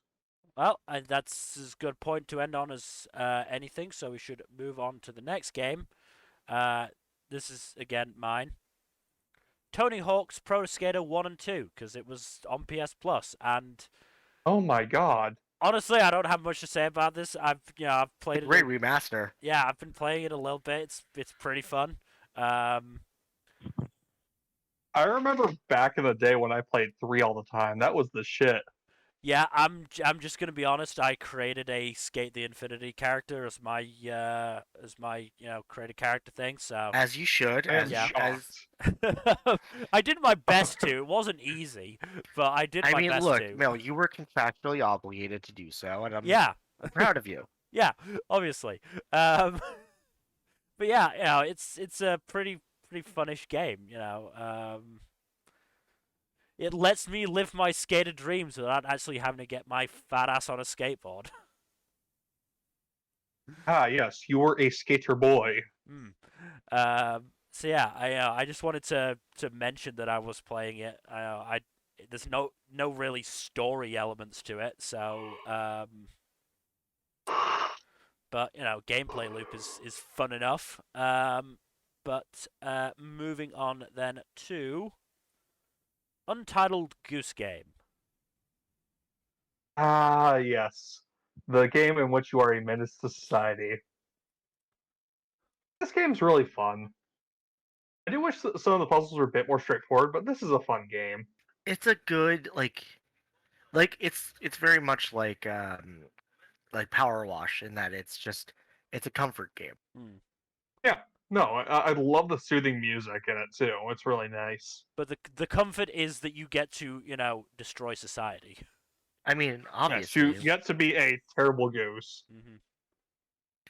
Well, that's as good point to end on as anything. So we should move on to the next game. Uh, this is again mine. Tony Hawk's Pro Skater 1 and 2 because it was on PS Plus and Oh my god. honestly I don't have much to say about this. I've A played it great remaster. yeah, I've been playing it a little bit. It's pretty fun. Um I remember back in the day when I played 3 all the time. That was the shit. yeah, I'm just going to be honest. I created a Skate the Infinity character as my, created character thing. So, As you should, I am yeah. as shocked. I did my best to. It wasn't easy, but I did I my mean, best look, to. Mel, you were contractually obligated to do so, and Yeah. I'm proud of you. Yeah, obviously. Um but yeah, it's a pretty funnish game, it lets me live my skater dreams without actually having to get my fat ass on a skateboard. Ah, yes, you were a skater boy. Hmm. So yeah, I just wanted to mention that I was playing it. There's no really story elements to it, so But gameplay loop is fun enough. But moving on then to Untitled Goose Game. Ah, yes. The game in which you are a menace to society. This game's really fun. I do wish some of the puzzles were a bit more straightforward, but this is a fun game. It's a good it's very much like Power Wash in that it's a comfort game. Hmm. Yeah, no, I love the soothing music in it too. It's really nice. But the comfort is that you get to destroy society. I mean, Yes, you obviously, get to be a terrible goose. Mm-hmm.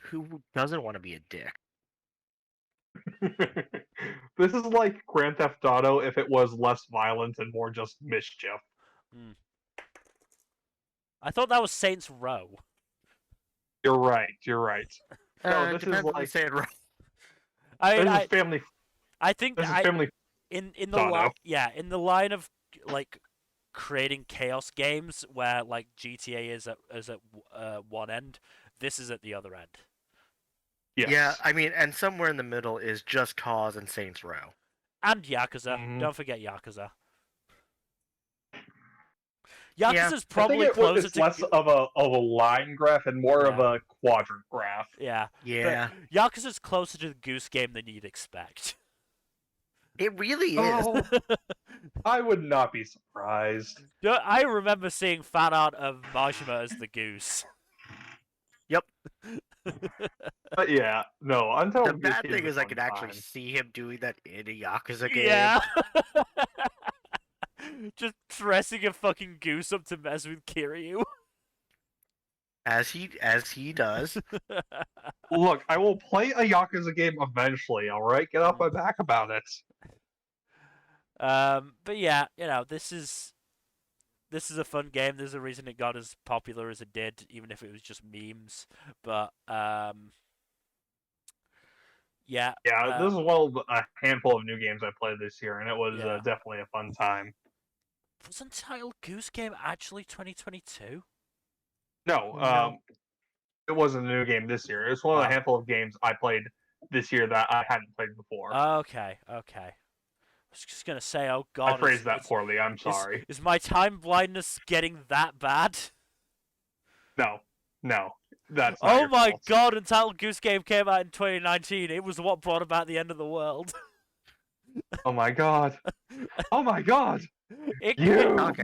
who doesn't want to be a dick? This is like Grand Theft Auto if it was less violent and more just mischief. Mm. I thought that was Saints Row. You're right. You're right. No, this is Depends if you like say it right. I this mean, is family. I think This is family in the Auto. in the line of like creating chaos games where like GTA is at one end, this is at the other end. Yes. Yeah, I mean, and somewhere in the middle is Just Cause and Saints Row. And Yakuza. Mhm. Don't forget Yakuza. Yeah. Yakuza's I think probably closer it's to less of a line graph and more of Yeah. a quadrant graph. yeah. Yeah, But Yakuza's closer to the Goose Game than you'd expect. it really is. Oh, I would not be surprised. I remember seeing fan art of Majima as the Goose. Yep. But yeah, no. Until The Goose bad Game thing a is I fun could actually time. see him doing that in a Yakuza game. Yeah. Just dressing a fucking goose up to mess with Kiryu. As he does. Look, I will play a Yakuza game eventually. All right, get off my back about it. But yeah, this is a fun game. There's a reason it got as popular as it did, even if it was just memes. But yeah, Yeah, this is one of a handful of new games I played this year, and it was Yeah. definitely a fun time. Was Untitled Goose Game actually 2022? No, No. it wasn't a new game this year. It's one of Oh. the handful of games I played this year that I hadn't played before. Okay. I was just gonna say, oh god, I phrased that poorly. I'm sorry. Is my time blindness getting that bad? No, that's not Oh your my fault. god, Untitled Goose Game came out in 2019. It was what brought about the end of the world. Oh my god. Oh my god. It You. Okay.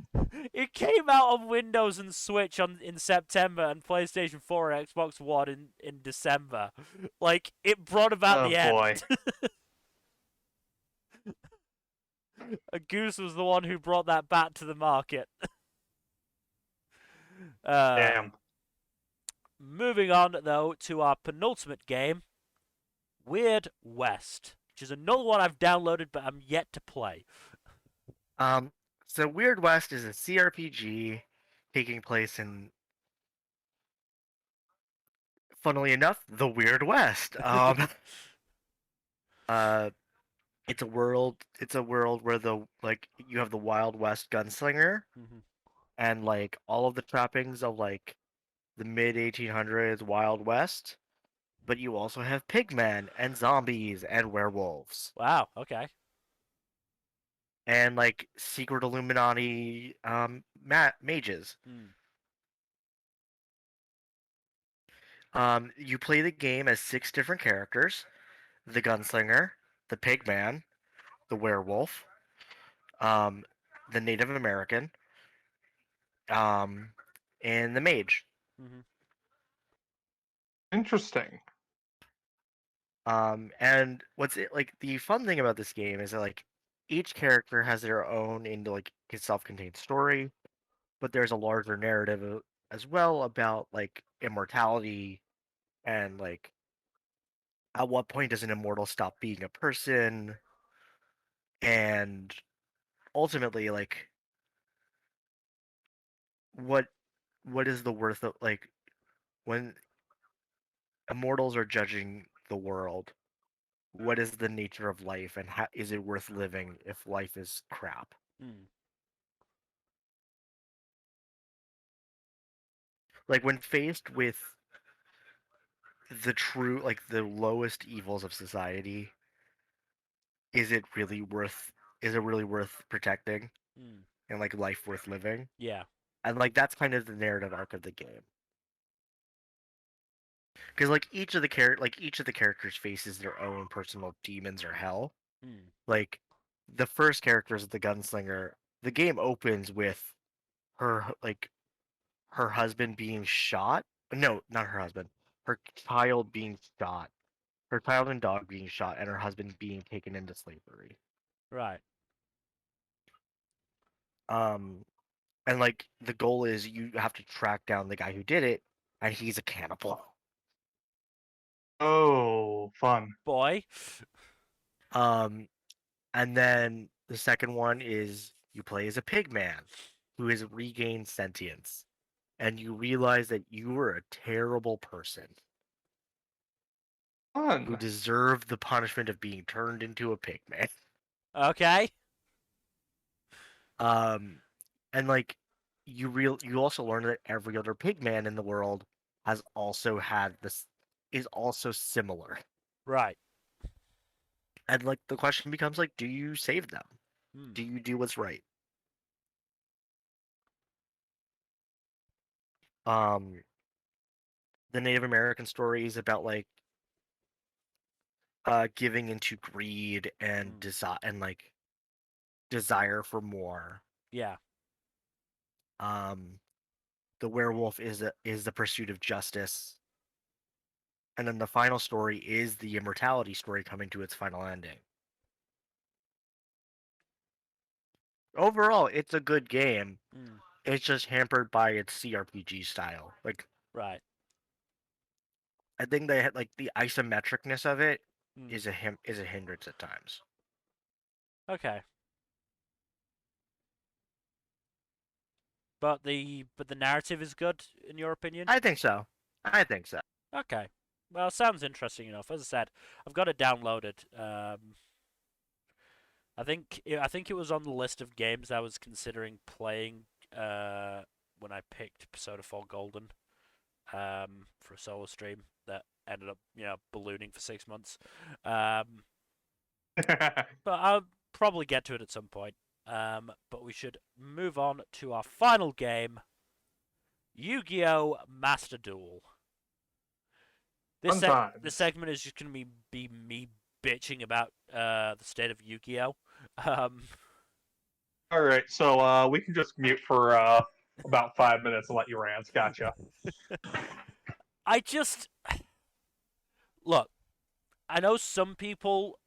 It came out on Windows and Switch in September and PlayStation 4 and Xbox One in December. Like, it brought about Oh the boy. end. A Goose was the one who brought that bat to the market. Damn. Moving on, though, to our penultimate game, Weird West, which is another one I've downloaded but I'm yet to play. So Weird West is a CRPG taking place in, funnily enough, the Weird West. It's a world where you have the Wild West gunslinger Mm-hmm. and like all of the trappings of like the mid 1800s Wild West, but you also have pigmen and zombies and werewolves Wow, okay. and like secret Illuminati mages. Mm. You play the game as 6 different characters: the gunslinger, the pigman, the werewolf, um, the Native American, um, and the mage. Mm-hmm. Interesting. And like the fun thing about this game is that like each character has their own self-contained story, but there's a larger narrative as well about like immortality and like at what point does an immortal stop being a person, and ultimately like what what is the worth of like when immortals are judging the world, what is the nature of life and how is it worth living if life is crap? Mm. Like when faced with the true, like the lowest evils of society, is it really worth? Is it really worth protecting Mm. and like life worth living? Yeah. And like that's kind of the narrative arc of the game. Because like each of the characters faces their own personal demons or hell. Mm. Like the first character is the gunslinger. The game opens with her husband being shot. No, not her husband. Her child being shot. Her child and dog being shot, and her husband being taken into slavery. Right. Um, and like the goal is you have to track down the guy who did it, and he's a cannibal. Oh, fun. Boy. Um, and then the second one is you play as a pig man who has regained sentience, and you realize that you were a terrible person who Fun. deserved the punishment of being turned into a pig man. Okay. Um, and like you also learn that every other pig man in the world has also had this is also similar. Right. And like the question becomes like, do you save them? Mm. Do you do what's right? Um, the Native American story is about like giving into greed and Mm. desire for more. Yeah. Um, the werewolf is the pursuit of justice, and then the final story is the immortality story coming to its final ending. Overall, it's a good game. Mm. It's just hampered by its CRPG style. Like Right. I think they had like the isometricness of it Mm. is a hindrance at times. Okay. But the narrative is good in your opinion? I think so. I think so. Okay. Well, sounds interesting enough. As I said, I've got it downloaded. I think it was on the list of games I was considering playing when I picked Persona 4 Golden for a solo stream that ended up ballooning for 6 months. Um, but I'll probably get to it at some point. But we should move on to our final game, Yu-Gi-Oh! Master Duel. This Fun this times. segment is just gonna be me bitching about the state of Yu-Gi-Oh. Um, All right, so we can just mute for about 5 minutes and let you rant. Gotcha. I just look. I know some people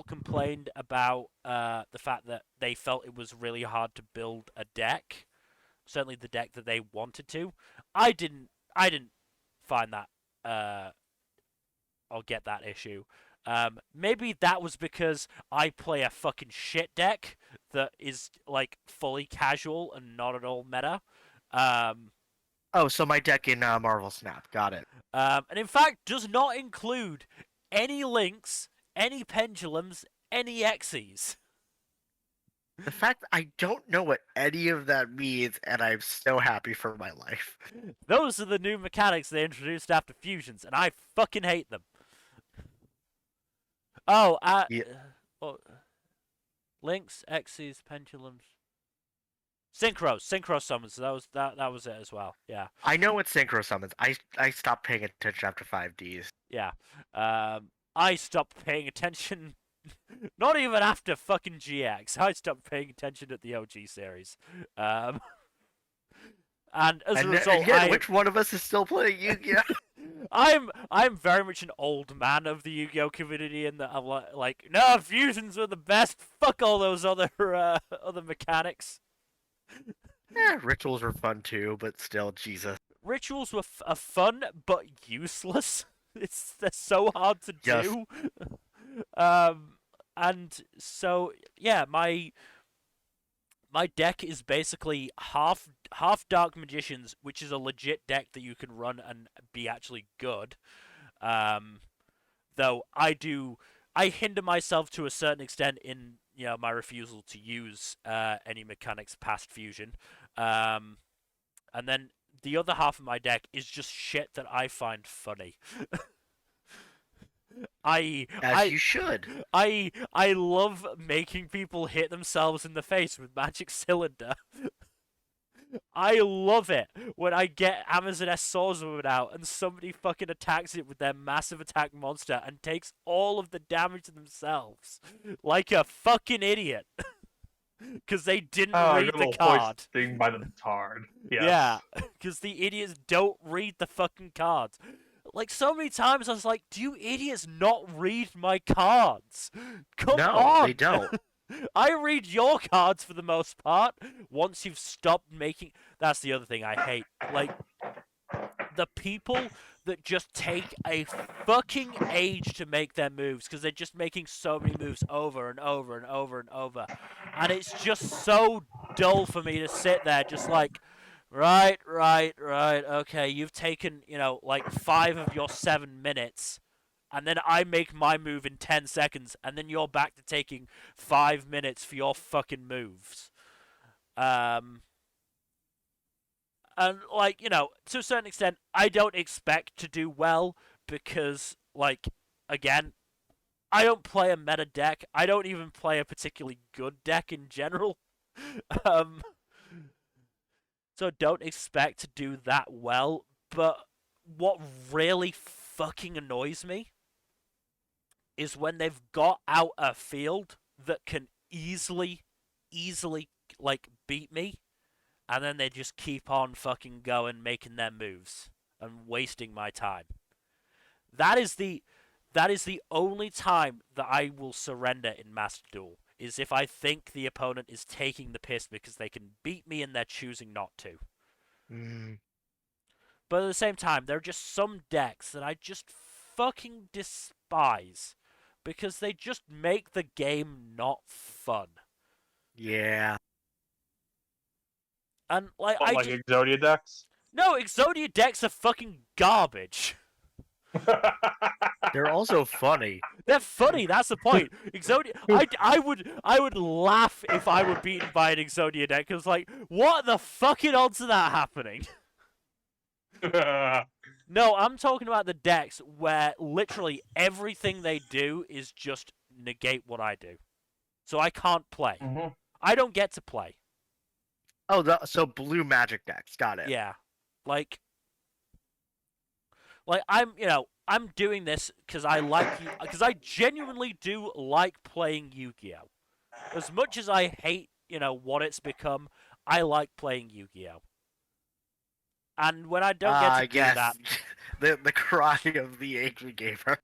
complained about the fact that they felt it was really hard to build a deck. Certainly, the deck that they wanted to. I didn't find that or get that issue. Maybe that was because I play a fucking shit deck that is like fully casual and not at all meta. Um, Oh, so my deck in Marvel Snap. Got it. and in fact, does not include any links, any pendulums, any Xyz. The fact that I don't know what any of that means, and I'm so happy for my life. Those are the new mechanics they introduced after fusions, and I fucking hate them. Oh, Yeah, oh, links, Xyz, pendulums, synchro summons. That was it as well. Yeah, I know it's synchro summons. I stopped paying attention after 5Ds. yeah. I stopped paying attention. Not even after fucking GX. I stopped paying attention at the OG series. Um, and as a And result, again, which one of us is still playing Yu-Gi-Oh? I'm very much an old man of the Yu-Gi-Oh community, in that I'm like, no, fusions were the best. Fuck all those other other mechanics. Rituals are fun too, but still, Jesus. Rituals are fun but useless. They're so hard to Just do. um, and so yeah, my deck is basically half Dark Magicians, which is a legit deck that you can run and be actually good. Um, though I hinder myself to a certain extent in my refusal to use any mechanics past fusion. And then the other half of my deck is just shit that I find funny. As you should. I love making people hit themselves in the face with Magic Cylinder. I love it when I get Amazoness Swordswoman out and somebody fucking attacks it with their massive attack monster and takes all of the damage to themselves. Like a fucking idiot. Because they didn't read the card. Hoisting by the petard. Yes. Yeah, because the idiots don't read the fucking cards. Like, so many times I was like, do you idiots not read my cards? Come on! No, they don't. I read your cards for the most part. Once you've stopped making... That's the other thing I hate. Like, the people that just take a fucking age to make their moves because they're just making so many moves over and over and over and over. And it's just so dull for me to sit there just like, right, okay, you've taken, like 5 of your 7 minutes, and then I make my move in 10 seconds, and then you're back to taking 5 minutes for your fucking moves. And, like, to a certain extent, I don't expect to do well because, like, again, I don't play a meta deck. I don't even play a particularly good deck in general. So don't expect to do that well. But what really fucking annoys me is when they've got out a field that can easily, like, beat me. And then they just keep on fucking going, making their moves and wasting my time. That is the only time that I will surrender in Master Duel, is if I think the opponent is taking the piss because they can beat me and they're choosing not to. But at the same time, there are just some decks that I just fucking despise because they just make the game not fun. Yeah. And like, like Exodia decks? No, Exodia decks are fucking garbage. They're also funny. They're funny. That's the point. Exodia. I would laugh if I were beaten by an Exodia deck. Cause like, what the fucking odds of that happening? No, I'm talking about the decks where literally everything they do is just negate what I do, so I can't play. Mm-hmm. I don't get to play. Oh, so blue magic decks. Got it. Yeah, like I'm doing this because because I genuinely do like playing Yu-Gi-Oh. As much as I hate, what it's become, I like playing Yu-Gi-Oh. And when I don't get to do that, the cry of the angry gamer.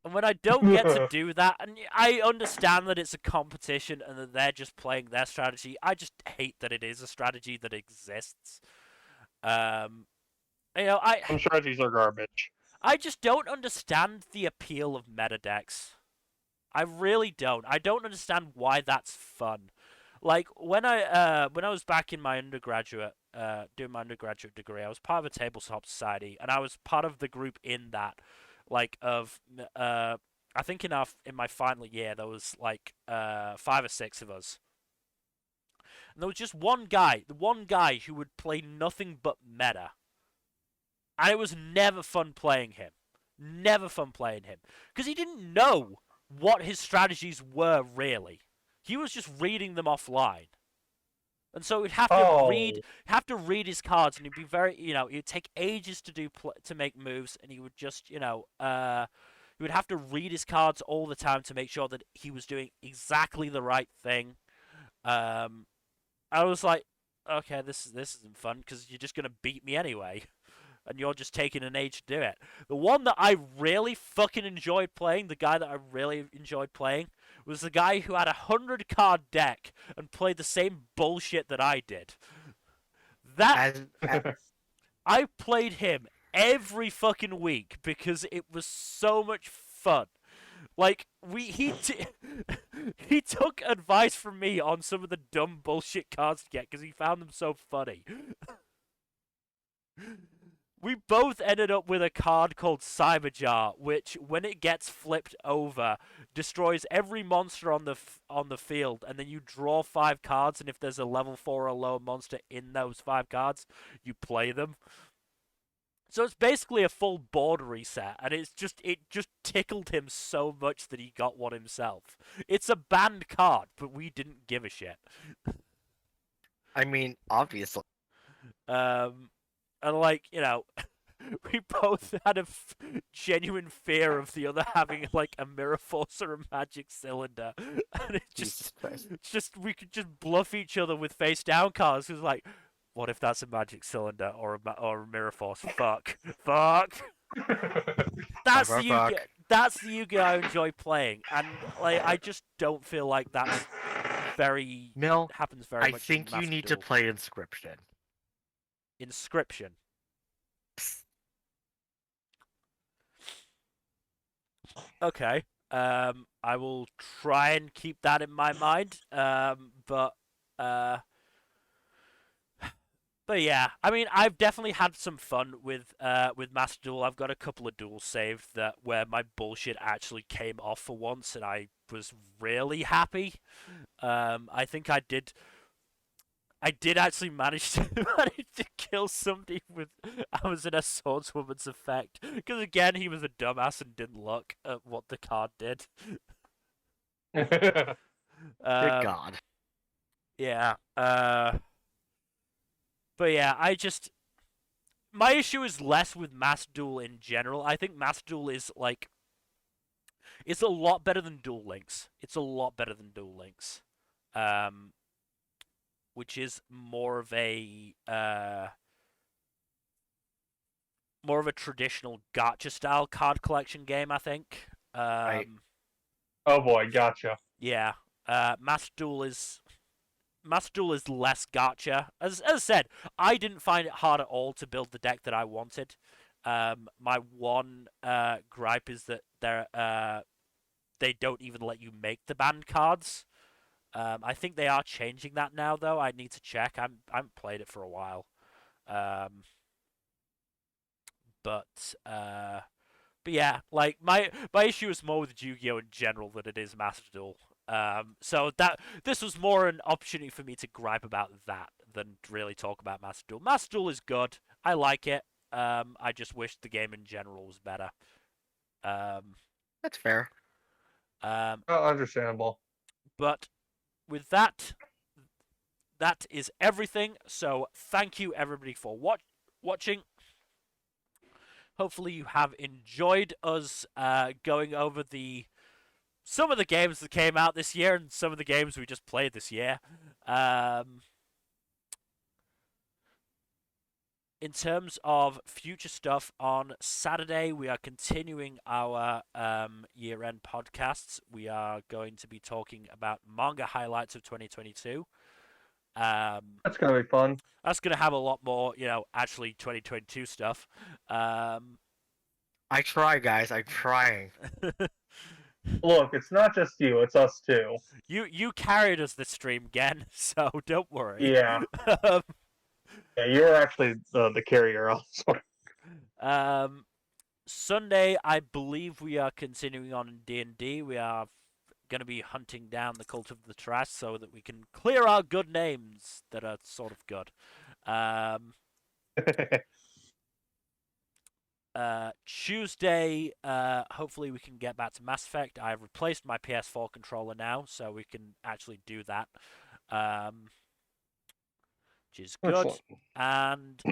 And when I don't get to do that, and I understand that it's a competition and that they're just playing their strategy, I just hate that it is a strategy that exists. Some strategies are garbage. I just don't understand the appeal of meta decks. I really don't. I don't understand why that's fun. Like when I was back in my undergraduate, doing my undergraduate degree, I was part of a tabletop society, and I was part of the group in that. I think in my final year there was like 5 or 6 of us, and there was just one guy, the one guy who would play nothing but meta, and it was never fun playing him, because he didn't know what his strategies were really. He was just reading them offline. And so he'd have to read his cards, and he'd be very, it'd take ages to make moves, and he would just, he would have to read his cards all the time to make sure that he was doing exactly the right thing. I was like, okay, this isn't fun because you're just gonna beat me anyway, and you're just taking an age to do it. The one that I really fucking enjoyed playing, the guy that I really enjoyed playing, was the guy who had a 100-card deck and played the same bullshit that I did. I played him every fucking week because it was so much fun. Like, he took advice from me on some of the dumb bullshit cards to get because he found them so funny. we both ended up with a card called Cyberjar, which, when it gets flipped over, destroys every monster on the field, and then you draw 5 cards, and if there's a level 4 or lower monster in those 5 cards, you play them. So it's basically a full board reset, and it just tickled him so much that he got one himself. It's a banned card, but we didn't give a shit. I mean, obviously. And like, we both had a genuine fear of the other having like a Mirror Force or a Magic Cylinder, and it's just we could just bluff each other with face down cards. It was like, what if that's a Magic Cylinder or a Mirror Force? Fuck. That's the Yu-Gi. That's the Yu-Gi I enjoy playing, and like I just don't feel like that's very happens very I much. think in you Master need Duel. to play Inscription. Inscription. Okay. I will try and keep that in my mind. But yeah, I mean, I've definitely had some fun with Master Duel. I've got a couple of duels saved where my bullshit actually came off for once, and I was really happy. I think I did actually manage to kill somebody with Amazon as Swordswoman's effect. Because again, he was a dumbass and didn't look at what the card did. Good God. Yeah. But yeah, my issue is less with Master Duel in general. I think Master Duel is like, it's a lot better than Duel Links. It's a lot better than Duel Links. Which is more of a traditional gacha style card collection game, I think. Right. Oh boy, gotcha. Yeah. Master Duel is less gacha. As I said, I didn't find it hard at all to build the deck that I wanted. My one gripe is that they don't even let you make the banned cards. I think they are changing that now, though. I need to check. I haven't played it for a while. But yeah, like my issue is more with Yugioh in general than it is Master Duel. So this was more an opportunity for me to gripe about that than really talk about Master Duel. Master Duel is good. I like it. I just wish the game in general was better. That's fair. Understandable. But with that is everything. So thank you everybody for watching. Hopefully you have enjoyed us going over some of the games that came out this year and some of the games we just played this year. In terms of future stuff, on Saturday we are continuing our year-end podcasts. We are going to be talking about manga highlights of 2022. That's gonna be fun. That's gonna have a lot more, actually 2022 stuff. I try, guys. I'm trying. Look, it's not just you; it's us too. You carried us this stream again, so don't worry. Yeah. Yeah, you're actually the carrier also. Sunday, I believe we are continuing on in D&D. We are going to be hunting down the Cult of the Trash so that we can clear our good names that are sort of good. Tuesday, hopefully we can get back to Mass Effect. I've replaced my PS4 controller now, so we can actually do that. Which is good. Excellent. And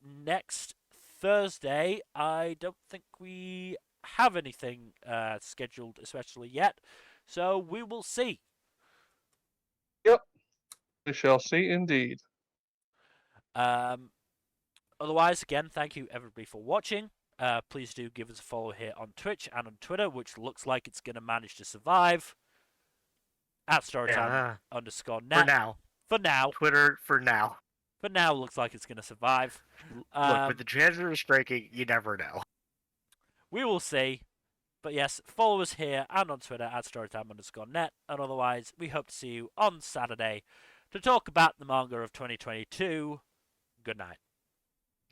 next Thursday, I don't think we have anything scheduled, especially yet. So we will see. Yep. We shall see indeed. Otherwise, again, thank you everybody for watching. Please do give us a follow here on Twitch and on Twitter, which looks like it's going to manage to survive. At Storytime _net. For now. For now. Twitter for now. For now, looks like it's going to survive. Look, with the transfer striking, you never know. We will see. But yes, follow us here and on Twitter at Storytime _net. And otherwise, we hope to see you on Saturday to talk about the manga of 2022. Good night.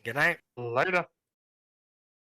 Good night. Later.